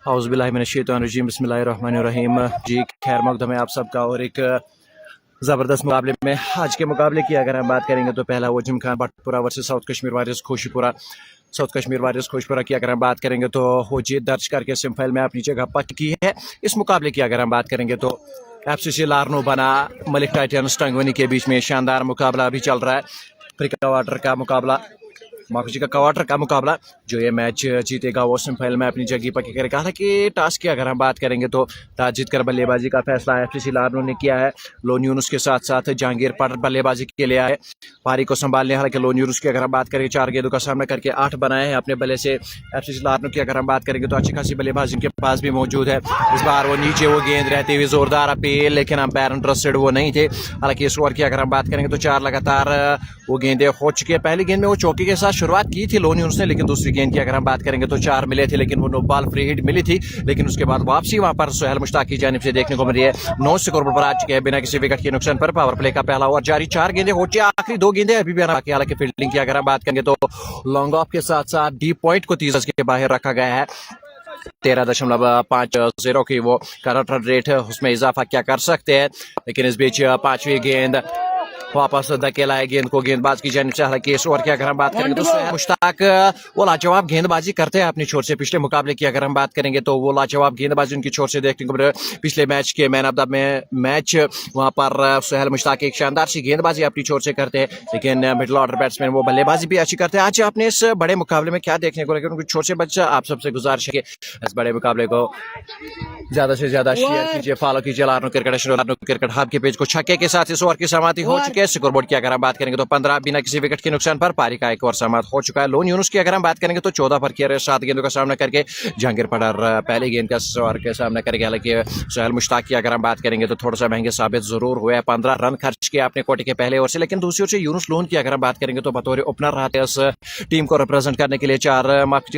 औज़ुबिल्लाहिमिनश्शैतानिर्रजीम बिस्मिल्लाहिर्रहमानिर्रहीम। जी खैर मकदम है आप सबका। और एक ज़बरदस्त मुकाबले में आज के मुकाबले की अगर हम बात करेंगे तो पहला वो Gymkhana Batpura versus South Kashmir Warriors Khoshipura. South Kashmir Warriors Khoshipura की अगर हम बात करेंगे तो वो जीत दर्ज करके सेमीफाइनल में अपनी जगह पक्की की है। इस मुकाबले की अगर हम बात करेंगे तो FCC लारनो बना मलिक टाइटंस टंगवनी के बीच में शानदार मुकाबला अभी चल रहा है। क्रिकेट का मुकाबला माफी का कवाटर का मुकाबला जो ये मैच जीतेगा वो सेमीफाइनल में अपनी जगह पक्की करेगा। हालांकि टास्क की अगर हम बात करेंगे तो टॉस जीतकर बल्लेबाजी का फैसला FCC लारनो ने किया है। लोन यूनुस के साथ साथ जहांगीर पटर बल्लेबाजी के लिए आए पारी को संभालने। हालांकि लोन यूनुस की अगर हम बात करेंगे 4 गेंदों का सामना करके 8 बनाए हैं अपने बल्ले से। FCC लारनो की अगर हम बात करेंगे तो अच्छी खासी बल्लेबाजी इनके पास भी मौजूद है। इस बार वो नीचे वो गेंद रहती हुई जोरदार अपील, लेकिन अंपायर इंटरेस्टेड वो नहीं थे। हालांकि इस ओवर की अगर हम बात करेंगे तो 4 लगातार वो गेंदें हो चुकी है। पहली गेंद में वो चौके के साथ शुरुआत की थी लोन यूनुस ने, लेकिन दूसरी गेंद की अगर हम बात करेंगे तो 4 मिले थे, लेकिन वो नो बॉल फ्री हिट मिली थी। लेकिन उसके बाद वापसी वहां पर सोहेल मुश्ताक की जानिब से देखने को मिली है। 9 स्कोर पर आ चुके हैं बिना किसी विकेट के नुकसान पर। पावर प्ले का पहला ओवर जारी, 4 गेंदें हो चुकी, आखिरी 2 गेंदें अभी भी आना बाकी। हालांकि फील्डिंग की अगर हम बात करेंगे तो लॉन्ग ऑफ के साथ साथ डीप पॉइंट को 30 के बाहर रखा गया है। 13.50 की वो करंट रन रेट है, उसमें इजाफा क्या कर सकते हैं। लेकिन इस बीच 5वीं गेंद वापस धकेला है गेंद को गेंदबाज की जानिब से। हालांकि इस ओवर की अगर हम बात करेंगे तो सोहेल मुश्ताक वो लाजवाब गेंदबाजी करते हैं अपनी छोर से। पिछले मुकाबले की अगर हम बात करेंगे तो वो लाजवाब गेंदबाजी उनकी छोर से देखने को मिले। पिछले मैच के मैन ऑफ द मैच वहां पर सोहेल मुश्ताक एक शानदार सी गेंदबाजी अपनी छोर से करते हैं, लेकिन मिडिल ऑर्डर बैट्समैन वो बल्लेबाजी भी अच्छी करते हैं। आज आपने इस बड़े मुकाबले में क्या देखने को लगे उनकी छोर से बच्चा, आप सबसे गुजारिश है इस बड़े मुकाबले को ज्यादा से ज्यादा शेयर कीजिए, फॉलो कीजिए लारनो क्रिकेट हब के पेज को। छक्के के साथ इस ओवर की समाप्ति हो चुकी है। स्कोरबोर्ड की अगर हम बात करेंगे तो 15 बिना किसी विकेट के नुकसान पर पारी का एक ओवर समाप्त हो चुका है। लोन यूनुस की अगर हम बात करेंगे तो 14 पर किया 7 गेंदों का सामना करके जहांगीर पटर पहली गेंद का ओवर के सामना करके। हालांकि सोहेल मुश्ताक की अगर हम बात करेंगे तो थोड़ा सा महंगे साबित जरूर हुए। 15 रन खर्च किए अपने कोटे के पहले ओवर से। लेकिन दूसरी ओर से यूनुस लोन की अगर हम बात करेंगे तो बतौर ओपनर रहा था इस टीम को रिप्रेजेंट करने के लिए।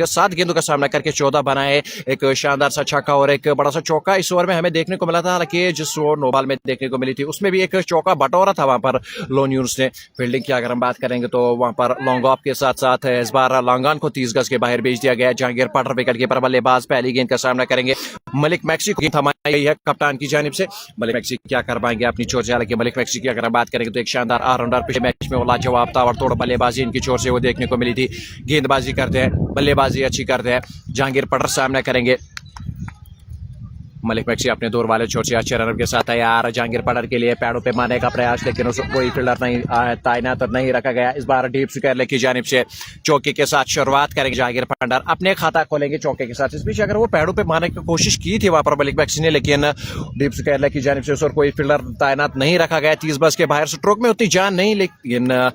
7 गेंदों का सामना करके 14 बनाए, एक शानदार सा छक्का और एक बड़ा सा चौका इस ओवर में हमें देखने को मिला था। हालांकि जिस ओवर नो बॉल में देखने को मिली थी उसमें भी एक चौका बटोरा था वहां पर लोन यूनुस ने। फील्डिंग की अगर हम बात करेंगे तो वहां पर लॉन्ग ऑफ के साथ साथ इस बार लॉन्गॉन को 30 गज के बाहर भेज दिया गया। जहांगीर पटर विकेट कीपर बल्लेबाज पहली गेंद का सामना करेंगे। मलिक मैक्सी को थमाई गई है कप्तान की जानिब से। मलिक मैक्सी क्या कर पाएंगे अपनी छोर से। हालांकि मलिक मैक्सी की अगर हम बात करेंगे तो एक शानदार ऑलराउंडर, पिछले मैच में वो लाजवाब ताबड़तोड़ बल्लेबाजी इनकी छोर से वो देखने को मिली थी। गेंदबाजी करते हैं, बल्लेबाजी अच्छी करते हैं। जहांगीर पटर सामना करेंगे। मलिक मैक्सी अपने दौर वाले छोर से अच्छे रनर के साथ तैयार। जहांगीर पटर के लिए पैडों पे मारने का प्रयास, लेकिन उसको कोई फील्डर नहीं तैनात नहीं रखा गया। इस बार डीप स्क्वायर की जानिब से चौके के साथ शुरुआत करेंगे जहांगीर पटर, अपने खाता खोलेंगे चौके के साथ। इस बीच अगर वो पैडों पे मारने की कोशिश की थी वहां पर मलिक मैक्सी ने, लेकिन डीप स्क्वायर की जानिब से उस पर कोई फील्डर तैनात नहीं रखा गया। 30 बस के बाहर स्ट्रोक में उतनी जान नहीं, लेकिन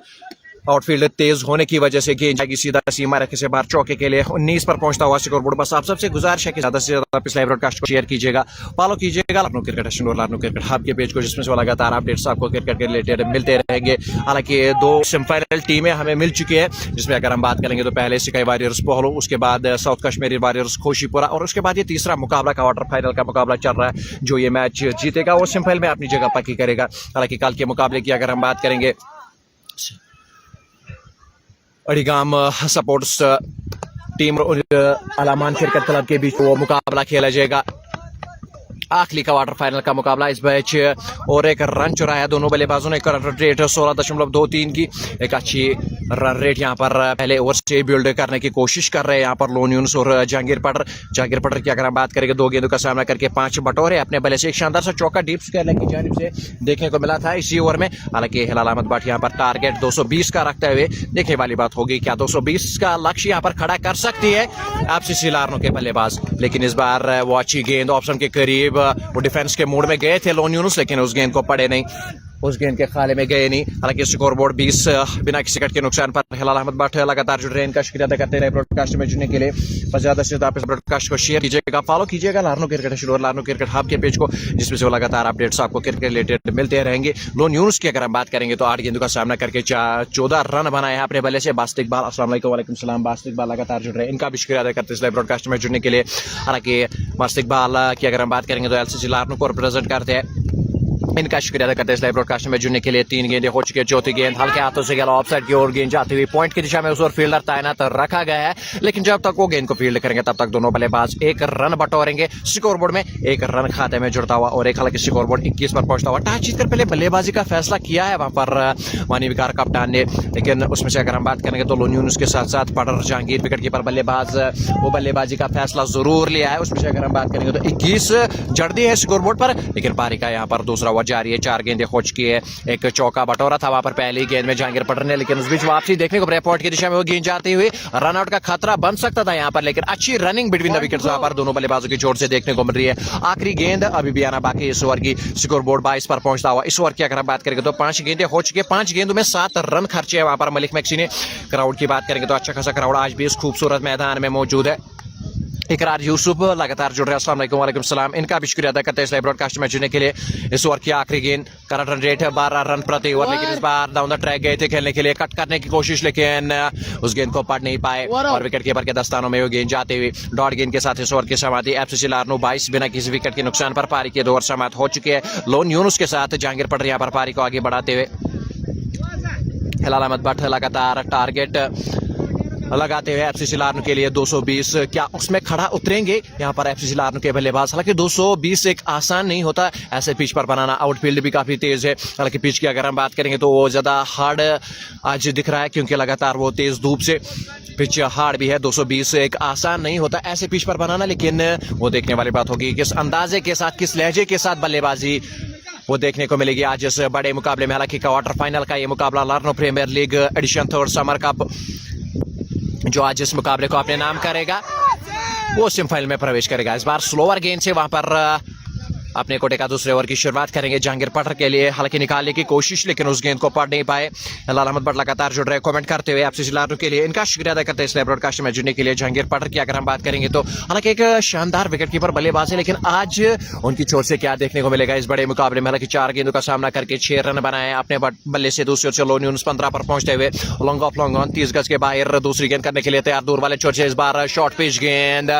आउटफील्ड तेज होने की वजह से गेंद जाएगी सीधा सीमा रेखा से बाहर चौके के लिए। 19 पर पहुंचता हुआ स्कोरबोर्ड। बस आप सबसे गुजारिश है कि ज्यादा से ज्यादा पिछले ब्रॉडकास्ट को शेयर कीजिएगा, फॉलो कीजिएगा लारनो क्रिकेट और लारनो क्रिकेट हब के पेज को, जिसमें से लगातार अपडेट्स आपको क्रिकेट के रिलेटेड मिलते रहेंगे। हालांकि 2 सेमीफाइनल टीमें हमें मिल चुकी है, जिसमें अगर हम बात करेंगे तो पहले स्काई वारियर्स पोहलो, उसके बाद साउथ कश्मीर वारियर्स खोशीपुरा, और उसके बाद ये तीसरा मुकाबला क्वार्टर फाइनल का मुकाबला चल रहा है। जो ये मैच जीतेगा वो सेमीफाइनल में अपनी जगह पक्की करेगा। हालांकि कल के मुकाबले की अगर हम बात करेंगे अड़ीगाम सपोर्ट्स टीम और अलामान क्रिकेट क्लब के बीच वो मुकाबला खेला जाएगा। आखिरी क्वार्टर फाइनल का मुकाबला इस मैच और एक रन चुराया दोनों बल्लेबाजों ने। करंट रेट 16.23 की एक अच्छी रन रेट यहाँ पर पहले ओवर से बिल्ड करने की कोशिश कर रहे हैं यहाँ पर लोन यूनुस और जहांगीर पटर की अगर हम बात करेंगे 2 गेंदों का सामना करके 5 बटोरे अपने बल्ले से। एक शानदार सा चौका डीप स्क्वायर की जानिब से देखने को मिला था इसी ओवर में। हालांकि हिलाल अहमद भट्ट यहाँ पर टारगेट 220 का रखते हुए देखने वाली बात होगी, क्या 220 का लक्ष्य यहाँ पर खड़ा कर सकती है FCC लारनो के बल्लेबाज। लेकिन इस बार वो अच्छी गेंद ऑप्शन के करीब वो डिफेंस के मूड में गए थे लोन यूनुस, लेकिन उस गेंद को पड़े नहीं, उस गेंद के खाले में गए नहीं। हालांकि स्कोरबोर्ड 20 बिना किसी विकेट के नुकसान पर। हिलाल अहमद भट्ट लगातार जुड़ रहे हैं, इनका शुक्रिया अदा करते रहे ब्रॉडकास्ट में जुड़ने के लिए। बस ज्यादा से ज्यादा इस ब्रॉडकास्ट को शेयर कीजिएगा, फॉलो कीजिएगा लारनो क्रिकेट और लारनो क्रिकेट हब के पेज को, जिसमें से लगातार अपडेट्स आपको क्रिकेट रिलेटेड मिलते रहेंगे। लोन यूनुस की अगर हम बात करेंगे तो 8 गेंदों का सामना करके 14 रन बनाए अपने बल्ले से। बास्ट इकबाल, अस्सलाम वालेकुम सलाम, बास्ट इकबाल लगातार जुड़ रहे हैं, इनका भी शुक्रिया अदा करते हैं ब्रॉडकास्ट में जुड़ने के लिए। हालांकि बास्ट इकबाल की अगर हम बात करेंगे तो LCC लारनो को रिप्रेजेंट करते हैं। इनका शुक्रिया अदा करते हैं इस लाइव ब्रॉडकास्ट में जुड़ने के लिए। 3 गेंदें हो चुकी है, चौथी गेंद हल्के हाथों से गेला ऑफसाइड की ओर गेंद जाती हुई पॉइंट की दिशा में उस ओर फील्डर तैनात रखा गया है, लेकिन जब तक वो गेंद को फील्ड करेंगे तब तक दोनों बल्लेबाज 1 रन बटोरेंगे। स्कोरबोर्ड में 1 रन खाते में जुड़ता हुआ और एक हालांकि स्कोरबोर्ड 21 पर पहुंचता हुआ। टॉस जीतकर पहले बल्लेबाजी का फैसला किया है वहां पर वानी विकार कप्तान ने, लेकिन उसमें से अगर हम बात करेंगे तो लोन यूनुस के साथ साथ पडर जहांगीर विकेट कीपर बल्लेबाज वो बल्लेबाजी का फैसला जरूर लिया है। उसमें से अगर हम बात करेंगे तो 21 जड़ दी है स्कोरबोर्ड पर, लेकिन पारी का यहाँ पर दूसरा ओवर जारी है। 4 गेंदें हो चुकी है, एक चौका बटोरा था वहां पर पहली गेंद में जहांगीर पडर ने, लेकिन उस बीच वापसी देखने को ब्रेक पॉइंट की दिशा में वो गेंद जाती हुई रनआउट का खतरा बन सकता था यहाँ पर, लेकिन अच्छी रनिंग बिटवीन द विकेट्स वहां पर दोनों बल्लेबाजों की जोर से देखने को मिल रही है। आखिरी गेंद अभी भी आना बाकी इस ओवर की, स्कोरबोर्ड 22 पर पहुंचता हुआ। इस ओवर की अगर हम बात करेंगे तो 5 गेंदें हो चुकी है, 5 गेंदों में 7 रन खर्चे हैं वहां पर मलिक मैक्सी ने। क्राउड की बात करेंगे तो अच्छा खासा क्राउड आज भी इस खूबसूरत मैदान में मौजूद है। इकरार यूसुफ लगातार जुड़ रहे हैं, अस्सलाम वालेकुम। वालेकुम सलाम। इनका भी शुक्रिया अदा करते हैं इस लाइव ब्रॉडकास्ट में जुड़ने के लिए। इस ओवर की आखिरी गेंद, करंट रन रेट है 12 रन प्रति ओवर, लेकिन इस बार डाउन द ट्रैक गए थे खेलने के लिए, कट करने की कोशिश, लेकिन उस गेंद को पढ़ नहीं पाए और विकेट कीपर के दस्तानों में वो गेंद जाते हुए डॉट गेंद के साथ इस ओवर की समाप्ति। एफसीसी लारनू 22 बिना किसी विकेट के नुकसान पर पारी के 2 ओवर समाप्त हो चुके हैं। लोन यूनुस के साथ जहांगीर पडर यहाँ पर पारी को आगे बढ़ाते हुए। हिलाल अहमद भट्ट लगातार टारगेट लगाते हुए एफसीसी लारनू के लिए 220, क्या उसमें खड़ा उतरेंगे यहाँ पर एफसीसी लारनू के बल्लेबाज? हालांकि 220 एक आसान नहीं होता ऐसे पिच पर बनाना, आउटफील्ड भी काफी तेज है। हालांकि पिच की अगर हम बात करेंगे तो वो ज्यादा हार्ड आज दिख रहा है क्योंकि लगातार वो तेज धूप से पिच हार्ड भी है। 220 एक आसान नहीं होता ऐसे पिच पर बनाना, लेकिन वो देखने वाली बात होगी किस अंदाजे के साथ, किस लहजे के साथ बल्लेबाजी वो देखने को मिलेगी आज इस बड़े मुकाबले में। हालांकि क्वार्टर फाइनल का ये मुकाबला Larnoo Premier League edition 3rd Summer Cup जो आज इस मुकाबले को अपने नाम करेगा वो सेमीफाइनल में प्रवेश करेगा। इस बार स्लोअर गेंद से वहां पर अपने कोटे का दूसरे ओवर की शुरुआत करेंगे जहांगीर पडर के लिए, हालांकि निकालने की कोशिश, लेकिन उस गेंद को पढ़ नहीं पाए। हिलाल अहमद भट्ट लगातार जुड़ रहे कमेंट करते हुए एफसीसी लारनू के लिए। इनका शुक्रिया अदा करते हैं इस लाइव ब्रॉडकास्ट में जुड़ने के लिए। जहांगीर पडर की अगर हम बात करेंगे तो हालांकि एक शानदार विकेट कीपर बल्लेबाज है, लेकिन आज उनकी छोर से क्या देखने को मिलेगा इस बड़े मुकाबले में? हालांकि 4 गेंदों का सामना करके 6 रन बनाए अपने बल्ले से। दूसरी ओर से लोन यूनुस 15 पर पहुंचते हुए लॉन्ग ऑफ लॉन्ग ऑन 30 गज के बाहर दूसरी गेंद करने के लिए तैयार, दूर वाले छोर से इस बार शॉर्ट पिच गेंद,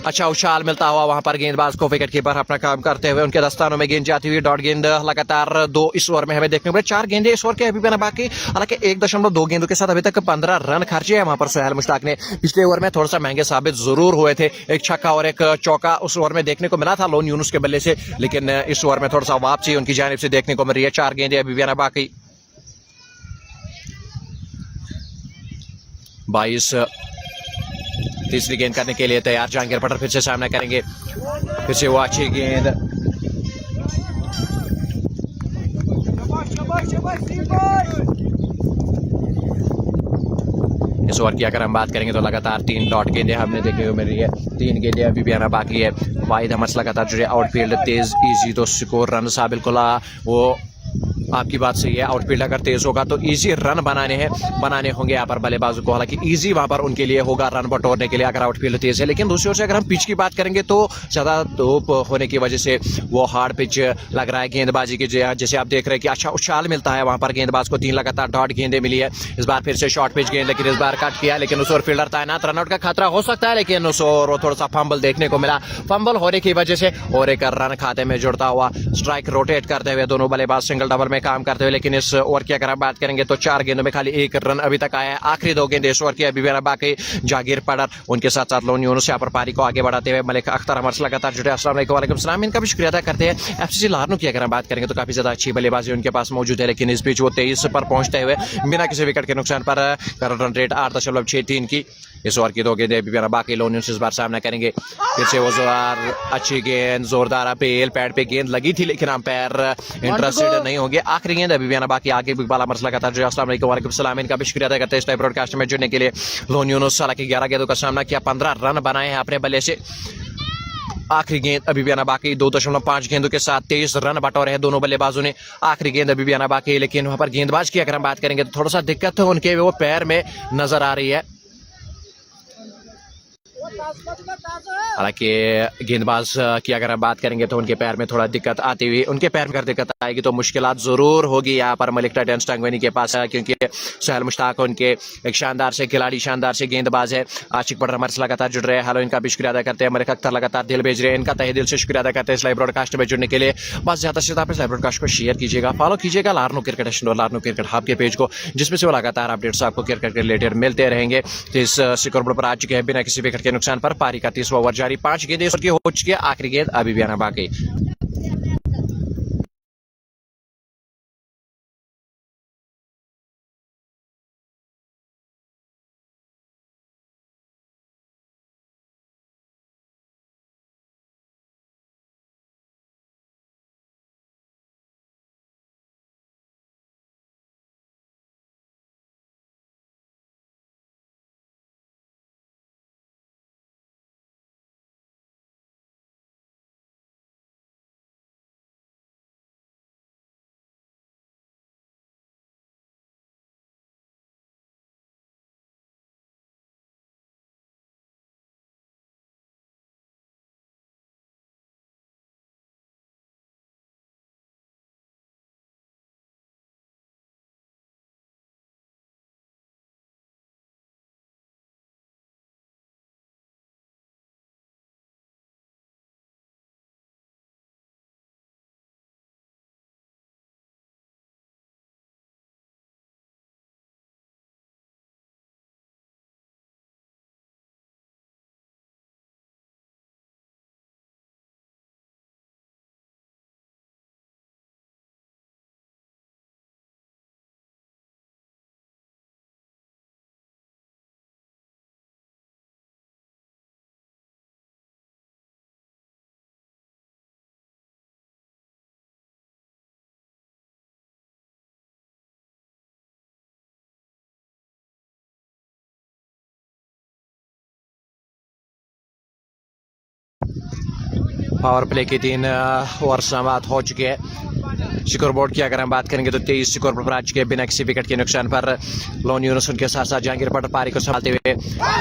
अच्छा उछाल मिलता हुआ वहां पर गेंदबाज को, विकेट कीपर अपना काम करते हुए उनके दस्तानों में गेंद जाती हुई। डॉट गेंद लगातार 2 इस ओवर में हमें देखने को मिले। 4 गेंदें इस ओवर के अभी भी ना बाकी, हालांकि 1.2 गेंदों के साथ अभी तक 15 रन खर्चे हैं वहां पर सोहेल मुश्ताक ने। पिछले ओवर में थोड़ा सा महंगे साबित जरूर हुए थे, एक छक्का और एक चौका उस ओवर में देखने को मिला था लोन यूनुस के बल्ले से, लेकिन इस ओवर में थोड़ा सा वापसी उनकी जानिब से देखने को मिल रही है। 4 गेंदें अभी भी ना बाकी। 22 तीसरी गेंद करने के लिए तैयार, जहांगीर पडर फिर से सामना करेंगे, फिर से वो अच्छी गेंद, इस ओवर की अगर हम बात करेंगे तो लगातार 3 डॉट गेंदें हमने देखने को मिल रही है। 3 गेंदें अभी भी आना बाकी है। वाहिद अहमद लगातार जुड़े, आउटफील्ड तेज इजी तो स्कोर रन सा बिल्कुल वो आपकी बात सही है, आउटफील्ड अगर तेज होगा तो इजी रन बनाने होंगे यहाँ पर बल्लेबाजों को। हालांकि इजी वहां पर उनके लिए होगा रन बटोरने के लिए अगर आउटफील्ड तेज है, लेकिन दूसरी ओर से अगर हम पिच की बात करेंगे तो ज्यादा धूप होने की वजह से वो हार्ड पिच लग रहा है गेंदबाजी के, जैसे आप देख रहे हैं कि अच्छा उछाल मिलता है वहां पर गेंदबाज को। 3 लगातार डॉट गेंदें मिली है, इस बार फिर से शॉर्ट पिच गेंद, लेकिन इस बार कट किया, लेकिन उस ओर फील्डर तैनात, रनआउट का खतरा हो सकता है, लेकिन उस ओर थोड़ा सा फंबल देखने को मिला। फंबल होने की वजह से और एक रन खाते में जुड़ता हुआ, स्ट्राइक रोटेट करते हुए दोनों बल्लेबाज सिंगल डबल में काम करते हुए, लेकिन इस ओवर की अगर आप बात करेंगे तो 4 गेंदों में खाली 1 रन अभी तक आया है। आखिरी 2 गेंद इस ओवर की अभी भी बाकी। जहांगीर पडर उनके साथ साथ लोन यूनुस यहाँ पर पारी को आगे बढ़ाते हुए मलिक अख्तर हमारे लगातार जुड़े। अस्सलाम वालेकुम। वालेकुम सलाम। इनका भी शुक्रिया अदा करते हैं। एफसीसी लारनू की अगर हम बात करेंगे तो काफी ज्यादा अच्छी बल्लेबाजी उनके पास मौजूद है, लेकिन इस बीच वो 23 पर पहुंचते हुए बिना किसी विकेट के नुकसान पर करंट रन रेट 8.63 की। इस ओवर की 2 गेंदें अभी भी बाकी। लोन यूनुस इस बार सामना करेंगे, फिर से वो जोर अच्छी गेंद, जोरदार अपील, पैड पे गेंद लगी थी लेकिन अंपायर इंटरेस्टेड नहीं होंगे। आखिरी गेंद अभी भी बाकी। आगे इकबाल अमर लगातार जो। अस्सलाम वालेकुम। वालेकुम सलाम। इनका भी शुक्रिया अदा करते हैं इस ब्रॉडकास्ट में जुड़ने के लिए। लोन यूनुस हालांकि 11 गेंदों का सामना किया, 15 रन बनाए हैं अपने बल्ले से। आखिरी गेंद अभी भी आना बाकी। 2.5 गेंदों के साथ 23 रन बटोरे हैं दोनों बल्लेबाजों ने। आखिरी गेंद अभी भी आना बाकी है, लेकिन वहां पर गेंदबाज की अगर हम बात करेंगे तो थोड़ा सा दिक्कत उनके वो पैर में नजर आ रही है। हालांकि गेंदबाज की अगर हम बात करेंगे तो उनके पैर में थोड़ा दिक्कत आती हुई, उनके पैर में अगर दिक्कत आएगी तो मुश्किलात जरूर होगी यहाँ पर मलिक टाइटंस टंगवेनी के पास, क्योंकि सोहेल मुश्ताक उनके एक शानदार से खिलाड़ी, शानदार से गेंदबाज है। आशिक पठान हमारे से लगातार जुड़ रहे हैं, हेलो इनका भी शुक्रिया अदा करते हैं। मलिक अख्तर लगातार दिल भेज रहे हैं, इनका तहे दिल से शुक्रिया अदा करते हैं इस लाइव ब्रॉडकास्ट में जुड़ने के लिए। बस ज्यादा से ज्यादा इस लाइव ब्रॉडकास्ट को शेयर कीजिएगा, फॉलो कीजिएगा लार्नो क्रिकेट एंड लार्नो क्रिकेट हब के पेज को, जिसमें से वो लगातार अपडेट्स आपको क्रिकेट के रिलेटेड मिलते रहेंगे। तो इस स्कोर बोर्ड पर आ चुके हैं बिना किसी विकेट के नुकसान पर पारी का 30वां ओवर जारी, 5 गेंदें हो चुकी है, आखिरी गेंद अभी भी आना बाकी। पावर प्ले की 3 ओवर समाप्त हो चुके हैं। स्कोर बोर्ड की अगर हम बात करेंगे तो 23 स्कोर पर आ चुके हैं बिना किसी विकेट के नुकसान पर। लोन यूनुस उनके साथ साथ जहांगीर पटर पारी को संभालते हुए,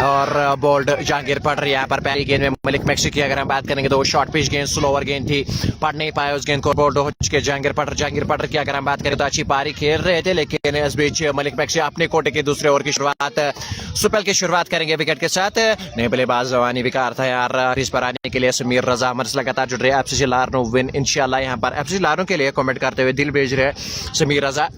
और बोल्ड जहांगीर पटर यहाँ पर पहली गेंद में मलिक मैक्सी की अगर हम बात करेंगे तो शॉर्ट पिच गेंद, स्लो ओवर गेंद थी, पढ़ नहीं पाए उस गेंद को, बोल्ड हो चुके जहांगीर पटर की अगर हम बात करें तो अच्छी पारी खेल रहे थे, लेकिन इस बीच मलिक मैक्सी अपने कोटे के दूसरे ओवर की शुरुआत, सुपेल की शुरुआत करेंगे विकेट के साथ। नए बल्लेबाज जवानी विकार था यार इस पर आने के लिए समीर रजा हमारे से लगातार जुड़ रहे हैं। एफसीसी लार्नो विन इंशाल्लाह, यहाँ पर एफसीसी लार्नो के लिए कमेंट करते हुए दिल भेज रहे हैं समीर रजा,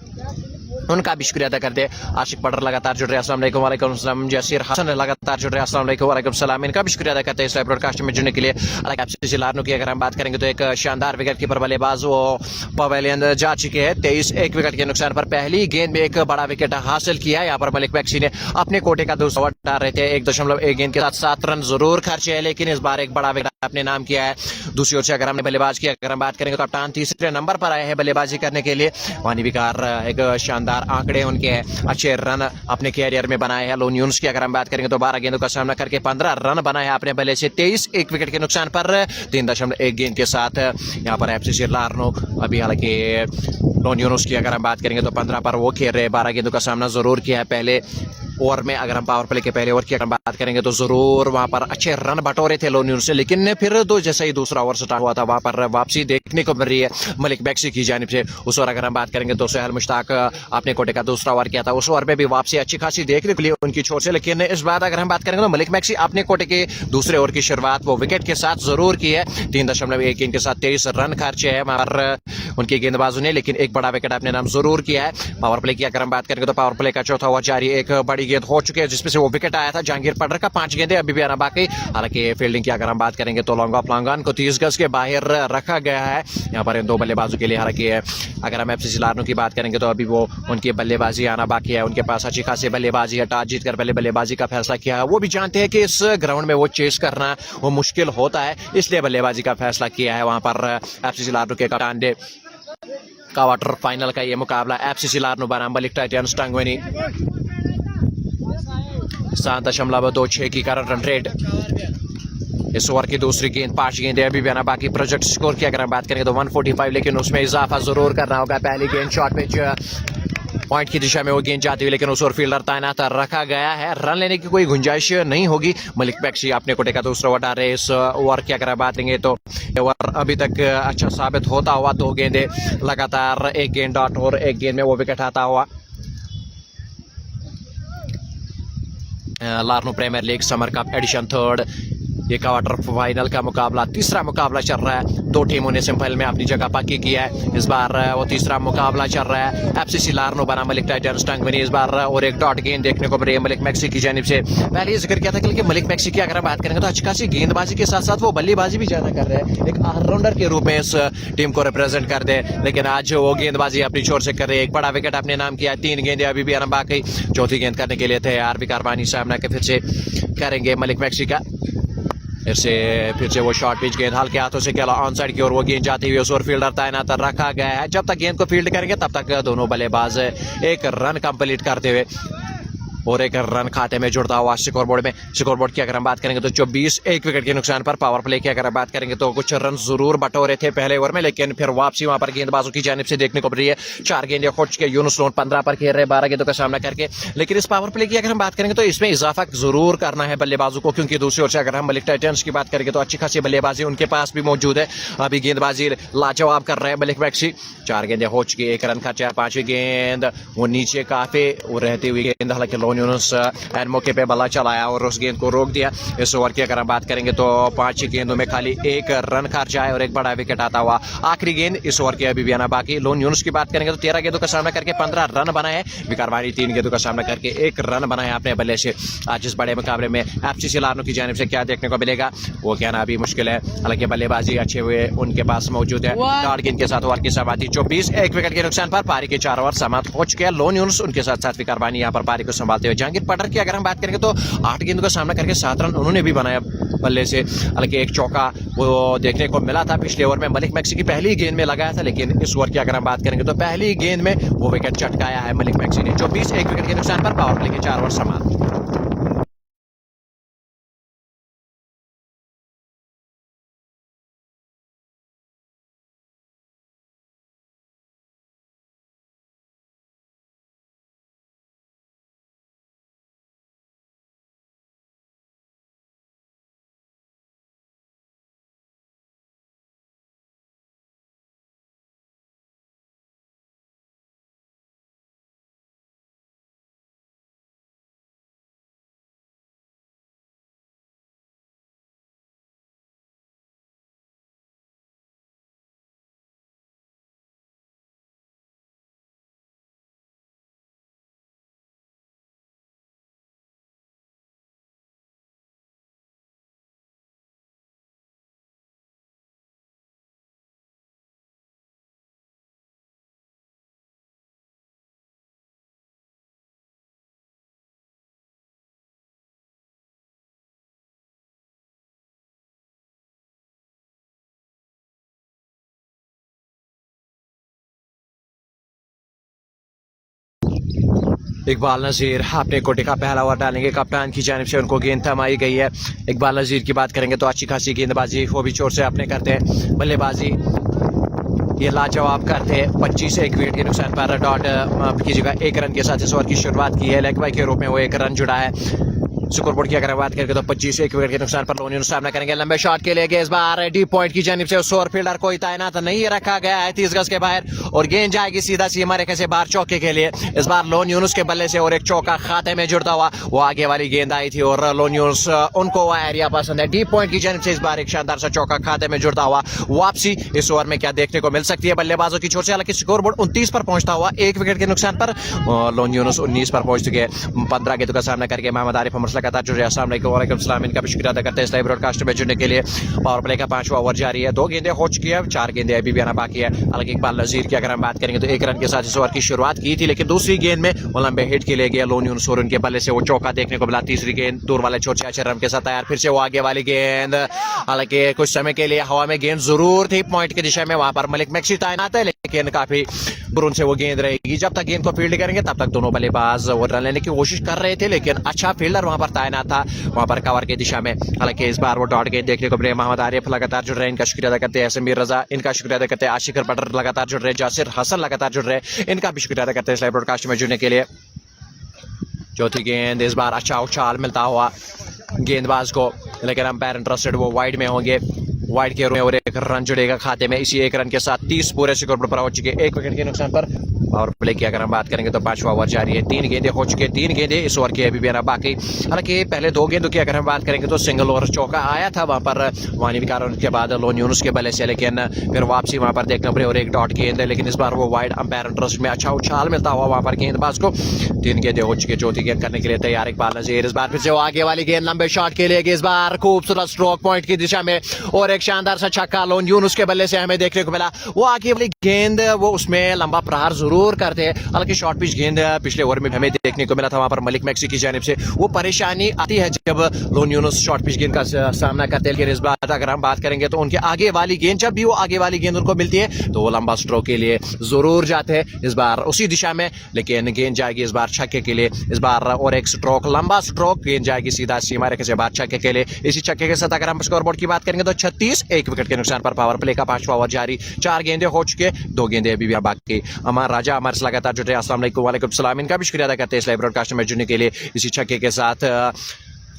उनका भी शुक्रिया अदा करते हैं। आशिक पटर लगातार जुड़ रहे हैं, अस्सलाम वालेकुम, वालेकुम सलाम। जसीर हसन लगातार जुड़ रहे हैं, अस्सलाम वालेकुम, वालेकुम सलाम, इनका भी शुक्रिया अदा करते हैं इस ब्रॉडकास्ट में जुड़ने के लिए। एफसीसी लार्नो की अगर हम बात करेंगे तो एक शानदार विकेट कीपर बल्लेबाज वो पवेलियन जा चुके हैं, 23 विकेट के नुकसान पर पहली गेंद में एक बड़ा विकेट हासिल किया। यहाँ पर मलिक मैक्सी ने अपने कोटे का दूसरा ओवर डाल रहे थे, 1.1 गेंद के साथ 7 रन जरूर खर्चे है, लेकिन इस बार एक बड़ा विकेट अपने नाम किया है। दूसरी ओर से अगर हमने बल्लेबाज की अगर हम बात करेंगे तो कप्तान तीसरे नंबर पर आए हैं बल्लेबाजी करने के लिए। वानी विकार एक शानदार आंकड़े उनके अच्छे रन अपने कैरियर में बनाए हैं। लोन यूनुस की अगर हम बात करेंगे तो 12 गेंदों का सामना करके 15 रन बनाए हैं अपने बल्ले से, 23 एक विकेट के नुकसान पर 3.1 गेंद के साथ। यहाँ पर एफसीसी लार्नो अभी, हालांकि लोन यूनुस की अगर हम बात करेंगे तो 15 पर वो खेल रहे हैं, 12 गेंदों का सामना जरूर किया है पहले ओवर में। अगर हम पावर प्ले के पहले ओवर की अगर बात करेंगे तो जरूर वहां पर अच्छे रन बटोरे थे लोन यूनुस से, लेकिन फिर तो जैसे ही दूसरा ओवर स्टार्ट हुआ था वहां पर वापसी देखने को मिल रही है मलिक मैक्सी की जानिब से। उस ओवर अगर हम बात करेंगे तो सोहेल मुश्ताक अपने कोटे का दूसरा ओवर किया था, उस ओवर में भी वापसी अच्छी खासी देखने को मिली उनकी छोर से, लेकिन इस बार अगर हम बात करेंगे तो मलिक मैक्सी अपने कोटे के दूसरे ओवर की शुरुआत वो विकेट के साथ जरूर की है। 3.1 गेंद के साथ 23 रन खर्चे है वहां पर उनके गेंदबाजों ने, लेकिन एक बड़ा विकेट अपने नाम जरूर किया है। पावर प्ले की अगर हम बात करेंगे तो पावर प्ले का चौथा ओवर जारी, एक बड़ी गेंद हो चुकी है जिसमें से वो विकेट आया था जहांगीर पटर का, 5 गेंदें अभी भी आना बाकी। हालांकि फील्डिंग की अगर हम बात करेंगे तो लॉन्ग ऑफ लॉन्गन को 30 गज के बाहर रखा गया है यहाँ पर इन दो बल्लेबाजों के लिए। हालांकि अगर हम एफसीसी लार्नो की बात करेंगे तो अभी वो उनकी बल्लेबाजी आना बाकी है, उनके पास अच्छी खासी बल्लेबाजी है, टॉस जीतकर पहले बल्लेबाजी का फैसला किया है। वो भी जानते हैं कि इस ग्राउंड में वो चेस करना वो मुश्किल होता है, इसलिए बल्लेबाजी का फैसला किया है वहां पर एफसीसी लार्नो के कप्तान ने। क्वार्टर फाइनल का ये मुकाबला एफसीसी लार्नो बनाम मलिक टाइटंस टंगवेनी, 7.26 की करंट रन रेट। इस ओवर की दूसरी गेंद, 5 गेंदें अभी भी आना बाकी। प्रोजेक्ट स्कोर की अगर हम बात करेंगे तो 145, लेकिन उसमें इजाफा जरूर करना होगा। पहली गेंद शॉर्ट पिच पॉइंट की दिशा में वो गेंद जाती हुई, लेकिन उस ओर फील्डर तैनात रखा गया है। रन लेने की कोई गुंजाइश नहीं होगी। मलिक मैक्सी अपने कोटे का दूसरा ओवर डाल रहे इस ओवर की अगर बात करेंगे तो ओवर अभी तक अच्छा साबित होता हुआ, 2 गेंदे लगातार, 1 गेंद डॉट और 1 गेंद में वो विकेट आता हुआ। Larnoo Premier League Summer Cup edition 3 ये क्वार्टर फाइनल का मुकाबला, तीसरा मुकाबला चल रहा है। 2 टीमों ने सेमीफाइनल में अपनी जगह पक्की की है। इस बार वो तीसरा मुकाबला चल रहा है। एफसीसी लार्नो बना मलिक टाइटंस टंग बनी इस बार, और 1 डॉट गेंद देखने को मिल रही है मलिक मैक्सी की जानिब से। पहले ये जिक्र किया था कि मलिक मैक्सी की अगर हम बात करेंगे तो अच्छी खासी गेंदबाजी के साथ साथ वो बल्लेबाजी भी ज्यादा कर रहे हैं। एक ऑलराउंडर के रूप में इस टीम को रिप्रेजेंट कर दे, लेकिन आज वो गेंदबाजी अपनी छोर से कर रहे हैं। एक बड़ा विकेट अपने नाम किया, 3 गेंदें अभी भी आरंभ बाकी। चौथी गेंद करने के लिए तैयार विकारबानी सामना के फिर से करेंगे मलिक मैक्सी का। फिर से वो शॉर्ट पिच गेंद हल्के हाथों से खेला ऑन साइड की ओर, वो गेंद जाती हुई उस ओर फील्डर तैनात रखा गया है। जब तक गेंद को फील्ड करेंगे तब तक दोनों बल्लेबाज 1 रन कंप्लीट करते हुए और 1 रन खाते में जुड़ता हुआ स्कोर बोर्ड में। स्कोर बोर्ड की अगर हम बात करेंगे तो 24, 1 विकेट के नुकसान पर। पावर प्ले की अगर हम बात करेंगे तो कुछ रन जरूर बटोरे थे पहले ओवर में, लेकिन फिर वापसी वहां पर गेंदबाजों की जानिब से देखने को मिल रही है। 4 गेंदें खोज के यूनुस लोन 15 पर खेल रहे 12 गेंदों का सामना करके। लेकिन इस पावर प्ले की अगर हम बात करेंगे तो इसमें इजाफा जरूर करना है बल्लेबाजों को, क्योंकि दूसरी ओर से अगर हम मलिक टाइटंस की बात करेंगे तो अच्छी खासी बल्लेबाजी उनके पास भी मौजूद है। अभी गेंदबाजी लाजवाब कर रहे हैं मलिक मैक्सी। 4 गेंदें हो चुकी, 1 रन खर्चा। 5वीं गेंद वो नीचे काफी रहती हुई गेंद, हालांकि लोन यूनुस एंड मौके पे बल्ला चलाया और उस गेंद को रोक दिया। इस ओवर की अगर हम बात करेंगे तो 5 गेंदों में खाली 1 रन खर्चा है और 1 बड़ा विकेट आता हुआ। आखिरी गेंद इस ओवर की अभी भी आना बाकी। लोन यूनुस की बात करेंगे तो 13 गेंदों का सामना करके 15 रन बनाए हैं। विकारवानी 3 गेंदों का सामना करके 1 रन बनाया अपने बल्ले से। आज इस बड़े मुकाबले में एफसीसी लार्नो की जानिब से क्या देखने को मिलेगा वो कहना अभी मुश्किल है, हालांकि बल्लेबाजी अच्छे हुए उनके पास मौजूद है। 8 गेंद के साथ ओवर की समाप्ति 24, 1 विकेट के नुकसान पर। पारी के 4 ओवर समाप्त हो चुके हैं। लोन यूनुस उनके साथ साथ विकारवानी यहाँ पर पारी को संभालते हुए। जहांगीर पटर की अगर हम बात करेंगे तो 8 गेंदों का सामना करके 7 रन उन्होंने भी बनाया बल्ले से, हालांकि 1 चौका वो देखने को मिला था पिछले ओवर में मलिक मैक्सी की पहली गेंद में लगाया था। लेकिन इस ओवर की अगर हम बात करेंगे तो पहली गेंद में वो विकेट चटकाया है मलिक मैक्सी ने। 24, 1 विकेट के नुकसान पर पावर प्ले के 4 ओवर समाप्त। इकबाल नजीर अपने कोटे का पहला ओवर डालेंगे। कप्तान की जानिब से उनको गेंद थमाई गई है। इकबाल नजीर की बात करेंगे तो अच्छी खासी गेंदबाजी वो भी चोर से अपने करते हैं। बल्लेबाजी ये लाजवाब करते हैं। 25, 1 विकेट के नुकसान पर डॉट की जगह 1 रन के साथ इस ओवर की शुरुआत की है। लेग बाय के रूप में वो 1 रन जुड़ा है। स्कोर बोर्ड की अगर बात करेंगे तो 25, 1 विकेट के नुकसान पर लोन यूनुस सामना करेंगे। लंबे शॉट के लिए इस बार डीप पॉइंट की जानिब से उस ओवर फील्डर कोई तैनात नहीं रखा गया है 30 गज के बाहर, और गेंद जाएगी सीधा सीमा रेखा से बाहर चौके के लिए। इस बार लोन यूनुस के बल्ले से और 1 चौका खाते में जुड़ता हुआ वो आगे वाली गेंद आई थी और लोन यूनुस उनको वो एरिया पसंद है। डीप पॉइंट की जानिब से इस बार एक शानदार सा चौका खाते में जुड़ता हुआ वापसी। इस ओवर में क्या देखने को मिल सकती है बल्लेबाजों की छोर से, हालांकि स्कोर बोर्ड 29 पर पहुंचता हुआ 1 विकेट के नुकसान पर। लोन यूनुस 19 पर पहुंच चुके हैं। 15 गेंदों का सामना करके मोहम्मद आरिफ अमर लगातार जुड़े। अस्सलाम वालेकुम सलाम, इनका भी शुक्रिया अदा करते हैं इस लाइव ब्रॉडकास्ट में जुड़ने के लिए। पावर प्ले का 5वां ओवर जारी है। 2 गेंदें हो चुकी है, 4 गेंदें अभी भी आना बाकी है। हालांकि इकबाल नजीर की अगर हम बात करेंगे तो 1 रन के साथ इस ओवर की शुरुआत की थी, लेकिन दूसरी गेंद में वो लंबे हिट के लिए गया लोन यूनुस और उनके बल्ले से वो चौका देखने को मिला। तीसरी गेंद दूर वाले छोटे अच्छे रन के साथ तैयार। फिर से वो आगे वाली गेंद, हालांकि कुछ समय के लिए हवा में गेंद जरूर थी पॉइंट की दिशा में, वहां पर मलिक मैक्सी तैनात है। लेकिन काफी बुरुन से वो गेंद रहेगी। जब तक गेंद को फील्ड करेंगे तब तक दोनों बल्लेबाज वो रन लेने की कोशिश कर रहे थे, लेकिन अच्छा फील्डर वहां पर तैनात था वहां पर कवर की दिशा में। हालांकि इस बार वो डॉट गेंद देखने को मिले। मोहम्मद आरिफ लगातार जुड़ रहे हैं, इनका शुक्रिया अदा करते हैं। समीर रजा इनका शुक्रिया अदा करते हैं। आशिकर पटर लगातार जुड़ रहे हैं। जासिर हसन लगातार जुड़ रहे हैं, इनका भी शुक्रिया अदा करते हैं इस लाइव ब्रॉडकास्ट में जुड़ने के लिए। चौथी गेंद इस बार अच्छा उछाल मिलता हुआ गेंदबाज को, लेकिन अंपायर इंटरेस्टेड वो वाइड में होंगे। वाइड के में और एक रन जुड़ेगा खाते में। इसी एक रन के साथ 30 पूरे स्कोर पर पहुंच चुके, एक विकेट के नुकसान पर। पावर प्ले की अगर हम बात करेंगे तो 5वां ओवर जारी है। 3 गेंदें हो चुके, 3 गेंदें इस ओवर की अभी भी ना बाकी। हालांकि पहले 2 गेंदों की अगर हम बात करेंगे तो सिंगल और चौका आया था वहां पर वानी विकार के बाद लोन यूनुस के बल्ले से, लेकिन फिर वापसी वहां पर देखना पड़े और एक डॉट गेंद है। लेकिन इस बार वो वाइड अंपायर इंटरेस्ट में अच्छा उछाल मिलता हुआ वहां पर गेंदबाज को। 3 गेंदें हो चुकी, चौथी गेंद करने के लिए तैयार इकबाल नजीर। इस बार फिर से वो आगे वाली गेंद लंबे शॉट के लिए, इस बार खूबसूरत स्ट्रोक पॉइंट की दिशा में और एक शानदार सा छक्का लोन यूनुस के बल्ले से हमें देखने को मिला। वो आगे वाली गेंद वो उसमें लंबा प्रहार जरूर करते हैं, हालांकि शॉर्ट पिच गेंद पिछले ओवर में हमें देखने को मिला था वहां पर मलिक मैक्सी की जानिब से। वो परेशानी आती है जब लोन यूनुस शॉर्ट पिच गेंद का सामना करते हैं। लेकिन इस बार अगर हम बात करेंगे तो उनके आगे वाली गेंद, जब भी वो आगे वाली गेंद उनको मिलती है तो वो लंबा स्ट्रोक के लिए जरूर जाते हैं इस बार उसी दिशा में। लेकिन गेंद जाएगी इस बार छक्के के लिए। इस बार और एक स्ट्रोक, लंबा स्ट्रोक, गेंद जाएगी सीधा सीमा रेखा से बाहर छक्के के लिए। इसी छक्के के साथ अगर हम स्कोरबोर्ड की बात करेंगे तो 36, एक विकेट के नुकसान पर पावर प्ले का 5वां ओवर जारी। 4 गेंदें हो चुके, 2 गेंदें अभी भी बाकी। अमर राजा हमारे से लगातार जुटे, अस्सलाम वालेकुम। वालेकुम सलाम, इनका भी शुक्रिया अदा करते हैं इस लाइव ब्रॉडकास्ट में जुड़ने के लिए। इसी छक्के के साथ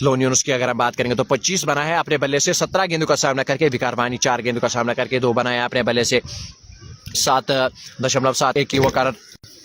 लोन यूनुस की अगर हम बात करेंगे तो 25 बना है अपने बल्ले से। 17 गेंदों का सामना करके विकार वानी 4 गेंदों का सामना करके 2 बनाया अपने बल्ले से। 7.71 की वो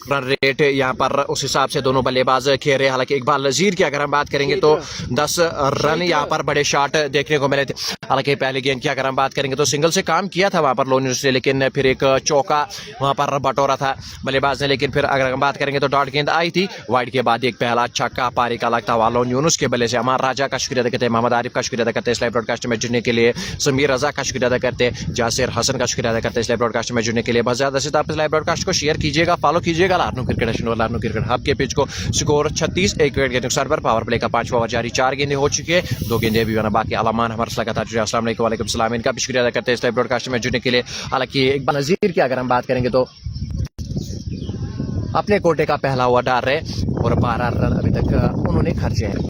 रन रेट यहाँ पर उस हिसाब से दोनों बल्लेबाज खेल रहे। हालांकि इकबाल नजीर की अगर हम बात करेंगे तो 10 रन यहाँ पर बड़े शॉट देखने को मिले थे। हालांकि पहली गेंद की अगर हम बात करेंगे तो सिंगल से काम किया था वहां पर लोन यूनुस ने, लेकिन फिर एक चौका वहां पर बटोरा था बल्लेबाज ने। लेकिन फिर अगर हम बात करेंगे तो डॉट गेंद आई थी वाइड के बाद एक पहला छक्का पारी का लगता हुआ लोन यूनुस के बल्ले से। अमर राजा का शुक्रिया अदा करते हैं, मोहम्मद आरिफ का शुक्रिया अदा करते हैं इस लाइव ब्रॉडकास्ट में जुड़ने के लिए। समीर रजा का शुक्रिया अदा करते हैं, जासिर हसन का शुक्रिया अदा करते हैं इस लाइव ब्रॉडकास्ट में जुड़ने के लिए। बहुत ज्यादा से आप इस लाइव ब्रॉडकास्ट को शेयर कीजिएगा, फॉलो कीजिएगा लार्नो क्रिकेट लार्नो क्रिकेट हब के पेज को। स्कोर 36, एक विकेट के नुकसान पर पावर प्ले का 5वां ओवर जारी। 4 गेंदें हो चुकी है, 2 गेंदें अभी बना बाकी। अलामान हमारे से लगातार जुड़े, अस्सलाम वालेकुम। वालेकुम सलाम, इनका भी शुक्रिया अदा करते हैं इस लाइव ब्रॉडकास्ट में जुड़ने के लिए। हालांकि इकबाल नजीर की अगर हम बात करेंगे तो अपने कोटे का पहला ओवर डाल रहे और 12 रन अभी तक उन्होंने खर्चे हैं।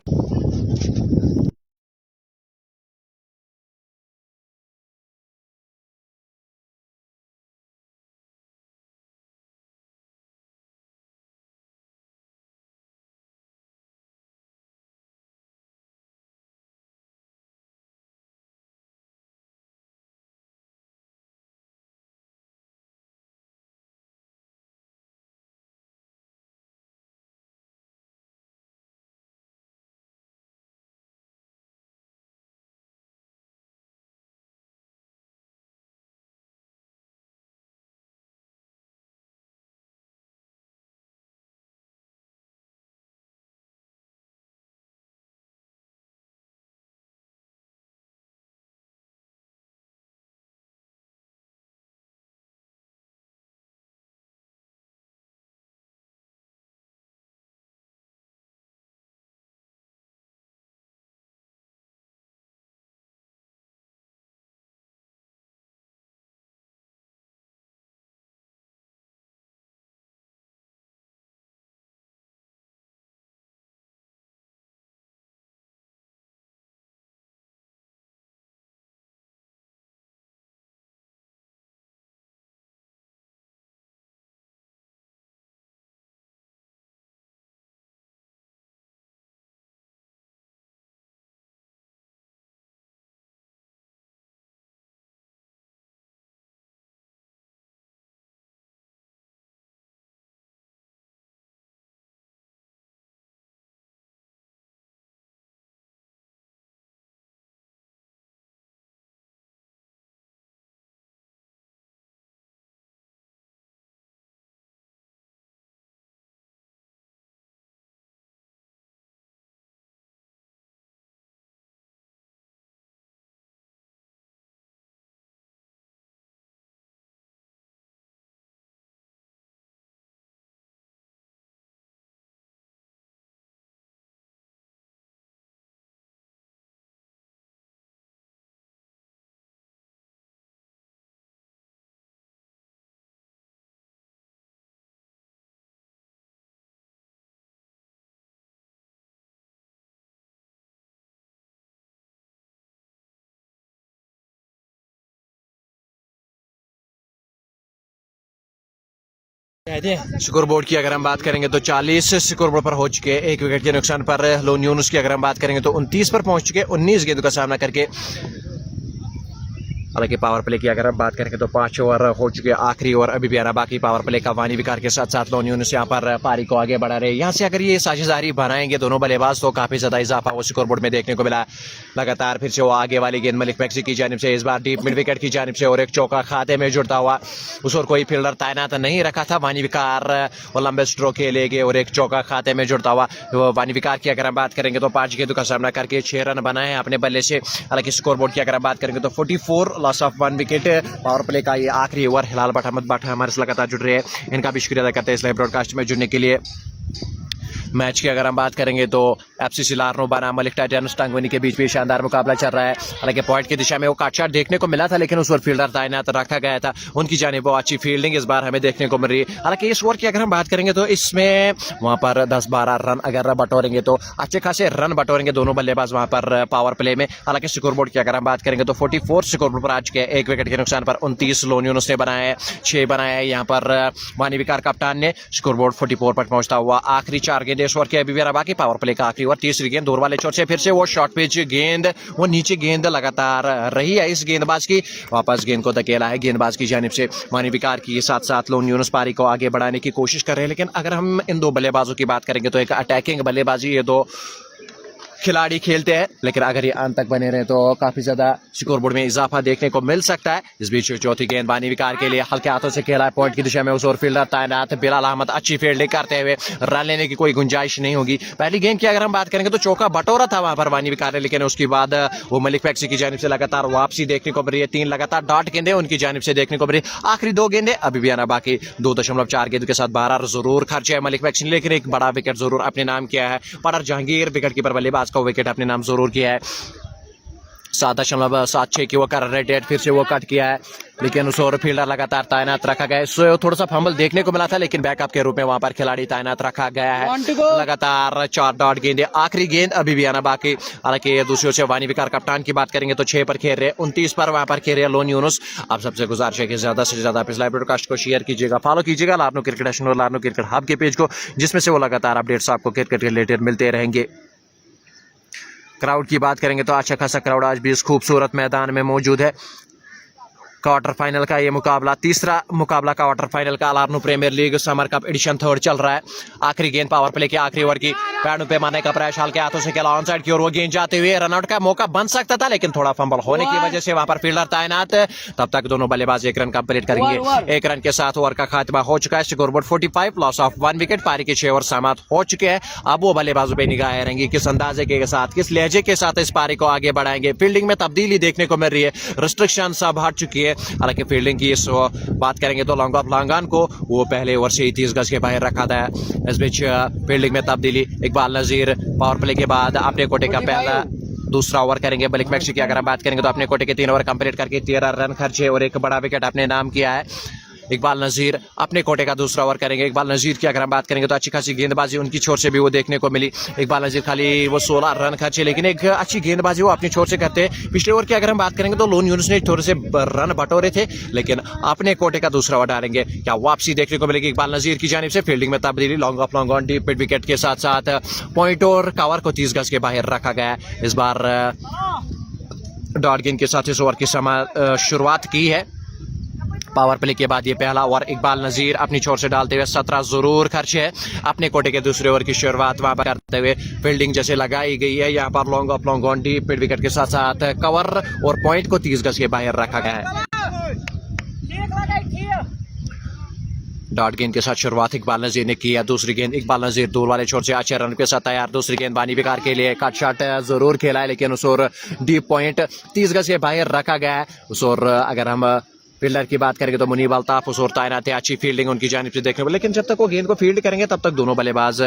स्कोर बोर्ड की अगर हम बात करेंगे तो 40 स्कोर बोर्ड पर हो चुके हैं। 1 विकेट के नुकसान पर लोन यूनुस की अगर हम बात करेंगे तो 29 पर पहुंच चुके हैं, 19 गेंदों का सामना करके। हालांकि पावर प्ले की अगर हम बात करेंगे तो 5 ओवर हो चुके हैं, आखिरी ओवर अभी भी आना बाकी पावर प्ले का। वानी विकार के साथ साथ लोन यूनुस यहाँ पर पारी को आगे बढ़ा रहे। यहाँ से अगर ये साझेदारी बनाएंगे दोनों बल्लेबाज तो काफी ज्यादा इजाफा वो स्कोर बोर्ड में देखने को मिला। लगातार फिर से वो आगे वाली गेंद मलिक मैक्सी की जानिब से, इस बार डीप मिड विकेट की जानिब से और एक चौका खाते में जुड़ता हुआ। उस और कोई फील्डर तैनात नहीं रखा था। वानी विकार वो लंबे स्ट्रोक खेले गए और एक चौका खाते में जुड़ता हुआ। वानी विकार की अगर हम बात करेंगे तो 5 गेंदों का सामना करके 6 रन बनाए हैं अपने बल्ले से। हालांकि स्कोर बोर्ड की अगर हम बात करेंगे तो 44 loss of 1 wicket. Power play का ये आखिरी ओवर। हिलाल भट्ट, अहमद भट्ट हमारे से लगातार जुड़ रहे हैं, इनका भी शुक्रिया अदा करते हैं इस लाइव ब्रॉडकास्ट में जुड़ने के लिए। मैच की अगर हम बात करेंगे तो एफसीसी लार्नो बनाम मलिक टाइटंस टांगवनी के बीच भी शानदार मुकाबला चल रहा है। हालांकि पॉइंट की दिशा में वो काट शॉट देखने को मिला था, लेकिन उस पर फील्डर तैनात रखा गया था। उनकी जानिब वो अच्छी फील्डिंग इस बार हमें देखने को मिल रही है। हालांकि इस ओवर की अगर हम बात करेंगे तो इसमें वहां पर 10-12 रन अगर बटोरेंगे तो अच्छे खासे रन बटोरेंगे दोनों बल्लेबाज वहां पर पावर प्ले में। हालांकि स्कोर बोर्ड की अगर हम बात करेंगे तो 44 स्कोर बोर्ड पर आ चुके हैं। 1 विकेट के नुकसान पर 29 लोन यूनुस ने बनाए हैं, 6 बनाए हैं यहाँ पर वानी विकार कप्तान ने। स्कोर बोर्ड 44 पर पहुंचता हुआ आखिरी 4 गेंद इस ओवर के अभी भी बाकी। पावर प्ले का आखिरी ओवर, तीसरी गेंद दूर वाले छोर से फिर से वो शॉर्ट पिच गेंद, वो नीचे गेंद लगातार रही है इस गेंदबाज की। वापस गेंद को धकेला है गेंदबाज की जानिब से वानी विकार की। साथ साथ लोन यूनुस पारी को आगे बढ़ाने की कोशिश कर रहे हैं। लेकिन अगर हम इन दो बल्लेबाजों की बात करेंगे तो एक अटैकिंग बल्लेबाजी ये दो खिलाड़ी खेलते हैं, लेकिन अगर ये अंत तक बने रहे तो काफी ज्यादा स्कोर बोर्ड में इजाफा देखने को मिल सकता है। इस बीच चौथी गेंद वानी विकार के लिए हल्के हाथों से खेला है पॉइंट की दिशा में। उस और फील्डर तैनात बिलाल अहमद अच्छी फील्डिंग करते हुए रन लेने की कोई गुंजाइश नहीं होगी। पहली गेंद की अगर हम बात करेंगे तो चौका बटोरा था वहां पर वानी विकार ने, लेकिन उसके बाद वो मलिक मैक्सी की जानिब से लगातार वापसी देखने को मिल रही है। 3 लगातार डॉट गेंदे उनकी जानिब से देखने को मिल रही है। आखिरी 2 गेंदे अभी भी आना बाकी। 2.4 गेंद के साथ 12 रन जरूर खर्चे है मलिक मैक्सी ने, लेकिन एक बड़ा विकेट जरूर अपने नाम किया है। पड़र जहांगीर विकेट कीपर बल्लेबाज का विकेट अपने नाम जरूर किया है। 7.76 की वो कर रहे डेट, फिर से वो कट किया है, लेकिन उस और फील्डर लगातार तैनात रखा गया है। सो थोड़ा सा फंबल देखने को मिला था, लेकिन बैकअप के रूप में वहां पर खिलाड़ी तैनात रखा गया है। लगातार 4 डॉट गेंदे, आखिरी गेंद अभी भी आना बाकी। हालांकि दूसरी ओर से वानी विकार कप्तान की बात करेंगे तो 6 पर खेल रहे, 29 पर वहां पर खेल रहे लोन यूनुस। आप सबसे गुजारिश है कि ज्यादा से ज्यादा आप इस लाइव ब्रॉडकास्ट को शेयर कीजिएगा, फॉलो कीजिएगा लार्नो क्रिकेट नेशन और लार्नो क्रिकेट हब के पेज को, जिसमें से वो लगातार अपडेट्स आपको क्रिकेट के रिलेटेड मिलते रहेंगे। क्राउड की बात करेंगे तो अच्छा खासा क्राउड आज भी इस खूबसूरत मैदान में मौजूद है। क्वार्टर फाइनल का ये मुकाबला, तीसरा मुकाबला क्वार्टर फाइनल का Larnoo Premier League Summer Cup edition 3 चल रहा है। आखिरी गेंद पावर प्ले की आखिरी ओवर की, पैडों पे मारने का प्रयास हल्के हाथों से खेला ऑन साइड की ओर, वो गेंद जाते हुए रनआउट का मौका बन सकता था, लेकिन थोड़ा फंबल होने की वजह से वहां पर फील्डर तैनात। तब तक दोनों बल्लेबाज 1 रन कंप्लीट करेंगे। 1 रन के साथ ओवर का खात्मा हो चुका है। Score board 45 loss of 1 wicket. पारी के 6 ओवर समाप्त हो चुके हैं। अब वो बल्लेबाजों पे निगाहें रहेंगी किस अंदाजे के साथ, किस लहजे के साथ इस पारी को आगे बढ़ाएंगे। फील्डिंग में तब्दीली देखने को मिल रही है, रिस्ट्रिक्शन सब हट चुकी है। हालांकि फील्डिंग की इस बात करेंगे तो लॉन्ग ऑफ लॉन्गान को वो पहले ओवर से ही 30 गज के बाहर रखा था। इस बीच फील्डिंग में तब्दीली, इकबाल नजीर पावर प्ले के बाद अपने कोटे का पहला दूसरा ओवर करेंगे। मलिक मैक्सी की अगर हम बात करेंगे तो अपने कोटे के 3 ओवर कंप्लीट करके 13 रन खर्चे और एक बड़ा विकेट अपने नाम किया है। इकबाल नजीर अपने कोटे का दूसरा ओवर करेंगे। इकबाल नजीर की अगर हम बात करेंगे तो अच्छी खासी गेंदबाजी उनकी छोर से भी वो देखने को मिली। इकबाल नजीर खाली वो 16 रन खर्चे, लेकिन एक अच्छी गेंदबाजी वो अपनी छोर से करते हैं। पिछले ओवर की अगर हम बात करेंगे तो लोन यूनुस ने थोड़े से रन बटोरे थे, लेकिन अपने कोटे का दूसरा ओवर डालेंगे। क्या वापसी देखने को मिलेगी इकबाल नजीर की जानिब से। फील्डिंग में तब्दीली, long off long on, deep mid wicket के साथ साथ पॉइंट और कवर को 30 गज के बाहर रखा गया। इस बार डॉट गेंद के साथ इस ओवर की शुरुआत की है। पावर प्ले के बाद ये पहला ओवर इकबाल नजीर अपनी छोर से डालते हुए 17 जरूर खर्चे है। अपने कोटे के दूसरे ओवर की शुरुआत वहां पर करते हुए फील्डिंग जैसे लगाई गई है। यहाँ पर long off long on, deep mid wicket के साथ साथ कवर और पॉइंट को 30 गज के बाहर रखा गया है। डॉट गेंद के साथ शुरुआत इकबाल नजीर ने की है। दूसरी गेंद इकबाल नजीर दूर वाले छोर से अच्छे रन के साथ तैयार। दूसरी गेंद वानी विकार के लिए कट शॉट जरूर खेला है, लेकिन उस ओर डीप पॉइंट 30 गज के बाहर रखा गया है। उस ओर अगर हम फील्डर की बात करेंगे तो मुनीब अल्ताफ उस ओर तैनात है। अच्छी फील्डिंग उनकी जानिब से देखने को, लेकिन जब तक वो गेंद को फील्ड करेंगे तब तक दोनों बल्लेबाज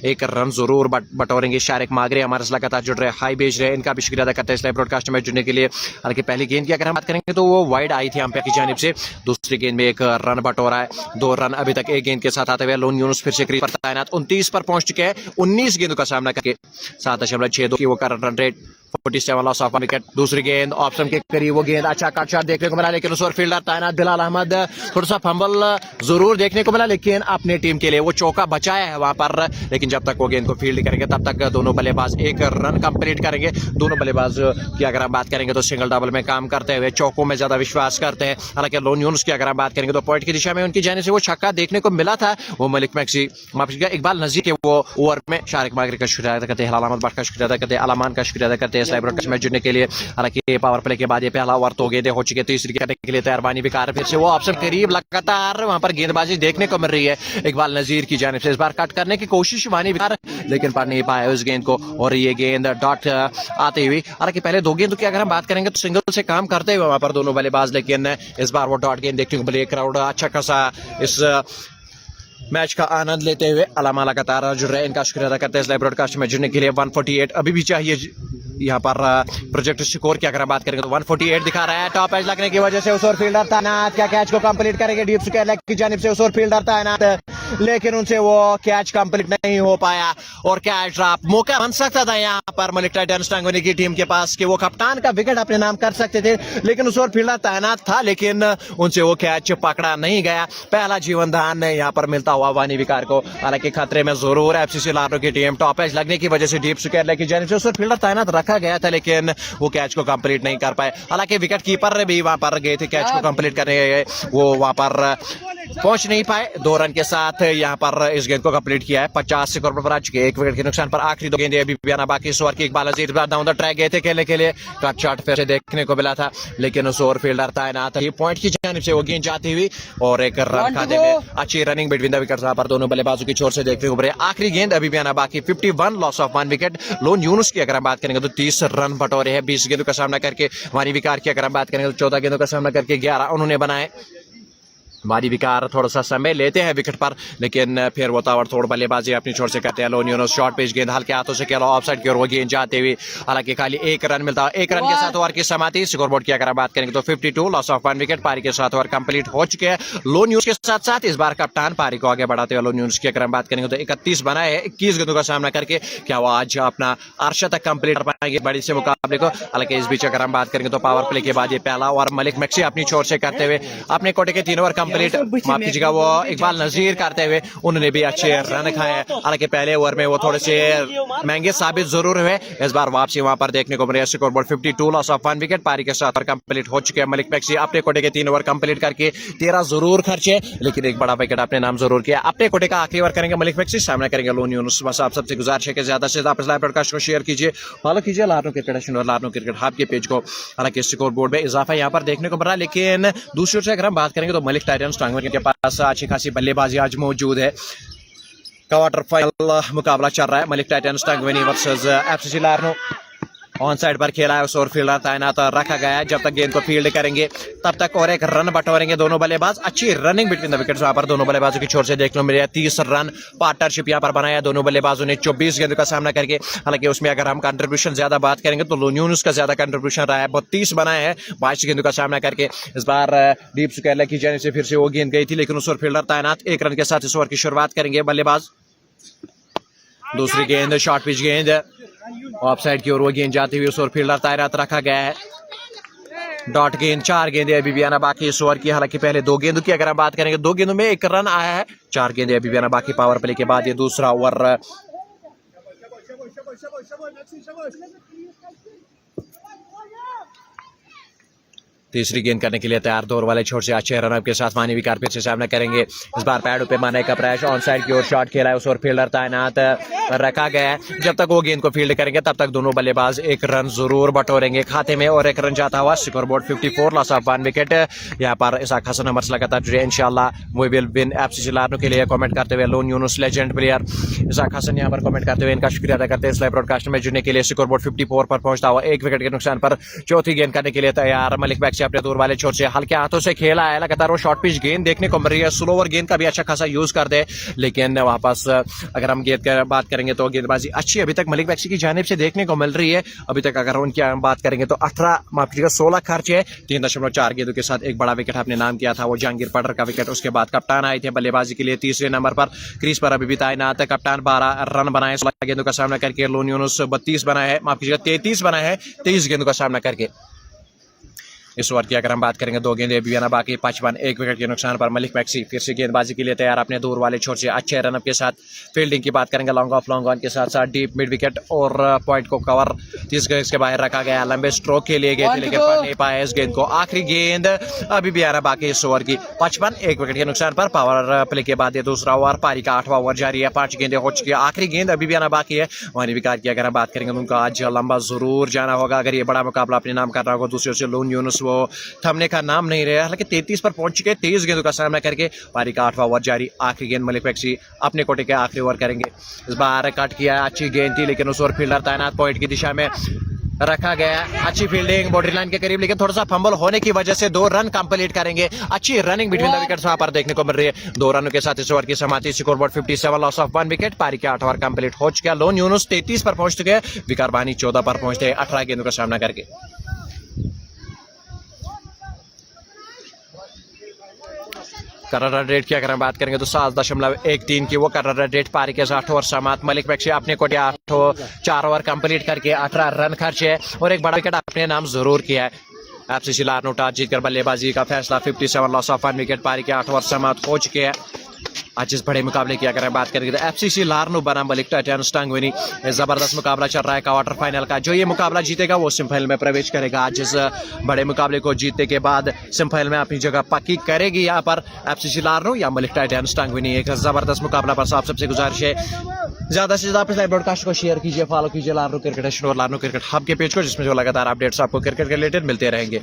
1 रन जरूर बटोरेंगे। शारिक मागरे हमारे से लगातार जुड़ रहे, हाई भेज रहे, इनका भी शुक्रिया अदा करते हैं इस लाइव ब्रॉडकास्ट में जुड़ने के लिए। हालांकि पहली गेंद की अगर हम बात करेंगे तो वो वाइड आई थी अंपायर की जानिब से। दूसरी गेंद में 1 रन बटोरा है। 2 रन अभी तक 1 गेंद के साथ आते हुए लोन यूनुस फिर से क्रीज पर तैनात 29 पर पहुंच चुके हैं। 19 गेंदों का सामना करके 7.62 की वो कर run rate 47 loss of wicket. दूसरी गेंद ऑप्शन के करीब, वो गेंद अच्छा कट शॉट देखने को मिला, लेकिन उस ओवर फील्डर तैनात बिलाल अहमद थोड़ा सा फंबल जरूर देखने को मिला, लेकिन अपनी टीम के लिए वो चौका बचाया है वहां पर। लेकिन जब तक वो गेंद को फील्ड करेंगे तब तक दोनों बल्लेबाज एक रन कंप्लीट करेंगे। दोनों बल्लेबाज की अगर हम बात करेंगे तो सिंगल डबल में काम करते हुए चौकों में ज्यादा विश्वास करते हैं। हालांकि लोन यूनुस की अगर हम बात करेंगे तो पॉइंट की दिशा में उनकी जाने से वो छक्का देखने को मिला था, वो मलिक मैक्सी इकबाल नजीर के वो ओवर में शारिक मागरी का शुक्रिया अदा करते हैं, हिलाल अहमद भट्ट का शुक्रिया अदा करते हैं, अलामान का शुक्रिया अदा करते हैं लाइव ब्रॉडकास्ट में जुड़ने के लिए। हालांकि पावर प्ले के बाद ये पहला ओवर तो गेंदें हो चुकी है, तीसरी करने के लिए तैयार बानी विकार फिर से वो ऑप्शन करीब, लगातार वहां पर गेंदबाजी देखने को मिल रही है इकबाल नजीर की जानिब से। इस बार कट करने की कोशिश बानी विकार, लेकिन पढ़ नहीं पाया उस गेंद को और ये गेंद डॉट आती हुई। हालांकि पहले दो गेंदों की अगर हम बात करेंगे तो सिंगल से काम करते हुए वहां पर दोनों बल्लेबाज, लेकिन इस बार वो डॉट गेंद देखने को मिली। क्राउड अच्छा खासा इस मैच का आनंद लेते हुए अलामा लगातार जुड़ रहे हैं, इनका शुक्रिया अदा करते हैं इस लाइव ब्रॉडकास्ट में जुड़ने के लिए। 148 अभी भी चाहिए यहाँ पर प्रोजेक्ट स्कोर की अगर हम बात करेंगे तो 148 दिखा रहा है। टॉप एज लगने की वजह से उस ओवर फील्डर तैनात, क्या कैच को कंप्लीट करेंगे डीप स्क्वायर की जानिब से उस ओवर फील्डर तैनात, लेकिन उनसे वो कैच कंप्लीट नहीं हो पाया और कैच ड्रॉप। मौका बन सकता था यहाँ पर मलिक टाइटंस टांगोनी की टीम के पास कि वो कप्तान का विकेट अपने नाम कर सकते थे, लेकिन उस ओवर फील्डर तैनात था, लेकिन उनसे वो कैच पकड़ा नहीं गया। पहला जीवन दान यहाँ पर मिलता हुआ वानी विकार को। हालांकि खतरे में जरूर एफसीसी लाहौर की टीम, टॉप एज लगने की वजह से डीप स्क्वायर की जानिब से उस ओवर फील्डर तैनात रखा गया था, लेकिन वो कैच को कंप्लीट नहीं कर पाए। हालांकि विकेट कीपर भी वहां पर गए थे कैच को कंप्लीट करने गए, वो वहां पर पहुंच नहीं पाए। 2 रन के साथ यहाँ पर इस गेंद को कंप्लीट किया है। 50 स्कोर पर आ चुके हैं, 1 विकेट के नुकसान पर आखिरी 2 गेंदें अभी भी आना बाकी। इस ओवर की इकबाल नजीर डाउन द ट्रैक गए थे खेलने के लिए, कट शॉट फिर से देखने को मिला था, लेकिन उस ओवर फील्डर तैनात था। पॉइंट की जानिब से वो गेंद जाती हुई और एक रन खाते में अच्छी रनिंग बिटवीन द विकेट्स पर दोनों बल्लेबाजों की छोर से देखने को मिले। आखिरी गेंद अभी भी आना बाकी। 51 loss of 1 wicket. Loan Yunus की अगर हम बात करेंगे तो 30 रन बटोरे हैं 20 गेंदों का सामना करके। वानी विकार की अगर हम बात करेंगे तो 14 गेंदों का सामना करके 11 उन्होंने बनाए। वानी विकार थोड़ा सा समय लेते हैं विकेट पर, लेकिन फिर वो ताबड़तोड़ बल्लेबाजी अपनी छोर से करते हैं। लोन यूनुस शॉर्ट पिच गेंद हल्के हाथों से खेला ऑफ साइड की ओर, वो गेंद जाते हुए हालांकि खाली 1 रन मिलता है। 1 रन के साथ ओवर की समाप्ति। स्कोरबोर्ड की अगर बात करेंगे तो 52 लॉस ऑफ 1 विकेट। पारी के साथ ओवर कंप्लीट हो चुके हैं। लोन यूनुस के साथ साथ इस बार कप्तान पारी को आगे बढ़ाते हुए लोन यूनुस की अगर हम बात करेंगे तो 31 बनाए हैं 21 गेंदों का सामना करके। क्या वो आज अपना अर्शा तक कंप्लीट कर पाएंगे बड़ी से मुकाबले को? हालांकि इस बीच अगर हम बात करेंगे तो पावर प्ले के बाद ये पहला ओवर मलिक मैक्सी अपनी छोर से करते हुए अपने कोटे के 3 ओवर कंप्लीट जगह वो इकबाल नजीर करते हुए उन्होंने भी अच्छे रन खाए। हालांकि पहले ओवर में वो थोड़े से महंगे साबित जरूर हुए, इस बार वापसी वहां पर देखने को मिले। Scoreboard 52 loss of 1 wicket. पारी के साथ कंप्लीट हो चुके हैं। मलिक मैक्सी अपने कोटे के 3 ओवर कंप्लीट करके 13 जरूर खर्चे, लेकिन एक बड़ा विकेट अपने नाम जरूर किया। अपने कोटे का आखिरी ओवर करेंगे मलिक मैक्सी, सामना करेंगे लोन यूनुस। बस आप सबसे गुजारिश है कि ज्यादा से ज्यादा लाइव ब्रॉडकास्ट को शेयर कीजिए, फॉलो कीजिए लार्नो क्रिकेट और लार्नो क्रिकेट हब के पेज को। हालांकि स्कोर बोर्ड में इजाफा यहाँ पर देखने को मिल रहा है, लेकिन दूसरी ओर से अगर हम बात करेंगे तो मलिक टाइटंस टांगोनी के पास अच्छी खासी बल्लेबाजी आज मौजूद है। क्वार्टर फाइनल मुकाबला चल रहा है Malik Titans Tangoni versus FCC Larnoo. On side पर खेला है उस ओवर फील्डर तैनात रखा गया है। जब तक गेंद को फील्ड करेंगे तब तक और 1 रन बटोरेंगे दोनों बल्लेबाज। अच्छी रनिंग बिटवीन द विकेट्स वहां पर दोनों बल्लेबाजों की छोर से देखने को मिले। 30 रन पार्टनरशिप यहाँ पर बनाया दोनों बल्लेबाजों ने 24 गेंदों का सामना करके। हालांकि उसमें अगर हम कंट्रीब्यूशन ज्यादा बात करेंगे तो लोन यूनुस का ज्यादा कंट्रीब्यूशन रहा है, 32 बनाए हैं 22 गेंदों का सामना करके। इस बार डीप स्क्वायर की जाने से फिर से वो गेंद गई थी, लेकिन उस ओवर फील्डर तैनात। 1 रन के साथ इस ओवर की शुरुआत करेंगे बल्लेबाज। दूसरी गेंद शॉर्ट पिच गेंद ऑफ साइड की ओर, वो गेंद जाती हुई उस ओवर फील्डर तैनात रखा गया है। डॉट गेंद। 4 गेंदें अभी भी आना बाकी इस ओवर की। हालांकि पहले 2 गेंदों की अगर हम बात करेंगे 2 गेंदों में 1 रन आया है, 4 गेंदें अभी भी आना बाकी। पावर प्ले के बाद ये दूसरा ओवर तीसरी गेंद करने के लिए तैयार। 2 ओवर वाले छोर से अच्छे रनअप के साथ वानी विकार फिर से सामना करेंगे। इस बार पैडों पे माने का प्रयास ऑन साइड की ओर शॉट खेला है उस ओवर फील्डर तैनात रखा गया है। जब तक वो गेंद को फील्ड करेंगे तब तक दोनों बल्लेबाज 1 रन जरूर बटोरेंगे खाते में और 1 रन जाता हुआ। Scoreboard 54 loss of 1 wicket. यहाँ पर इसाक हसन नंबर लगातार जुड़े। इंशाल्लाह वी विल विन एफसीसी लार्नो के लिए कमेंट करते हुए लोन यूनुस लेजेंड प्लेयर इसाक हसन यहाँ पर कमेंट करते हुए इनका शुक्रिया अदा करते हैं इस लाइव ब्रॉडकास्ट में जुड़ने के लिए। स्कोरबोर्ड 54 पर पहुंचता हुआ 1 विकेट के नुकसान पर चौथी गेंद करने के लिए तैयार मलिक मैक्सी मैक्सी अपने दूर वाले छोर से हल्के हाथों से खेला है, लगातार वो शॉर्ट पिच गेंद देखने को मिल रही है, स्लोवर गेंद का भी अच्छा खासा यूज कर दे, लेकिन वापस अगर हम गेंद की बात करेंगे तो गेंदबाजी अच्छी अभी तक मलिक मैक्सी की जानिब से देखने को मिल रही है। अभी तक अगर उनकी बात करेंगे तो 16 खर्च है, 3.4 गेंदों के साथ एक बड़ा विकेट आपने नाम किया था वो जहांगीर पडर का विकेट। उसके बाद कप्तान आए थे बल्लेबाजी के लिए तीसरे नंबर पर, क्रीज पर अभी भी तैनात है कप्तान, 12 रन बनाए 16 गेंदों का सामना करके। लोन यूनुस 32 बनाए है, माफ कीजिएगा 33 बनाए हैं 23 गेंदों का सामना करके। इस ओवर की अगर हम बात करेंगे 2 गेंदें अभी आना बाकी, 55 एक विकेट के नुकसान पर मलिक मैक्सी फिर से गेंदबाजी के लिए तैयार अपने दूर वाले छोर से अच्छे रनअप के साथ। फील्डिंग की बात करेंगे लॉन्ग ऑफ लॉन्ग ऑन के साथ साथ डीप मिड विकेट और पॉइंट को कवर 30 गज के बाहर रखा गया, लंबे स्ट्रोक के लिए गए थे लेकिन पढ़ नहीं पाए इस गेंद को। आखिरी गेंद अभी भी आना बाकी इस ओवर की, 55 एक विकेट के नुकसान पर। पावर प्ले के बाद ये दूसरा ओवर, पारी का 8वां ओवर जारी है, 5 गेंदें हो चुकी है, आखिरी गेंद अभी भी आना बाकी है। वहीं विकार की अगर हम बात करेंगे तो उनका आज लंबा जरूर जाना होगा अगर ये बड़ा मुकाबला अपने नाम कर रहा होगा। दूसरी ओर से लोन यूनुस वो थमने का नाम नहीं रहा, हालांकि 33 पर पहुंच चुके, 23 गेंदों का सामना करके। पारी का 8वां ओवर जारी, आखिरी गेंद मलिक मैक्सी अपने कोटे के आखिरी ओवर करेंगे। इस बार कट किया, अच्छी गेंद थी लेकिन उस ओवर फील्डर तैनात पॉइंट की दिशा में रखा गया। अच्छी फील्डिंग बाउंड्री लाइन के करीब, लेकिन थोड़ा सा फंबल होने की वजह से 2 रन कंप्लीट करेंगे। अच्छी रनिंग बिटवीन द विकेट्स वहां पर देखने को मिल रही है। 2 रनों के साथ इस ओवर की समाप्ति, score board 57, loss of 1 wicket. पारी के 8 ओवर कंप्लीट हो चुका। लोन यूनुस 33 पर पहुंच चुके, विकार बानी 14 पर पहुंचते 18 गेंदों का सामना करके। करंट रन रेट की अगर हम बात करेंगे तो 7.13 की वो करंट रन रेट पारी के 8 ओवर समाप्त। मलिक मैक्सी अपने कोटे 4 ओवर कंप्लीट करके 18 रन खर्चे है और एक बड़ा विकेट अपने नाम जरूर किया है। एफसीसी लारनू टॉस जीतकर बल्लेबाजी का फैसला, 57 लॉस ऑफ 1 विकेट। पारी के 8 ओवर समाप्त हो चुके हैं। आज इस बड़े मुकाबले की अगर हम बात करेंगे तो एफसीसी लारनू बनाम मलिक टाइटंस टांगवानी, जबरदस्त मुकाबला चल रहा है क्वार्टर फाइनल का। जो ये मुकाबला जीतेगा वो सेमीफाइनल में प्रवेश करेगा। आज इस बड़े मुकाबले को जीतने के बाद सेमीफाइनल में अपनी जगह पक्की करेगी यहाँ पर एफसीसी लारनू या मलिक टाइटंस टांगवानी। एक जबरदस्त मुकाबला पर आप सबसे गुजारिश है ज्यादा से ज्यादा अपने ब्रॉडकास्ट को शेयर कीजिए, फॉलो कीजिए लारनू क्रिकेट और लारनू क्रिकेट हब के पेज को, जिसमें जो लगातार अपडेट्स आपको क्रिकेट के रिलेटेड मिलते रहेंगे।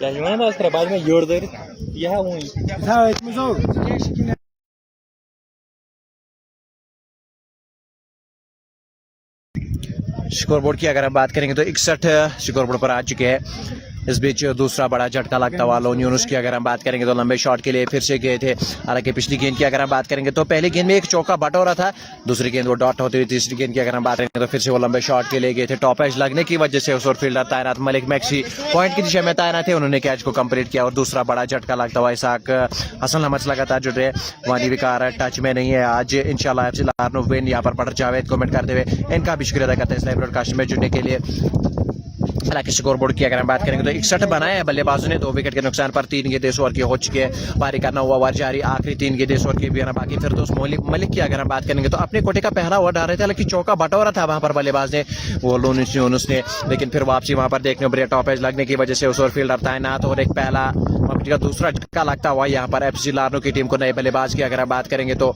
क्या है बाद में योड़ दे यह स्कोर बोर्ड की अगर हम बात करेंगे तो 61 स्कोर बोर्ड पर आ चुके हैं। इस बीच दूसरा बड़ा झटका लगता हुआ लोन यूनुस की अगर हम बात करेंगे तो लंबे शॉट के लिए फिर से गए थे। हालांकि पिछली गेंद की अगर हम बात करेंगे तो पहली गेंद में एक चौका बटोरा था, दूसरी गेंद वो डॉट होती हुई, तीसरी गेंद की अगर हम बात करेंगे तो फिर से वो लंबे शॉट के लिए गए थे। टॉप एज लगने की वजह से उस ओर फील्डर तैनात मलिक मैक्सी पॉइंट की दिशा में तैनात थे, उन्होंने कैच को कंप्लीट किया और दूसरा बड़ा झटका लगता हुआ इसाक हसन अहमद लगातार जुड़ रहे। वानी विकार टच में नहीं है आज, इंशाल्लाह एफसी लारनो विन। यहाँ पर पढ़ जावेद कमेंट करते हुए इनका भी शुक्रिया अदा करते हैं इस लाइव ब्रॉडकास्ट में जुड़ने के लिए। हालांकि स्कोर बोर्ड की अगर हम बात करेंगे तो 61 बनाए हैं बल्लेबाजों ने, 2 विकेट के नुकसान पर 3 गेंदें 100 ओवर की हो चुके हैं। पारी करना हुआ ओवर जारी, आखिरी 3 गेंदें 100 ओवर की भी है ना बाकी। फिर दोस्त मलिक की अगर हम बात करेंगे तो अपने कोटे का पहला ओवर डाल रहे थे, हालांकि चौका बटोरा था वहां पर बल्लेबाज ने वो लोनिस यूनुस ने, लेकिन फिर वापसी वहां पर देखने को टॉप एज लगने की वजह से उस ओवर फील्डर तैनात और एक पहला का दूसरा झटका लगता हुआ यहाँ पर एफसी लारनो की टीम को नए बल्लेबाज की अगर हम बात करेंगे तो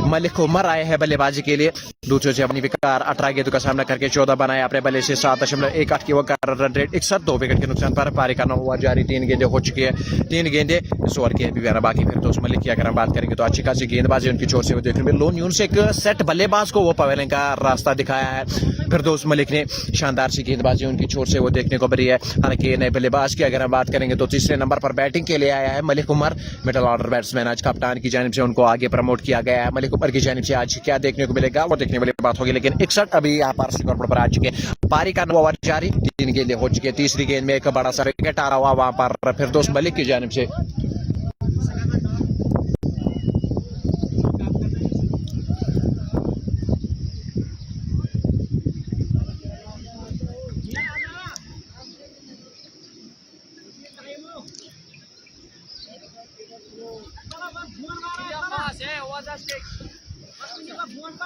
मलिक उमर आए हैं बल्लेबाजी के लिए। दूसरे से अपनी विकार 18 गेंदों का सामना करके 14 बनाए अपने बल्ले से 7.18 की वो रन रेट 61, 2 विकेट के नुकसान पर। पारी का 9 ओवर जारी, 3 गेंदें हो चुकी है, 3 गेंदें इस ओवर की भी बाकी। फिर तो उस मलिक की अगर हम बात करेंगे तो अच्छी खासी गेंदबाजी उनकी छोर से वो देखने में लोन यून से एक सेट बल्लेबाज को वो पवेलिंग का रास्ता दिखाया है। फिर तो उस मलिक ने शानदार सी गेंदबाजी उनकी छोर से वो देखने को मिली है। हालांकि नए बल्लेबाज की अगर हम बात करेंगे तो तीसरे नंबर पर बैटिंग के लिए आया है Malik Umar, middle order batsman. आज कप्तान की जानिब से उनको आगे प्रमोट किया गया है। मलिक उमर की जानिब से आज क्या देखने को मिलेगा वो देखने वाली बात होगी, लेकिन 61 अभी यहाँ पर स्कोर बोर्ड पर आ चुके हैं। पारी का 9 ओवर जारी, 3 गेंदें हो चुकी है, तीसरी गेंद में एक बड़ा सा विकेट आ रहा हुआ वहां पर फिर दोस्त मलिक की जानिब से।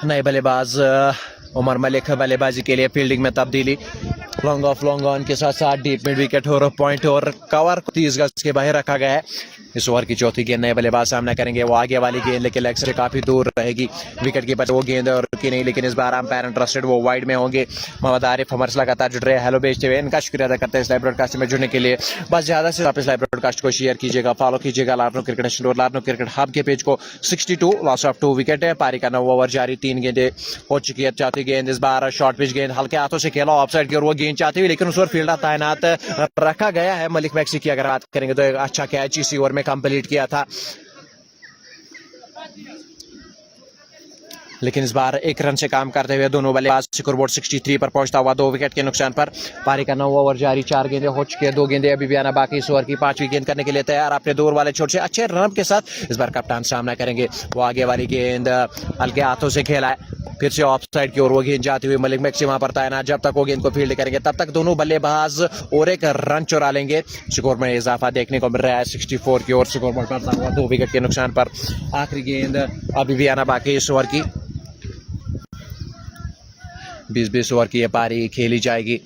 नए बल्लेबाज उमर मलिक बल्लेबाजी के लिए फील्डिंग में तब्दीली, लॉन्ग ऑफ लॉन्ग ऑन के साथ साथ डीप मिड विकेट और पॉइंट और कवर 30 गज के बाहर रखा गया है। इस ओवर की चौथी गेंद नए बल्लेबाज सामना करेंगे, वो आगे वाली गेंद लेकिन लेग से काफी दूर रहेगी, विकेट कीपर वो गेंद और की नहीं, लेकिन इस बार अंपायर इंटरेस्टेड वो वाइड में होंगे। मोहम्मद आरिफ हमारे लगातार जुड़ रहे हैं, हेलो भेजते हुए इनका शुक्रिया अदा करते हैं इस लाइव ब्रॉडकास्ट में जुड़ने के लिए। बस ज्यादा से आप इस लाइव ब्रॉडकास्ट को शेयर कीजिएगा, फॉलो कीजिएगा लारनो क्रिकेट नेशन और लारनो क्रिकेट हब के पेज को। 62 लॉस ऑफ 2 विकेट है। पारी का 9 ओवर जारी, 3 गेंदें हो चुकी है। चौथी गेंद इस बार शॉर्ट पिच गेंद हल्के हाथों से खेला ऑफसाइड की और वो गेंद चाहती हुई, लेकिन उस ओर फील्डर तैनात रखा गया है। मलिक मैक्सी की अगर बात करेंगे तो एक अच्छा कैच इसी ओवर में कंप्लीट किया था, लेकिन इस बार 1 रन से काम करते हुए दोनों बल्लेबाज स्कोर बोर्ड 63 पर पहुंचता हुआ 2 विकेट के नुकसान पर। पारी का 9 ओवर जारी, 4 गेंदें हो चुकी है, 2 गेंदें अभी भी आना बाकी। इस ओवर की 5वीं गेंद करने के लिए तैयार अपने दूर वाले छोटे से अच्छे रन के साथ। इस बार कप्तान सामना करेंगे, वो आगे वाली गेंद हल्के हाथों से खेला है, फिर से ऑफ साइड की ओर वो गेंद जाती हुई। मलिक मैक्सी वहां पर तैनात, जब तक वो गेंद को फील्ड करेंगे तब तक दोनों बल्लेबाज और 1 रन चुरा लेंगे। स्कोर में इजाफा देखने को मिल रहा है 64 की ओर स्कोर बोर्ड करता हुआ 2 विकेट के नुकसान पर। आखिरी गेंद अभी भी आना बाकी इस ओवर की, 20-20 ओवर की ये पारी खेली जाएगी,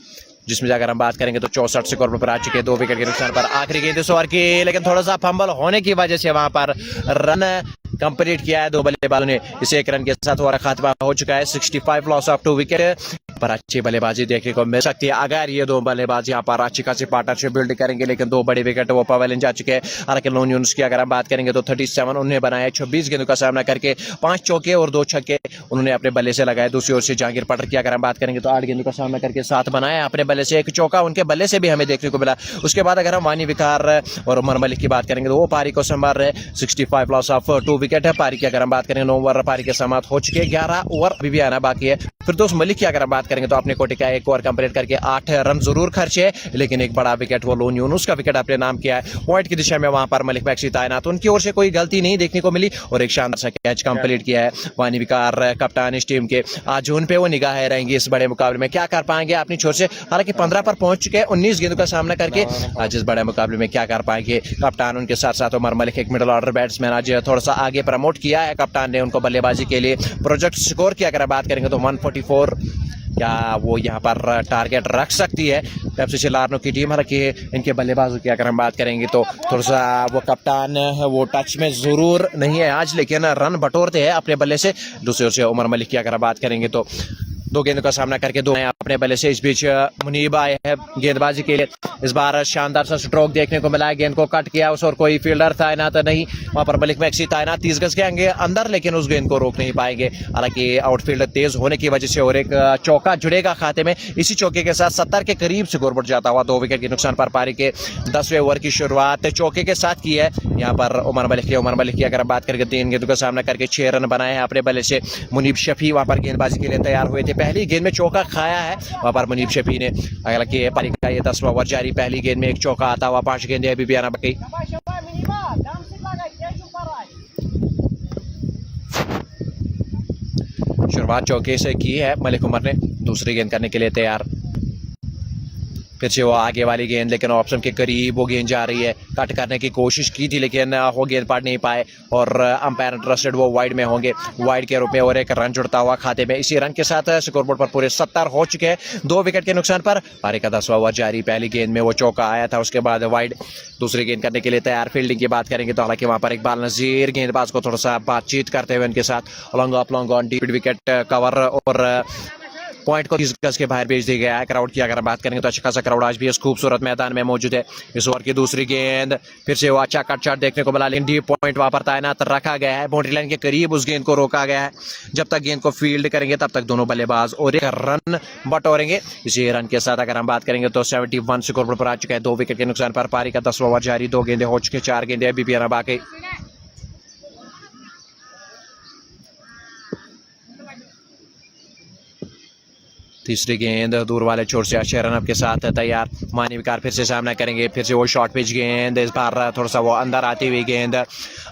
जिसमें अगर हम बात करेंगे तो 64 स्कोर पर आ चुके हैं 2 विकेट के नुकसान पर। आखिरी गेंद इस ओवर की, लेकिन थोड़ा सा फंबल होने की वजह से वहां पर रन कंप्लीट किया है 2 बल्लेबाजों ने। इसे 1 रन के साथ ओवर खात्मा हो चुका है। 65 लॉस ऑफ 2 विकेट पर अच्छी बल्लेबाजी देखने को मिल सकती है अगर ये 2 बल्लेबाज यहाँ पर अच्छी खासी पार्टनरशिप बिल्ड करेंगे, लेकिन 2 बड़े विकेट वो पवेलियन जा चुके हैं। हालांकि लोन यूनुस की अगर हम बात करेंगे तो 37 उन्होंने बनाए, 26 गेंदों का सामना करके 5 चौके और 2 छक्के उन्होंने अपने बल्ले से लगाए। दूसरी ओर से जहांगीर पटर की अगर हम बात करेंगे तो 8 गेंदों का सामना करके 7 बनाए अपने बल्ले से, 1 चौका उनके बल्ले से भी हमें देखने को मिला। उसके बाद अगर हम वानी विकार और उमर मलिक की बात करेंगे तो वो पारी को संभाल रहे, 65 लॉस ऑफ 2 विकेट है। पारी की अगर हम बात करेंगे 9 ओवर पारी के समाप्त हो चुके हैं, 11 ओवर अभी भी आना बाकी है। फिर दोस्त मलिक की अगर हम बात करेंगे तो अपने कोटे का 1 ओवर कंप्लीट करके 8 रन जरूर खर्चे, लेकिन एक बड़ा विकेट वो लोन यूनुस का विकेट अपने नाम किया है। पॉइंट की दिशा में वहां पर मलिक मैक्सी तैनात, उनकी ओर से कोई गलती नहीं देखने को मिली और एक शानदार सा कैच कंप्लीट किया है। वानी विकार कप्तान इस टीम के, आज उन पे वो निगाहें रहेंगी इस बड़े मुकाबले में, क्या कर पाएंगे अपनी छोर से। हालांकि 15 पर पहुंच चुके हैं 19 गेंदों का सामना करके, आज इस बड़े मुकाबले में क्या कर पाएंगे कप्तान। उनके साथ साथ उमर मलिक एक मिडिल ऑर्डर बैट्समैन, आज थोड़ा सा आगे प्रमोट किया है कप्तान ने उनको बल्लेबाजी के लिए। प्रोजेक्ट स्कोर की अगर बात करेंगे तो 144 क्या वो यहाँ पर टारगेट रख सकती है एफसी लारनो की टीम। हालांकि इनके बल्लेबाजों की अगर हम बात करेंगे तो थोड़ा सा वो कप्तान वो टच में जरूर नहीं है आज, लेकिन रन बटोरते हैं अपने बल्ले से। दूसरी ओर से उमर मलिक की अगर बात करेंगे तो दो गेंदों का सामना करके दो अपने बल्ले से। इस बीच मुनीब आए हैं गेंदबाजी के लिए। इस बार शानदार सा स्ट्रोक देखने को मिला है, गेंद को कट किया उस और कोई फील्डर तैनात नहीं, वहां पर मलिक मैक्सी तैनात 30 गज के अंदर, लेकिन उस गेंद को रोक नहीं पाएंगे। हालांकि आउटफील्ड तेज होने की वजह से और एक चौका जुड़ेगा खाते में। इसी चौके के साथ 70 के करीब स्कोरबोर्ड जाता हुआ 2 विकेट के नुकसान पर पारी के 10वें ओवर की शुरुआत चौके के साथ की है यहाँ पर उमर मलिक की अगर आप बात करेंगे 3 गेंदों का सामना करके 6 रन बनाए हैं अपने बल्ले से। मुनीब शफी वहां पर गेंदबाजी के लिए तैयार हुए थे, पहली गेंद में चौका खाया है वहां पर मुनीब शफी ने। हालांकि पारी का ये 10वां ओवर जारी, पहली गेंद में एक चौका आता हुआ, 5 गेंदें अभी भी आना बाकी। शुरुआत चौके से की है मलिक उमर ने, दूसरी गेंद करने के लिए तैयार। फिर से वो आगे वाली गेंद, लेकिन ऑप्शन के करीब वो गेंद जा रही है, कट करने की कोशिश की थी लेकिन वो गेंद पड़ नहीं पाए और अंपायर इंटरेस्टेड वो वाइड में होंगे, वाइड के रूप में और एक रन जुड़ता हुआ खाते में। इसी रन के साथ स्कोरबोर्ड पर पूरे 70 हो चुके हैं 2 विकेट के नुकसान पर। पारी का 10वां ओवर जारी, पहली गेंद में वो चौका आया था, उसके बाद वाइड, दूसरी गेंद करने के लिए तैयार। फील्डिंग की बात करेंगे तो हालांकि वहां पर इकबाल नजीर गेंदबाज को थोड़ा सा बातचीत करते हुए उनके साथ long on deep wicket cover और पॉइंट को 30 गज के बाहर भेज दिया गया है। क्राउड की अगर बात करेंगे तो अच्छा खासा क्राउड आज भी इस खूबसूरत मैदान में मौजूद है। इस ओवर की दूसरी गेंद, फिर से वो अच्छा कट शॉट देखने को मिला, लेकिन डीप पॉइंट वहां पर तैनात रखा गया है, बाउंड्री लाइन के करीब उस गेंद को रोका गया है। जब तक गेंद को फील्ड करेंगे तब तक दोनों बल्लेबाज और एक रन बटोरेंगे। इसी रन के साथ अगर हम बात करेंगे तो 71 स्कोर पर आ चुका है 2 विकेट के नुकसान पर। पारी का 10वां ओवर जारी, 2 गेंदें हो चुके, 4 गेंदें अभी भी आना बाकी। तीसरी गेंद दूर वाले छोर से 6 रन के साथ तैयार। मानी विकार फिर से सामना करेंगे, फिर से वो शॉर्ट पिच गेंद, इस बार थोड़ा सा वो अंदर आती हुई गेंद।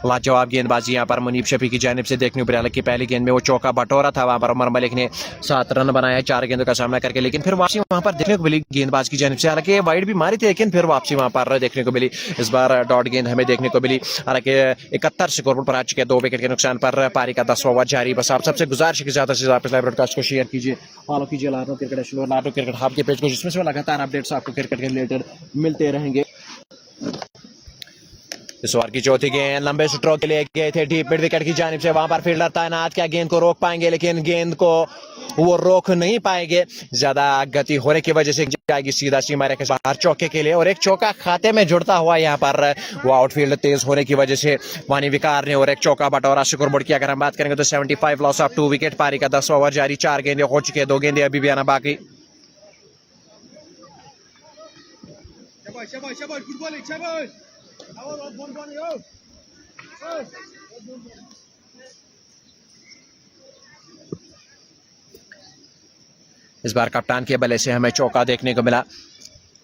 लाजवाब गेंदबाजी यहाँ पर मुनीब शफी की जानिब से देखने को मिला। हालांकि पहली गेंद में वो चौका बटोरा था, वहां पर उमर मलिक ने 7 रन बनाया 4 गेंदों का सामना करके, लेकिन फिर वापसी वहां पर देखने को मिली गेंदबाज की जानिब से। हालांकि वाइड भी मारी थी लेकिन फिर वापसी वहां पर देखने को मिली। इस बार डॉट गेंद हमें देखने को मिली। हालांकि 71 स्कोर पर आ चुके 2 विकेट के नुकसान पर। पारी का 10वां ओवर जारी। बस आप सबसे गुजारिश की ज्यादा से ज्यादा लाइव ब्रॉडकास्ट को शेयर कीजिए, फॉलो कीजिए लाडो क्रिकेट हब के पेज को, जिसमें से लगातार अपडेट्स आपको क्रिकेट के रिलेटेड मिलते रहेंगे। इस ओवर की चौथी गेंद लंबे स्ट्रोक के लिए गए थे डीप मिड विकेट की जानिब से, वहां पर फील्डर तैनात, क्या गेंद को रोक पाएंगे, लेकिन गेंद को वो रोक नहीं पाएंगे, ज्यादा गति होने की वजह से जाएगी सीधा सीमा रेखा से बाहर चौके के लिए, और एक चौका खाते में जुड़ता हुआ यहाँ पर वो आउटफील्ड तेज होने की वजह से वानी विकार ने और एक चौका बटोरा। स्कोरबोर्ड की अगर हम बात करेंगे तो 75 लॉस ऑफ 2 विकेट। पारी का 10वां ओवर जारी, 4 गेंदें हो चुके हैं, 2 गेंदें अभी भी आना बाकी। इस बार कप्तान के बल्ले से हमें चौका देखने को मिला,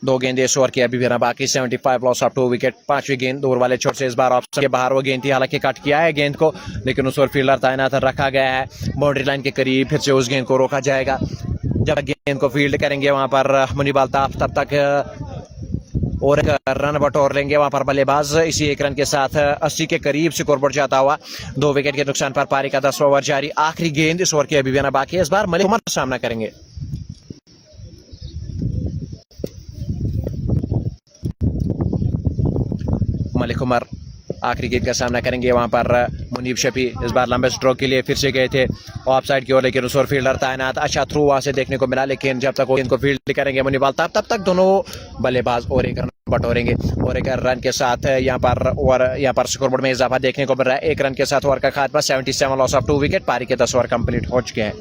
2 गेंदें इस ओवर की अभी भी बाकी। 75 लॉस ऑफ 2 विकेट। 5वीं गेंद दूर वाले छोर से इस बार ऑप्शन के बाहर वो गेंद थी, हालांकि कट किया है गेंद को, लेकिन उस ओवर फील्डर तैनात रखा गया है बाउंड्री लाइन के करीब। फिर से उस गेंद को रोका जाएगा। जब गेंद को फील्ड करेंगे वहां पर मुनीब अल्ताफ, तब तक और एक रन बटोर लेंगे वहां पर बल्लेबाज। इसी 1 रन के साथ 80 के करीब स्कोरबोर्ड जाता हुआ 2 विकेट के नुकसान पर। पारी का 10वां ओवर जारी, आखिरी गेंद इस ओवर की अभी भी आना बाकी है। इस बार मलिक उमर सामना करेंगे। मलिक उमर आखिरी गेंद का सामना करेंगे वहां पर मुनीब शफी। इस बार लंबे स्ट्रोक के लिए फिर से गए थे ऑफ साइड की ओर, लेकिन उस ओर फील्डर तैनात, अच्छा थ्रू वहां से देखने को मिला, लेकिन जब तक वो गेंद को फील्ड करेंगे मुनीब अल्ताफ, तब तक दोनों बल्लेबाज और एक रन बटोरेंगे। और एक रन के साथ यहाँ पर स्कोरबोर्ड में इजाफा देखने को मिल रहा है। 1 रन के साथ ओवर का खात्मा 77 लॉस ऑफ 2 विकेट। पारी के 10 ओवर कंप्लीट हो चुके हैं।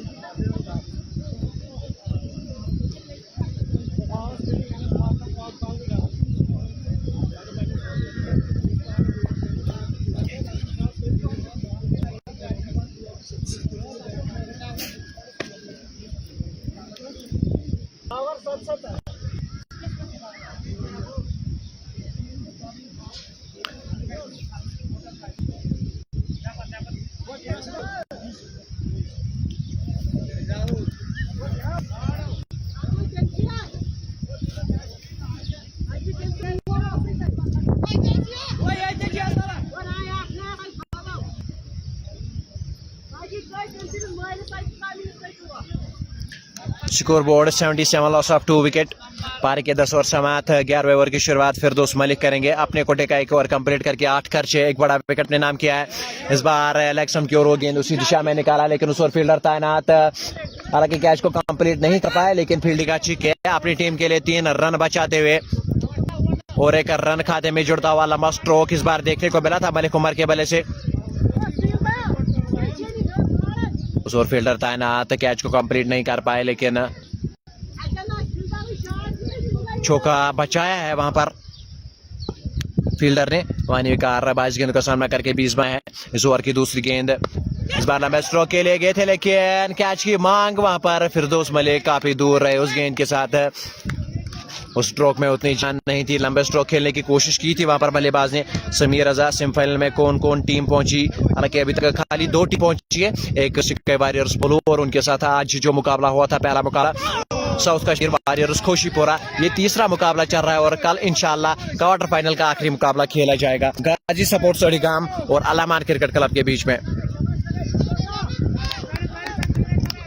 Score board 77 loss of 2 wicket. पारी के 10 ओवर समाप्त। 11वें ओवर की शुरुआत फिरदौस मलिक करेंगे। अपने कोटे का एक ओवर कंप्लीट करके 8 खर्चे, एक बड़ा विकेट अपने नाम किया है। इस बार लेग स्टंप की ओर वो गेंद उसी दिशा में निकाला, लेकिन उस ओवर फील्डर तैनात, हालांकि कैच को कंप्लीट नहीं कर पाए, लेकिन फील्डिंग अच्छी की है अपनी टीम के लिए। 3 रन बचाते हुए और एक रन खाते में जुड़ता हुआ लंबा स्ट्रोक इस बार देखने को मिला था मलिक उमर के बल्ले से। उस ओवर फील्डर तैनात, कैच को कंप्लीट नहीं कर पाए, लेकिन चौका बचाया है वहां पर फील्डर ने। वानी विकार 22 गेंद का सामना करके 20 में है। इस ओवर की दूसरी गेंद इस बार लंबे स्ट्रोक के लिए गए थे, लेकिन कैच की मांग वहां पर फिरदौस मलिक काफी दूर रहे उस गेंद के साथ। उस स्ट्रोक में उतनी जान नहीं थी, लंबे स्ट्रोक खेलने की कोशिश की थी वहां पर बल्लेबाज ने। समीर रजा सेमीफाइनल में कौन कौन टीम पहुंची, हालांकि अभी तक खाली 2 टीम पहुंची है, एक सिक्के वॉरियर्स ब्लू और उनके साथ आज जो मुकाबला हुआ था पहला मुकाबला साउथ कश्मीर वॉरियर्स खोशीपुरा, ये तीसरा मुकाबला चल रहा है और कल इंशाल्लाह क्वार्टर फाइनल का आखिरी मुकाबला खेला जाएगा गाजी सपोर्ट्स अड़ीगाम और अलामान क्रिकेट क्लब के बीच में।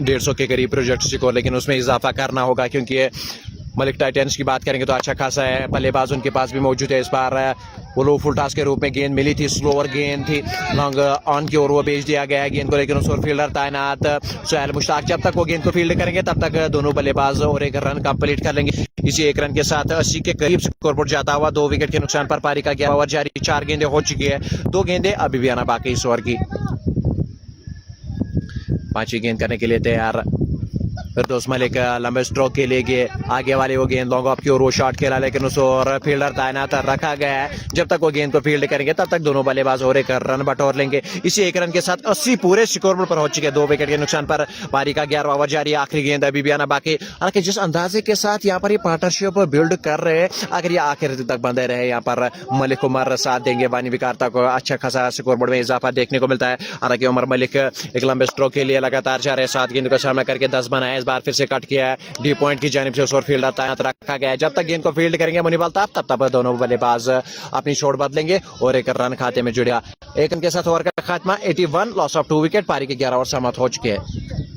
150 के करीब प्रोजेक्ट स्कोर, लेकिन उसमें इजाफा करना होगा क्योंकि मलिक टाइटंस की बात करेंगे तो अच्छा खासा है बल्लेबाज उनके पास भी मौजूद है। इस बार वो लो फुल टॉस के रूप में गेंद मिली थी, स्लोअर गेंद थी, लॉन्ग ऑन की ओर वो भेज दिया गया है गेंद को, लेकिन उस ओर फील्डर तैनात सुहेल मुश्ताक। जब तक वो गेंद को फील्ड करेंगे तब तक दोनों बल्लेबाज और एक रन कंप्लीट कर लेंगे। इसी एक रन के साथ 80 के करीब स्कोर बोर्ड जाता हुआ 2 विकेट के नुकसान पर पारी का 11 ओवर जारी। 4 गेंदें हो चुकी है, 2 गेंदें अभी भी आना बाकी इस ओवर की। 5वीं गेंद करने के लिए तैयार फिरदौस मलिक, लंबे स्ट्रोक के लिए गए, आगे वाले वो गेंद लॉन्ग ऑफ की ओर वो शॉट खेला, लेकिन उस ओर फील्डर तैनात रखा गया है। जब तक वो गेंद को फील्ड करेंगे तब तक दोनों बल्लेबाज और एक रन बटोर लेंगे। इसी एक रन के साथ 80 पूरे स्कोर पर हो चुके, 2 विकेट के नुकसान पर पारी का 11वां ओवर जारी। आखिरी गेंद अभी भी आना बाकी। हालांकि जिस अंदाजे के साथ यहाँ पर ये पार्टनरशिप बिल्ड कर रहे हैं, अगर ये आखिर तक बंधे रहे यहाँ पर मलिक उमर साथ देंगे, वानी विकारता को अच्छा खासा स्कोर बोर्ड में इजाफा देखने को मिलता है। हालांकि उमर मलिक एक लंबे स्ट्रोक के लिए लगातार जा रहे, 7 गेंद का सामना करके 10 बनाया। इस बार फिर से कट किया है डी पॉइंट की जानिब से, उस ओर फील्डर तैनात रखा गया है। जब तक गेंद को फील्ड करेंगे मुनीबाल ताब, तब तक दोनों बल्लेबाज अपनी छोड़ बदलेंगे और एक रन खाते में जुड़ेगा। एक रन के साथ ओवर का खात्मा 81 लॉस ऑफ 2 विकेट। पारी के 11 ओवर समाप्त हो चुके हैं।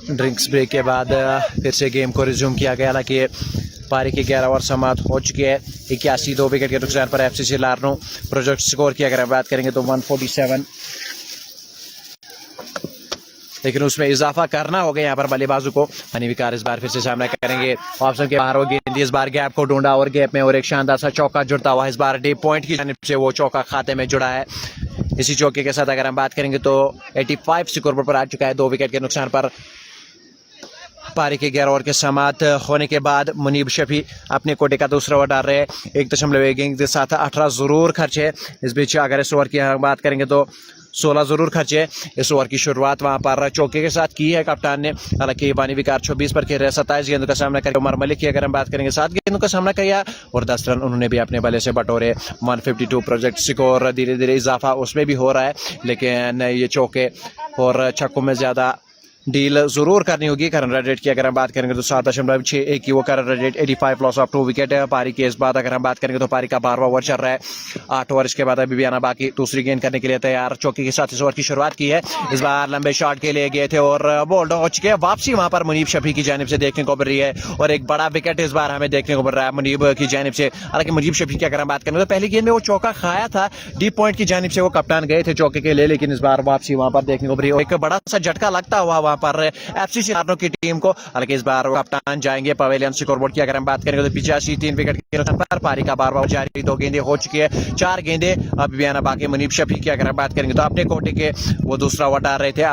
ड्रिंक्स ब्रेक के बाद फिर से गेम को रिज्यूम किया गया। हालांकि पारी के 11 ओवर समाप्त हो चुके हैं। 81 2 विकेट के नुकसान पर एफसीसी लारनो प्रोजेक्ट स्कोर की अगर हम बात करेंगे तो 147, लेकिन उसमें इजाफा करना होगा यहाँ पर बल्लेबाजों को। हनी विकार इस बार फिर से सामना करेंगे, ऑप्शन के बाहर वो गेंद इस बार गैप को ढूंढा और गैप में और एक शानदार सा चौका जुड़ता हुआ इस बार डीप पॉइंट की जानिब से वो चौका खाते में जुड़ा है। इसी चौके के साथ अगर हम बात करेंगे तो 85 स्कोर पर आ चुका है 2 विकेट के नुकसान पर। पारी के 11 ओवर के समाप्त होने के बाद मुनीब शफी अपने कोटे का दूसरा ओवर डाल रहे हैं। 1.1 गेंद के साथ 18 जरूर खर्च है। इस बीच अगर इस ओवर की बात करेंगे तो 16 जरूर खर्चे। इस ओवर की शुरुआत वहां पर चौके के साथ की है कप्तान ने। हालांकि बानी विकार 26 पर खेल रहे, 27 गेंदों का सामना करके उमर मलिक की अगर हम बात करेंगे 7 गेंदों का सामना किया और 10 रन उन्होंने भी अपने बल्ले से बटोरे। 152 प्रोजेक्ट स्कोर, धीरे धीरे इजाफा उसमें भी हो रहा है, लेकिन ये चौके और छक्कों में ज्यादा डील जरूर करनी होगी। करंट रन रेट की अगर हम बात करेंगे तो 7.61 की वो current run rate, 85 loss of 2 wicket है। पारी के इस बाद अगर हम बात करेंगे तो पारी का 12वां ओवर चल रहा है, 8 ओवर इसके बाद अभी भी आना बाकी। दूसरी गेंद करने के लिए तैयार, चौके के साथ इस ओवर की शुरुआत की है। इस बार लंबे शॉट के लिए गए थे और बोल्ड हो चुके हैं। वापसी वहां पर मुनीब शफी की जानिब से देखने को मिल रही है और एक बड़ा विकेट इस बार हमें देखने को मिल रहा है मुनीब की जानिब से। हालांकि मुनीब शफी की अगर हम बात करेंगे तो पहली गेंद में वो चौका खाया था, डीप पॉइंट की जानिब से वो कप्तान गए थे चौके के लिए, लेकिन इस बार वापसी वहां पर देखने को मिल रही है। एक बड़ा सा झटका लगता हुआ वहां पर एफसीसी लारनो की टीम को। हालांकि इस बार कप्तान जाएंगे पवेलियन स्कोरबोर्ड की अगर हम बात करेंगे तो 85 3 विकेट के नुकसान पर। पारी का 12वां ओवर जारी, 2 गेंदें हो चुकी है, 4 गेंदें अभी भी आना बाकी। मुनीब शफी की अगर हम बात करेंगे तो अपने कोटे के वो दूसरा ओवर डाल रहे थे,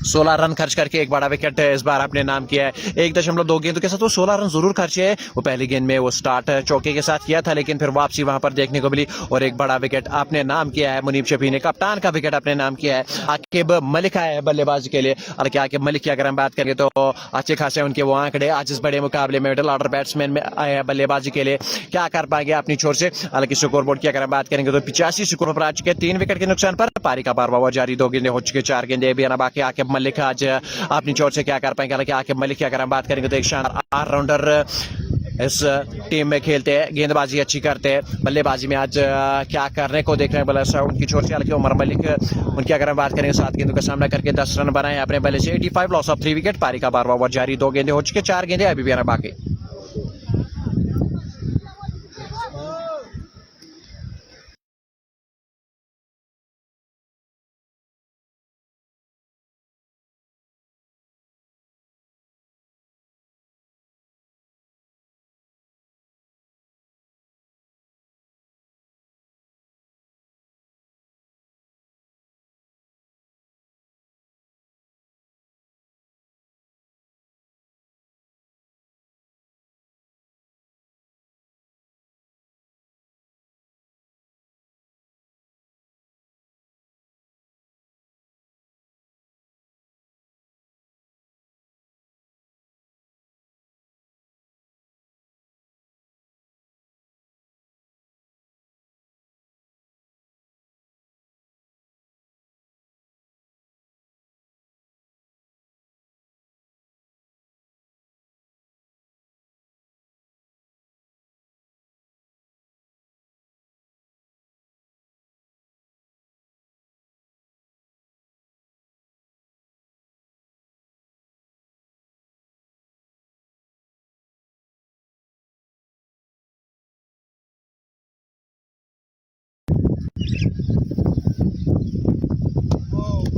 16 रन खर्च करके एक बड़ा विकेट इस बार अपने नाम किया है। 1.2 गेंदों के साथ वो 16 रन जरूर खर्चे है। वो पहली गेंद में वो स्टार्ट चौके के साथ किया था, लेकिन फिर वापसी वहां पर देखने को मिली और एक बड़ा विकेट अपने नाम किया है। मुनीब शफी ने कप्तान का विकेट अपने नाम किया है। आकिब मलिक आया है बल्लेबाजी के लिए। हालांकि आकिब मलिक की अगर हम बात करेंगे तो अच्छे खासे उनके वो आंकड़े आज इस बड़े मुकाबले में मिडल ऑर्डर बैट्समैन में आए हैं बल्लेबाजी के लिए। क्या कर पाएंगे अपनी छोर से? हालांकि स्कोर बोर्ड की अगर हम बात करेंगे तो 85 स्कोर पर आ चुके हैं 3 विकेट के नुकसान पर। पारी का 12वां ओवर जारी, 2 गेंदें हो चुके, 4 गेंदें भी आना बाकी। आकिब मलिक आज अपनी चोट से क्या कर पाएंगे? हालांकि आकिब मलिक की अगर हम बात करेंगे तो एक शानदार ऑलराउंडर इस टीम में खेलते हैं, गेंदबाजी अच्छी करते हैं। बल्लेबाजी में आज क्या करने को देख रहे हैं बल्ला उनकी चोट से। हालांकि उमर मलिक उनकी अगर हम बात करेंगे 7 गेंदों का सामना करके 10 रन बनाए अपने बल्ले से, 85 लॉस ऑफ 3 विकेट। पारी का 12वां ओवर जारी, 2 गेंदें हो चुके, 4 गेंदें अभी भी आना बाकी।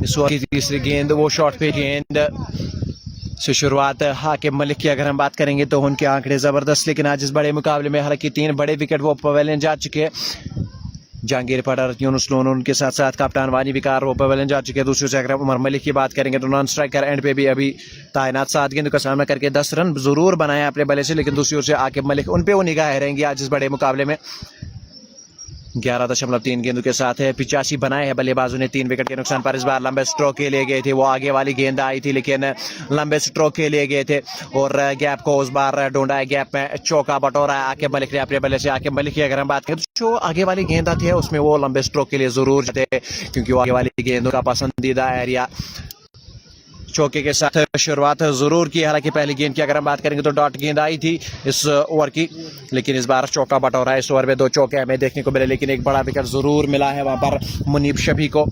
इस ओवर की तीसरी गेंद वो शॉर्ट पे गेंद से शुरुआत हाकिब मलिक की अगर हम बात करेंगे तो उनके आंकड़े जबरदस्त। लेकिन आज इस बड़े मुकाबले में हालांकि 3 बड़े विकेट वो पवेलियन जा चुके हैं। जहांगीर पठार, यूनुस लोन, उनके साथ साथ कप्तान वानी विकार वो पवेलियन जा चुके हैं। दूसरी से अगर उमर मलिक की बात करेंगे तो नॉन स्ट्राइकर एंड पे भी अभी तैनात, 7 गेंदों का सामना करके 10 रन जरूर बनाए अपने बल्ले से। लेकिन दूसरी ओर से आकिब मलिक, उन पे वो निगाहें रहेंगी आज इस बड़े मुकाबले में। 11.3 गेंदों के साथ है, 85 बनाए हैं बल्लेबाजों ने 3 विकेट के नुकसान पर। इस बार लंबे स्ट्रोक के लिए गए थे, वो आगे वाली गेंद आई थी लेकिन लंबे स्ट्रोक के लिए गए थे और गैप को उस बार ढूंढा है। गैप में चौका बटोरा है आकिब मलिक ने अपने बल्ले से। आकिब मलिक की अगर हम बात करें तो जो आगे वाली गेंद आती है उसमें वो लंबे स्ट्रोक के लिए जरूर जाते हैं, क्योंकि वो आगे वाली गेंदों का पसंदीदा एरिया। चौके के साथ शुरुआत जरूर की। हालांकि पहली गेंद की अगर हम बात करेंगे तो डॉट गेंद आई थी इस ओवर की, लेकिन इस बार चौका बटोरा है। इस ओवर में 2 चौके हमें देखने को मिले, लेकिन एक बड़ा विकेट जरूर मिला है वहां पर मुनीब शफी को।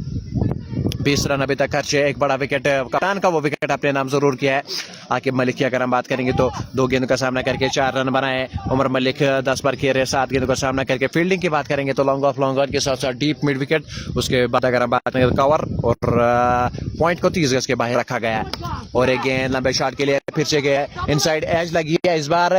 20 रन अभी तक खर्चे, एक बड़ा विकेट कप्तान का वो विकेट अपने नाम जरूर किया है। आकिब मलिक की अगर हम बात करेंगे तो 2 गेंदों का सामना करके 4 रन बनाए। उमर मलिक 10 पर खेले 7 गेंदों का सामना करके। फील्डिंग की बात करेंगे तो लॉन्ग ऑफ लॉन्ग ऑन के साथ साथ डीप मिड विकेट। उसके बाद अगर हम बात करेंगे तो कवर और पॉइंट को 30 गज के बाहर रखा गया है। और एक गेंद लंबे शॉट के लिए फिर से गया, इनसाइड एज लगी है इस बार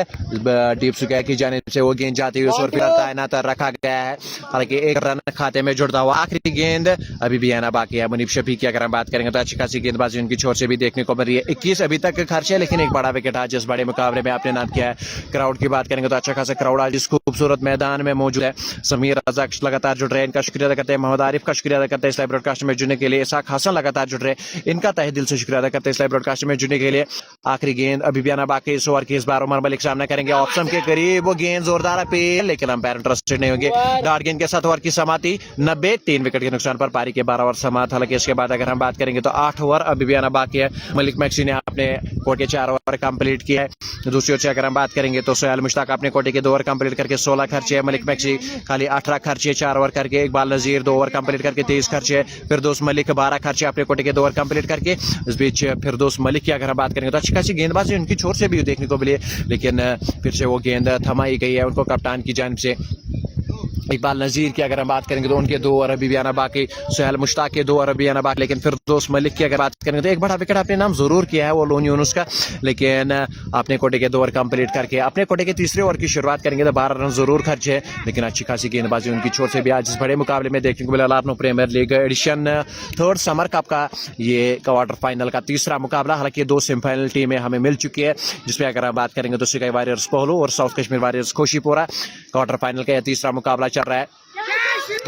डीप सुकैर की जानिब से वो गेंद जाती हुई और फिर तैनात रखा गया है। हालांकि एक रन खाते में जुड़ता हुआ आखिरी गेंद अभी भी आना बाकी है। मुनीब शफी की अगर हम बात करेंगे तो अच्छी खासी गेंदबाजी उनकी छोर से भी देखने को मिल रही है। 21 अभी तक खर्चे, लेकिन एक बड़ा विकेट आज इस बड़े मुकाबले में आपने नाम किया है। क्राउड की बात करेंगे तो अच्छा खासा क्राउड आज इस खूबसूरत मैदान में मौजूद है। समीर रजाक लगातार जुड़ रहे हैं, इनका शुक्रिया अदा करते हैं। मोहम्मद आरिफ का शुक्रिया अदा करते हैं इस लाइव ब्रॉडकास्ट में जुड़ने के लिए। इसाक हसन लगातार जुड़ रहे हैं, इनका तहे दिल से शुक्रिया अदा करते हैं इस लाइव ब्रॉडकास्ट में जुड़ने के लिए। आखिरी गेंद अभी भी आना बाकी इस ओवर की। इस बार उमर मलिक सामना करेंगे ऑप्शन के करीब, वो गेंद जोरदार अपील, लेकिन अंपायर इंटरेस्टेड नहीं होंगे। डॉट गेंद के साथ ओवर की समाप्ति 90, 3 विकेट के नुकसान पर पारी के 12 ओवर समाप्त। हालांकि इसके बाद अगर हम बात करेंगे तो 8 ओवर अभी भी आना बाकी है। मलिक मैक्सी ने अपने कोटे 4 ओवर कंप्लीट किया है। दूसरी ओर से अगर हम बात करेंगे तो सोहेल मुश्ताक अपने कोटे के 2 ओवर कंप्लीट करके 16 खर्चे है। मलिक मैक्सी खाली 18 खर्चे 4 ओवर करके। इकबाल नजीर 2 ओवर कंप्लीट करके 23 खर्चे। फिरदौस मलिक 12 खर्चे अपने कोटे के 2 ओवर कंप्लीट करके। इस बीच फिरदौस मलिक की अगर हम बात करेंगे तो अच्छी खासी गेंदबाजी उनकी छोर से भी देखने को मिली, लेकिन फिर से वो गेंद थमाई गई है उनको कप्तान की जानिब से। इकबाल नजीर की अगर हम बात करेंगे तो उनके 2 ओवर अभी भी आना बाकी। सोहेल मुश्ताक के 2 ओवर अभी आना बाकी, लेकिन फिरदौस मलिक की अगर बात करेंगे तो एक बड़ा विकेट अपने नाम जरूर किया है वो लोन यूनुस का, लेकिन अपने कोटे के 2 ओवर कंप्लीट करके अपने कोटे के तीसरे ओवर की शुरुआत करेंगे तो 12 रन जरूर खर्चे है, लेकिन अच्छी खासी गेंदबाजी उनकी छोर से भी आज इस बड़े मुकाबले में देखने को मिला। Larnoo Premier League edition 3rd Summer Cup का ये क्वार्टर फाइनल का तीसरा मुकाबला। हालांकि 2 सेमीफाइनल टीमें हमें मिल चुकी है, जिसमें अगर हम बात करेंगे तो सिकाई वॉरियर्स पोहलो और South Kashmir Warriors Khoshipura. Quarter final का यह तीसरा मुकाबला चल रहा है।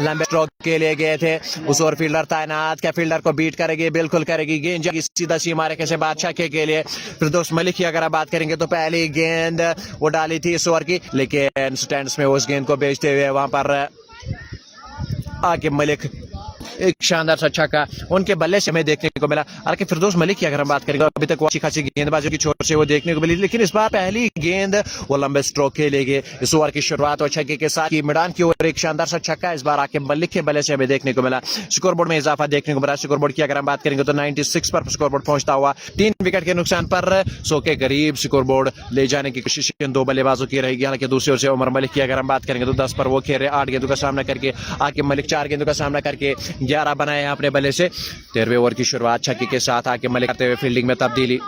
लंबे स्ट्रोक के लिए गए थे, उस ओवर फील्डर तैनात, क्या फील्डर को बीट करेगी? बिल्कुल करेगी। गेंद जाएगी सीधा सीमा रेखे से बादशाह के लिए। फिरदौस मलिक की अगर आप बात करेंगे तो पहली गेंद वो डाली थी इस ओवर की, लेकिन स्टैंड्स में उस गेंद को बेचते हुए वहां पर आकिब मलिक एक शानदार सा छक्का उनके बल्ले से हमें देखने को मिला। हालांकि फिरदौस मलिक की अगर हम बात करेंगे अभी तक वो अच्छी खासी गेंदबाजी की छोर से वो देखने को मिली, लेकिन इस बार पहली गेंद वो लंबे स्ट्रोक के लिए गए। इस ओवर की शुरुआत और छक्के के साथ मैदान की ओर एक शानदार सा छक्का इस बार आकिब मलिक के बल्ले से हमें देखने को मिला। स्कोर बोर्ड में इजाफा देखने को मिला। स्कोर बोर्ड की अगर हम बात करेंगे तो 96 पर स्कोर बोर्ड पहुंचता हुआ 3 विकेट के नुकसान पर 100 के करीब स्कोर बोर्ड ले जाने की कोशिश इन 2 बल्लेबाजों की रहेगी। हालांकि दूसरी ओर से उमर मलिक की अगर हम बात करेंगे तो 10 पर वो खेल रहे 8 गेंदों का सामना करके। आकिब मलिक 4 गेंदों का सामना करके 11 बनाए अपने बल्ले से। 13वें ओवर की शुरुआत छक्के के साथ आकिब मलिक करते हुए फील्डिंग में तब्दीली।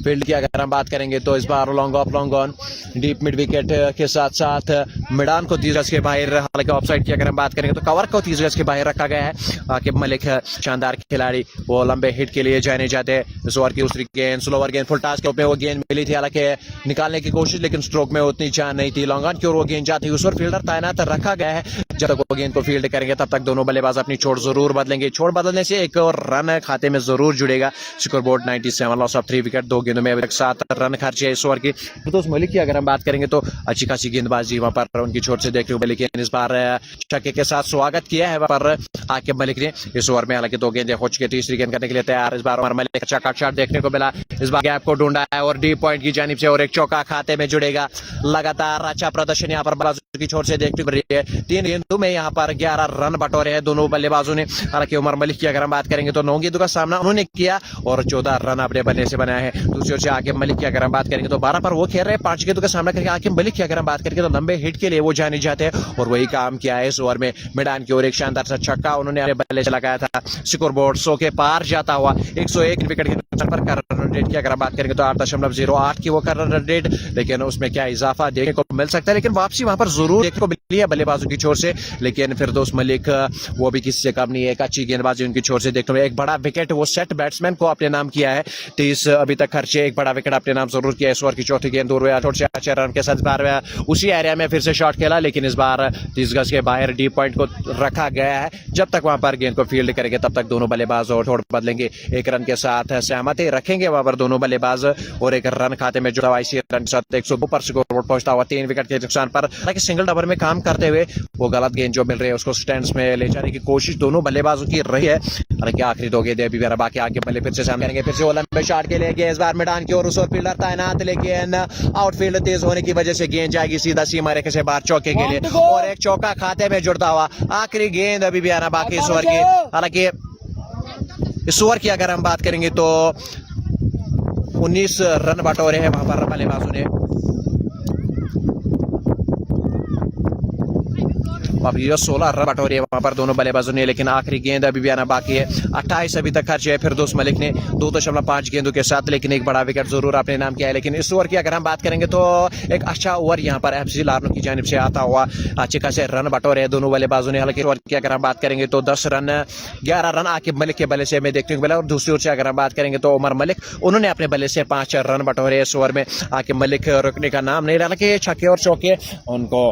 फील्ड की अगर हम बात करेंगे तो इस बार long off long on deep mid wicket के साथ साथ मैदान को 30 गज के बाहर। हालांकि ऑफसाइड की अगर हम बात करेंगे तो कवर को 30 गज के बाहर रखा गया है। आकिब मलिक शानदार खिलाड़ी, वो लंबे हिट के लिए जाने जाते हैं। इस ओवर की दूसरी गेंद स्लोवर गेंद फुल टास्क में वो गेंद मिली थी, हालांकि निकालने की कोशिश, लेकिन स्ट्रोक में उतनी जान नहीं थी। लॉन्ग ऑन की ओर वो गेंद जाती है, उस ओर फील्डर तैनात रखा गया है। जब तक वो गेंद को फील्ड करेंगे तब तक दोनों बल्लेबाज अपनी छोड़ जरूर बदलेंगे। छोड़ बदलने से एक और रन खाते में जरूर जुड़ेगा। Score board 97, loss of 3 wicket. 2 गेंदों में अभी तक 7 रन खर्चे इस ओवर की। फिरदौस मलिक की अगर हम बात करेंगे तो अच्छी खासी गेंदबाजी वहां पर उनकी छोर से देखने को मिली, लेकिन इस बार छक्के के साथ स्वागत किया है वहां पर आकिब मलिक ने इस ओवर में। हालांकि 2 गेंदें हो चुकी, तीसरी गेंद करने के लिए तैयार। इस बार उमर मलिक का चौका शॉट देखने को मिला। इस बार गैप को ढूंढा है और डीप पॉइंट की जानिब से और एक चौका खाते में जुड़ेगा। लगातार अच्छा प्रदर्शन यहाँ पर बल्लेबाजों की छोर से देखने को मिल रही है। 3 गेंदों में यहाँ पर 11 रन बटोरे हैं दोनों बल्लेबाजों ने। हालांकि उमर मलिक की अगर हम बात करेंगे तो 9 गेंदों का सामना उन्होंने किया और 14 रन अपने बल्ले से बनाए हैं। दूसरी ओर से आकिब मलिक की अगर हम बात करेंगे तो 12 पर वो खेल रहे हैं 5 गेंदों का सामना करके। आकिब मलिक की अगर हम बात करेंगे तो लंबे हिट के लिए वो जाने जाते हैं और वही काम किया है इस ओवर में। मैदान की ओर एक शानदार सा छक्का उन्होंने अपने बल्ले से लगाया था। स्कोर बोर्ड 100 के पार जाता हुआ 101 विकेट के नुकसान पर रन रेट की अगर हम बात करेंगे तो 8.08 की वो रन रेट, लेकिन उसमें क्या इजाफा देखने को मिल सकता है, लेकिन वापसी वहां पर जरूर देखने को मिली है बल्लेबाजों की छोर से। लेकिन फिरदौस मलिक वो भी किसी से कम नहीं है, एक अच्छी गेंदबाजी उनकी छोर से देखने में। एक बड़ा विकेट वो सेट बैट्समैन को अपने नाम किया है। 30 अभी तक खर्चे, एक बड़ा विकेट अपने नाम जरूर किया। इस ओवर की चौथी गेंद दूर से अच्छे रन के साथ बार उसी एरिया में फिर से शॉट खेला, लेकिन इस बार 30 गज के बाहर डीप पॉइंट को रखा गया है। जब तक वहां पर गेंद को फील्ड करेंगे तब तक दोनों बल्लेबाज और छोड़ बदलेंगे। 1 रन के साथ सहमति रखेंगे वहां पर दोनों बल्लेबाज और 1 रन खाते में जुड़ा। इसी रन के साथ 102 पर स्कोर बोर्ड पहुंचता हुआ 3 विकेट के नुकसान पर। हालांकि सिंगल डबर में काम करते हुए वो गलत गेंद जो मिल रही है उसको स्टैंड्स में ले जाने की कोशिश दोनों बल्लेबाजों की रही है, हालांकि आखिरी 2 गेंदें अभी मेरा बाकी आगे बल्ले फिर से सामने करेंगे, फिर से वो लंबे शॉट के लिए गेंद इस बार मैदान की ओर, उस ओर फील्डर तैनात, लेकिन आउटफील्ड तेज होने की वजह से गेंद जाएगी सीधा सीमा रेखा से बाहर चौके के लिए, और एक चौका खाते में जुड़ता हुआ। आखिरी गेंद अभी भी आना बाकी इस ओवर की। हालांकि इस ओवर की अगर हम बात करेंगे तो 19 रन बटोरे हैं वहां पर बल्लेबाजों ने। अभी 16 रन बटोरे हैं वहां पर दोनों बल्लेबाजों ने, लेकिन आखिरी गेंद अभी भी आना बाकी है। 28 अभी तक खर्च है फिरदौस मलिक ने 2.5 गेंदों के साथ, लेकिन एक बड़ा विकेट जरूर अपने नाम किया है। लेकिन इस ओवर की अगर हम बात करेंगे तो एक अच्छा ओवर यहाँ पर एफसी लारनू की जानिब से आता हुआ, अच्छे खासे रन बटोरे हैं दोनों बल्लेबाजों ने। हालांकि ओवर की अगर हम बात करेंगे तो 10 रन 11 रन आकिब मलिक के बल्ले से हमें देखने को मिला, और दूसरी ओर से अगर हम बात करेंगे तो उमर मलिक, उन्होंने अपने बल्ले से 5 रन बटोरे इस ओवर में। आकिब मलिक रुकने का नाम नहीं रहा, हालांकि छक्के और चौके उनको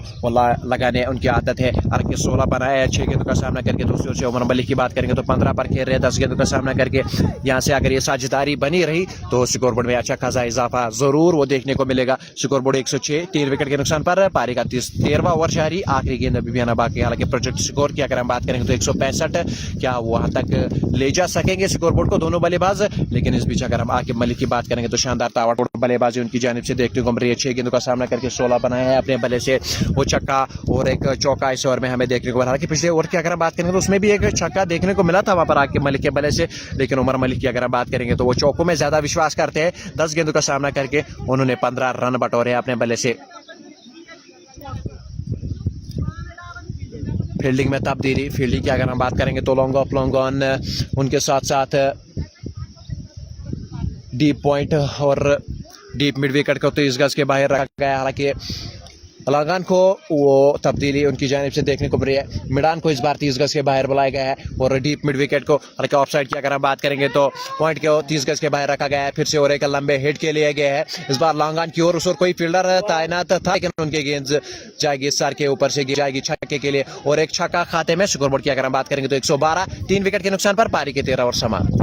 लगाने उनकी आदत है। हालांकि 16 पर आए 6 गेंदों का सामना करके। दूसरी ओर से उमर मलिक की बात करेंगे तो 15 पर खेल रहे 10 गेंदों का सामना करके। यहाँ से अगर ये साझेदारी बनी रही तो स्कोरबोर्ड में अच्छा खासा इजाफा जरूर वो देखने को मिलेगा। स्कोरबोर्ड 106, 3 विकेट के नुकसान पर पारी का 13वां ओवर जारी, आखिरी गेंद अभी भी आना बाकी। हालांकि प्रोजेक्ट स्कोर की अगर हम बात करेंगे तो 165, क्या वहां तक ले जा सकेंगे स्कोरबोर्ड को दोनों बल्लेबाज। लेकिन इस बीच अगर हम आकिब मलिक की बात करेंगे तो शानदार ताबड़तोड़ बल्लेबाजी उनकी जानिब से देखने को मिल रही है। 6 गेंदों का सामना करके 16 बनाए हैं अपने बल्ले से, वो छक्का और एक चौका इस ओवर में हमें देखने को मिला। हालांकि पिछले ओवर की अगर हम बात करेंगे तो उसमें भी एक छक्का देखने को मिला था वहां पर आकिब मलिक के बल्ले से, लेकिन उमर मलिक की अगर हम बात करेंगे तो वो चौकों में ज्यादा विश्वास करते हैं। 10 गेंदों का सामना करके उन्होंने 15 रन बटोरे अपने बल्ले से। फील्डिंग में तब्दीली, फील्डिंग की अगर हम बात करेंगे तो लॉन्ग ऑफ लॉन्ग ऑन, उनके साथ साथ डीप पॉइंट और डीप मिड विकेट को 30 गज के बाहर रखा गया। हालांकि लगान को वो तब्दीली उनकी जानिब से देखने को मिल रही है। मिडान को इस बार 30 गज के बाहर बुलाया गया है, और डीप मिड विकेट को हालांकि ऑफ साइड की अगर हम बात करेंगे तो पॉइंट को 30 गज के बाहर रखा गया है। फिर से और एक लंबे हिट के लिए गया है इस बार लगान की ओर, उस ओर कोई फील्डर तैनात था, लेकिन उनके गेंद जाएगी सर के ऊपर से जाएगी छक्के के लिए, और एक छक्का खाते में। स्कोरबोर्ड की अगर हम बात करेंगे तो 112, 3 विकेट के नुकसान पर पारी के 13 ओवर समाप्त।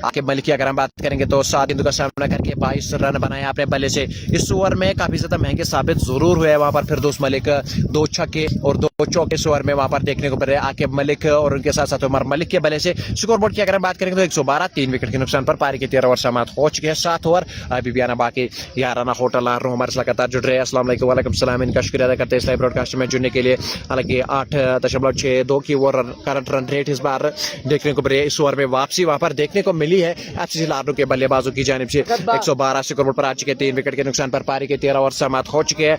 आकिब मलिक की अगर हम बात करेंगे तो 7 गेंदों का सामना करके 22 रन बनाए अपने बल्ले से। इस ओवर में काफी ज्यादा महंगे साबित जरूर हुए वहां पर फिरदौस मलिक, 2 छक्के और 2 चौके इस ओवर में वहां पर देखने को मिल रहे हैं आकिब मलिक और उनके साथ साथ उमर मलिक के बल्ले से। स्कोरबोर्ड की अगर हम बात करेंगे तो 112, 3 विकेट के नुकसान पर पारी के 13 ओवर समाप्त हो चुके हैं। 7 ओवर अभी भी आना बाकी। याराना होटल हमारे लगातार जुड़ रहे हैं। अस्सलाम वालेकुम, वालेकुम सलाम, इनका शुक्रिया अदा करते हैं इस लाइव ब्रॉडकास्ट में जुड़ने के लिए। हालांकि 8.62 की ओवर करंट रन रेट इस बार देखने को मिल रही है। इस ओवर में वापसी वहां पर देखने को मिली है एफसी लारनू के बल्लेबाजों की जानिब से। 112 स्कोरबोर्ड पर आ चुके, 3 विकेट के नुकसान पर पारी के 13 ओवर समाप्त हो चुके हैं।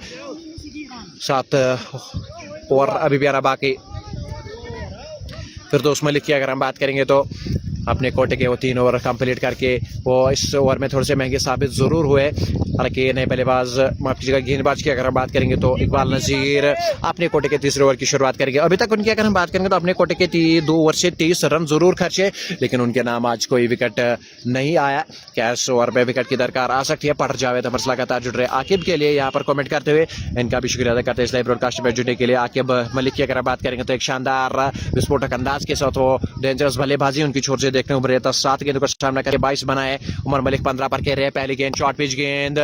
7 ओवर अभी भी आना बाकी। फिरदौस मलिक की अगर हम बात करेंगे तो अपने कोटे के वो 3 ओवर कंप्लीट करके वो इस ओवर में थोड़े से महंगे साबित जरूर हुए। हालांकि नए बल्लेबाज, माफ कीजिएगा, गेंदबाज की अगर हम बात करेंगे तो इकबाल नजीर अपने कोटे के 3रे ओवर की शुरुआत करेंगे। अभी तक उनकी अगर हम बात करेंगे तो अपने कोटे के 2 ओवर से 30 रन जरूर खर्चे, लेकिन उनके नाम आज कोई विकेट नहीं आया। क्या इस ओवर में विकेट की दरकार आ सकती है? पढ़ जावेद हमारे लगातार जुड़ रहे आकिब के लिए यहाँ पर कमेंट करते हुए इनका भी शुक्रिया अदा करते हैं इस लाइव ब्रॉडकास्ट में जुड़ने के लिए। आकिब मलिक की अगर हम बात करेंगे तो एक शानदार विस्फोटक अंदाज के साथ वो डेंजरस बल्लेबाजी उनकी छोर से देखने को मिल रहा था। 7 गेंदों का सामना करके 22 बनाए। उमर मलिक 15 पर खेल रहे। पहली गेंद शॉर्ट पिच गेंद,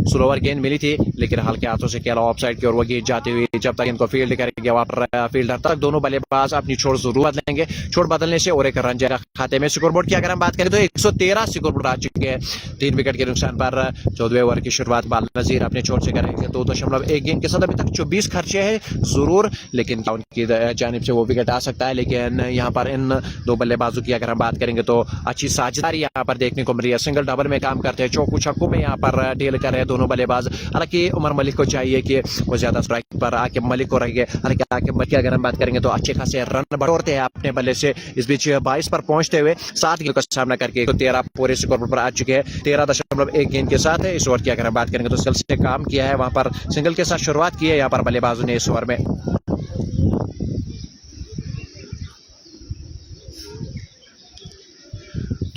स्लोवर गेंद मिली थी, लेकिन हल्के हाथों से खेला ऑफ साइड की ओर वो गेंद जाती हुई। जब तक इनको फील्ड करेंगे वहां पर फील्डर तक दोनों बल्लेबाज अपनी छोड़ जरूर बदलेंगे। छोड़ बदलने से और एक रन जाएगा खाते में। स्कोरबोर्ड की अगर हम बात करें तो 113 स्कोरबोर्ड आ चुके हैं। 3 विकेट के नुकसान पर 14वें ओवर की शुरुआत बाल नजीर अपने छोर से करेंगे। 2.1 गेंद के साथ अभी तक 24 खर्चे हैं जरूर, लेकिन उनकी जानिब से वो विकेट आ सकता है। लेकिन यहाँ पर इन 2 बल्लेबाजों की अगर हम बात करेंगे तो अच्छी साझेदारी यहाँ पर देखने को मिल रही है। सिंगल डबल में काम करते हैं, चौकू छक्कों में यहाँ पर डील कर रहे हैं दोनों बल्लेबाज। हालांकि उमर मलिक को चाहिए कि वो ज्यादा स्ट्राइक पर आकिब मलिक को रहिए। हालांकि आकिब मलिक की अगर हम बात करेंगे तो अच्छे खासे रन बटोरते हैं अपने बल्ले से। इस बीच 22 पर पहुंचते हुए 7 गेंद का सामना करके 13 पूरे स्कोर पर आ चुके हैं। 13.1 गेंद के साथ है। इस ओवर की अगर हम बात करेंगे तो सिंगल से काम किया है, वहां पर सिंगल के साथ शुरुआत की है यहाँ पर बल्लेबाजों ने इस ओवर में।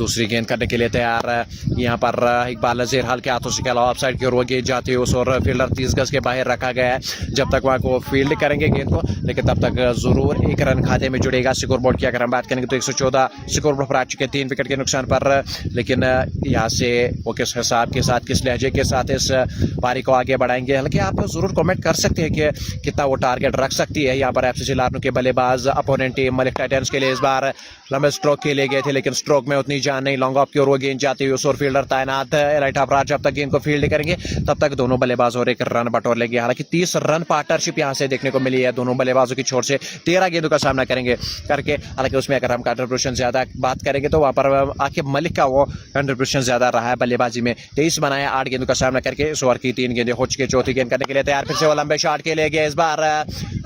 दूसरी गेंद करने के लिए तैयार है यहाँ पर इकबाल नज़ीर हल्के हाथों से खेला ऑफ साइड की ओर वो गेंद जाती है उस और फील्डर 30 गज के बाहर रखा गया है। जब तक वहाँ को फील्ड करेंगे गेंद को, लेकिन तब तक जरूर एक रन खाते में जुड़ेगा। स्कोर बोर्ड की अगर हम बात करेंगे तो 114 स्कोर बोर्ड पर आ चुके 3 विकेट के नुकसान पर। लेकिन यहाँ से वो किस हिसाब के साथ, किस लहजे के साथ इस पारी को आगे बढ़ाएंगे, हालांकि आप जरूर कमेंट कर सकते हैं कि कितना वो टारगेट रख सकती है। यहाँ पर एफसीसी लारनू के बल्लेबाज अपोनेंट टीम मलिक टाइटंस के लिए इस बार लंबे स्ट्रोक के लिए गए थे, लेकिन स्ट्रोक में उतनी जान नहीं। लॉन्ग ऑफ की ओर वो गेंद जाती हुई उस और फील्डर तैनात राइट हाफ राज जब तक गेंद को फील्ड करेंगे तब तक दोनों बल्लेबाज और एक रन बटोर लेंगे। हालांकि 30 रन पार्टनरशिप यहाँ से देखने को मिली है दोनों बल्लेबाजों की छोर से। 13 गेंदों का सामना करेंगे करके, हालांकि उसमें अगर हम कंट्रीब्यूशन ज्यादा बात करेंगे तो वहां पर आकिब मलिक का वो कंट्रीब्यूशन ज्यादा रहा है बल्लेबाजी में। 23 बनाया 8 गेंदों का सामना करके। इस ओवर की 3 गेंदें हो चुकी, चौथी गेंद करने के लिए तैयार। फिर से वो लंबे शॉट के लिए गए इस बार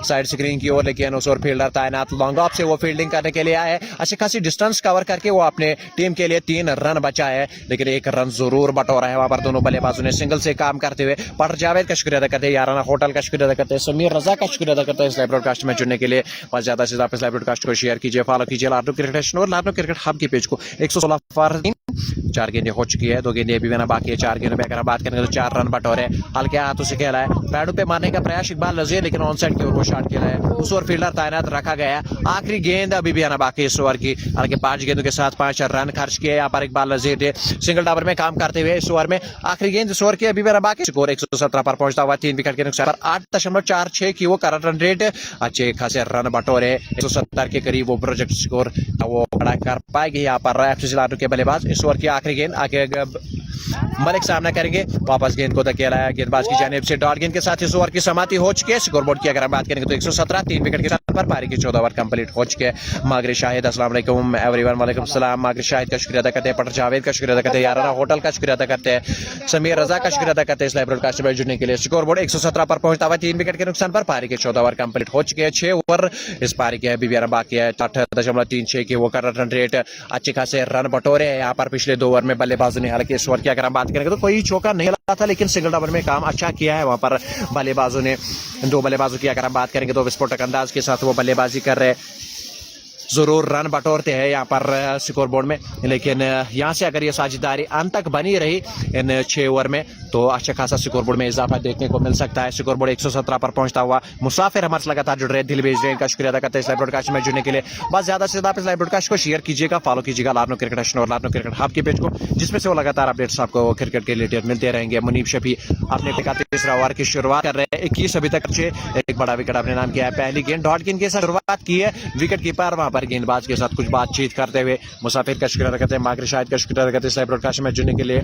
साइड स्क्रीन की ओर, लेकिन उस ओर फील्डर तैनात लॉन्ग ऑफ से वो फील्डिंग करने के लिए आए। अच्छी खासी डिस्टेंस कवर करके वो अपने टीम के लिए 3 रन बचा है, लेकिन 1 रन जरूर बटोरा है वहां पर दोनों बल्लेबाजों ने सिंगल से काम करते हुए। पटर जावेद का शुक्रिया अदा करते हैं, याराना होटल का शुक्रिया अदा करते हैं, समीर रजा का शुक्रिया अदा करते हैं इस लाइव ब्रॉडकास्ट में जुड़ने के लिए। बस ज्यादा से ज्यादा इस लाइव ब्रॉडकास्ट को शेयर कीजिए, फॉलो कीजिए लारनू क्रिकेट और लारनू क्रिकेट हब की पेज को। 116 फॉर 4 गेंदें हो चुकी है, 2 गेंदें अभी बना बाकी है। 4 गेंदों में अगर बात करेंगे तो 4 रन बटोरे। हल्के हाथों से खेला है, पैडों पे मारने का प्रयास इकबाल नज़ीर, लेकिन ऑन साइड की ओर वो शॉट खेला है उस ओर फील्डर तैनात रखा गया। आखिरी गेंद अभी भी आना बाकी इस ओवर की, हालांकि 5 गेंदों के साथ 5 रन खर्च किए यहाँ पर इकबाल नज़ीर ने सिंगल डाबर में काम करते हुए। इस ओवर में आखिरी गेंद इस ओवर की अभी भी आना बाकी। स्कोर 117 पर पहुंचता हुआ 3 विकेट के नुकसान पर 8.46 की वो करंट रन रेट। अच्छे खासे रन बटोरे, 170 के करीब वो प्रोजेक्ट स्कोर वो बड़ा कर पाएगी यहाँ पर एफसीसी लारनू के बल्लेबाज। इस ओवर की आखिरी गेंद आगे मलिक सामना करेंगे, वापस गेंद को धकेला है गेंदबाज की जानिब से। डॉट गेंद के साथ इस ओवर की समाप्ति हो चुकी है। स्कोर बोर्ड की अगर हम बात करेंगे तो 117 3 विकेट के साथ पर पारी की 14 ओवर कंप्लीट हो चुके हैं। मागरे शाहिद अस्सलाम वालेकुम एवरीवन, वालेकुम सलाम। मागरे शाहिद का शुक्रिया अदा करते हैं, पटर जावेद का शुक्रिया अदा करते हैं, याराना होटल का शुक्रिया अदा करते हैं, समीर रजा का शुक्रिया अदा करते हैं इस लाइव ब्रॉडकास्ट में जुड़ने के लिए। स्कोर बोर्ड 117 पर पहुंचता हुआ 3 विकेट के नुकसान पर पारी के 14 ओवर कंप्लीट हो चुके हैं। 6 ओवर इस पारी के अभी भी बाकी है। 8.36 की वो करंट रन रेट। अच्छे खासे रन बटोरे हैं यहाँ पर पिछले 2 ओवर में बल्लेबाजों ने। हालांकि इस ओवर की अगर हम बात करेंगे तो कोई चौका नहीं लगा था, लेकिन सिंगल डबल में काम अच्छा किया है वहां पर बल्लेबाजों ने। 2 बल्लेबाजों की अगर हम बात करेंगे तो विस्फोटक अंदाज के साथ वो बल्लेबाजी कर रहे, जरूर रन बटोरते हैं यहाँ पर स्कोर बोर्ड में। लेकिन यहाँ से अगर ये साझेदारी अंत तक बनी रही इन 6 ओवर में तो अच्छा खासा स्कोर बोर्ड में इजाफा देखने को मिल सकता है। स्कोर बोर्ड 117 पर पहुंचता हुआ मुसाफिर हमारे लगातार जुड़ रहे हैं, दिल भेज रहे हैं, इनका शुक्रिया अदा करते हैं इस लाइव ब्रॉडकास्ट में जुड़ने के लिए। बस ज्यादा से ज्यादा इस लाइव ब्रॉडकास्ट को शेयर कीजिएगा, फॉलो कीजिएगा लारनू क्रिकेट और लारनू क्रिकेट हब की पेज को, जिसमें से वो लगातार अपडेट्स आपको क्रिकेट के रिलेटेड मिलते रहेंगे। मुनीब शफी अपने 33वां ओवर की शुरुआत कर रहे हैं, 21 अभी तक अच्छे, एक बड़ा विकेट अपने नाम किया है। पहली गेंद डॉट गेंद के साथ शुरुआत की है, विकेट कीपर वहां पर गेंदबाज के साथ कुछ बातचीत करते हुए। मुसाफिर का शुक्रिया अदा करते हैं, मागरे शाहिद का शुक्रिया अदा करते हैं इस लाइव ब्रॉडकास्ट में जुड़ने के लिए।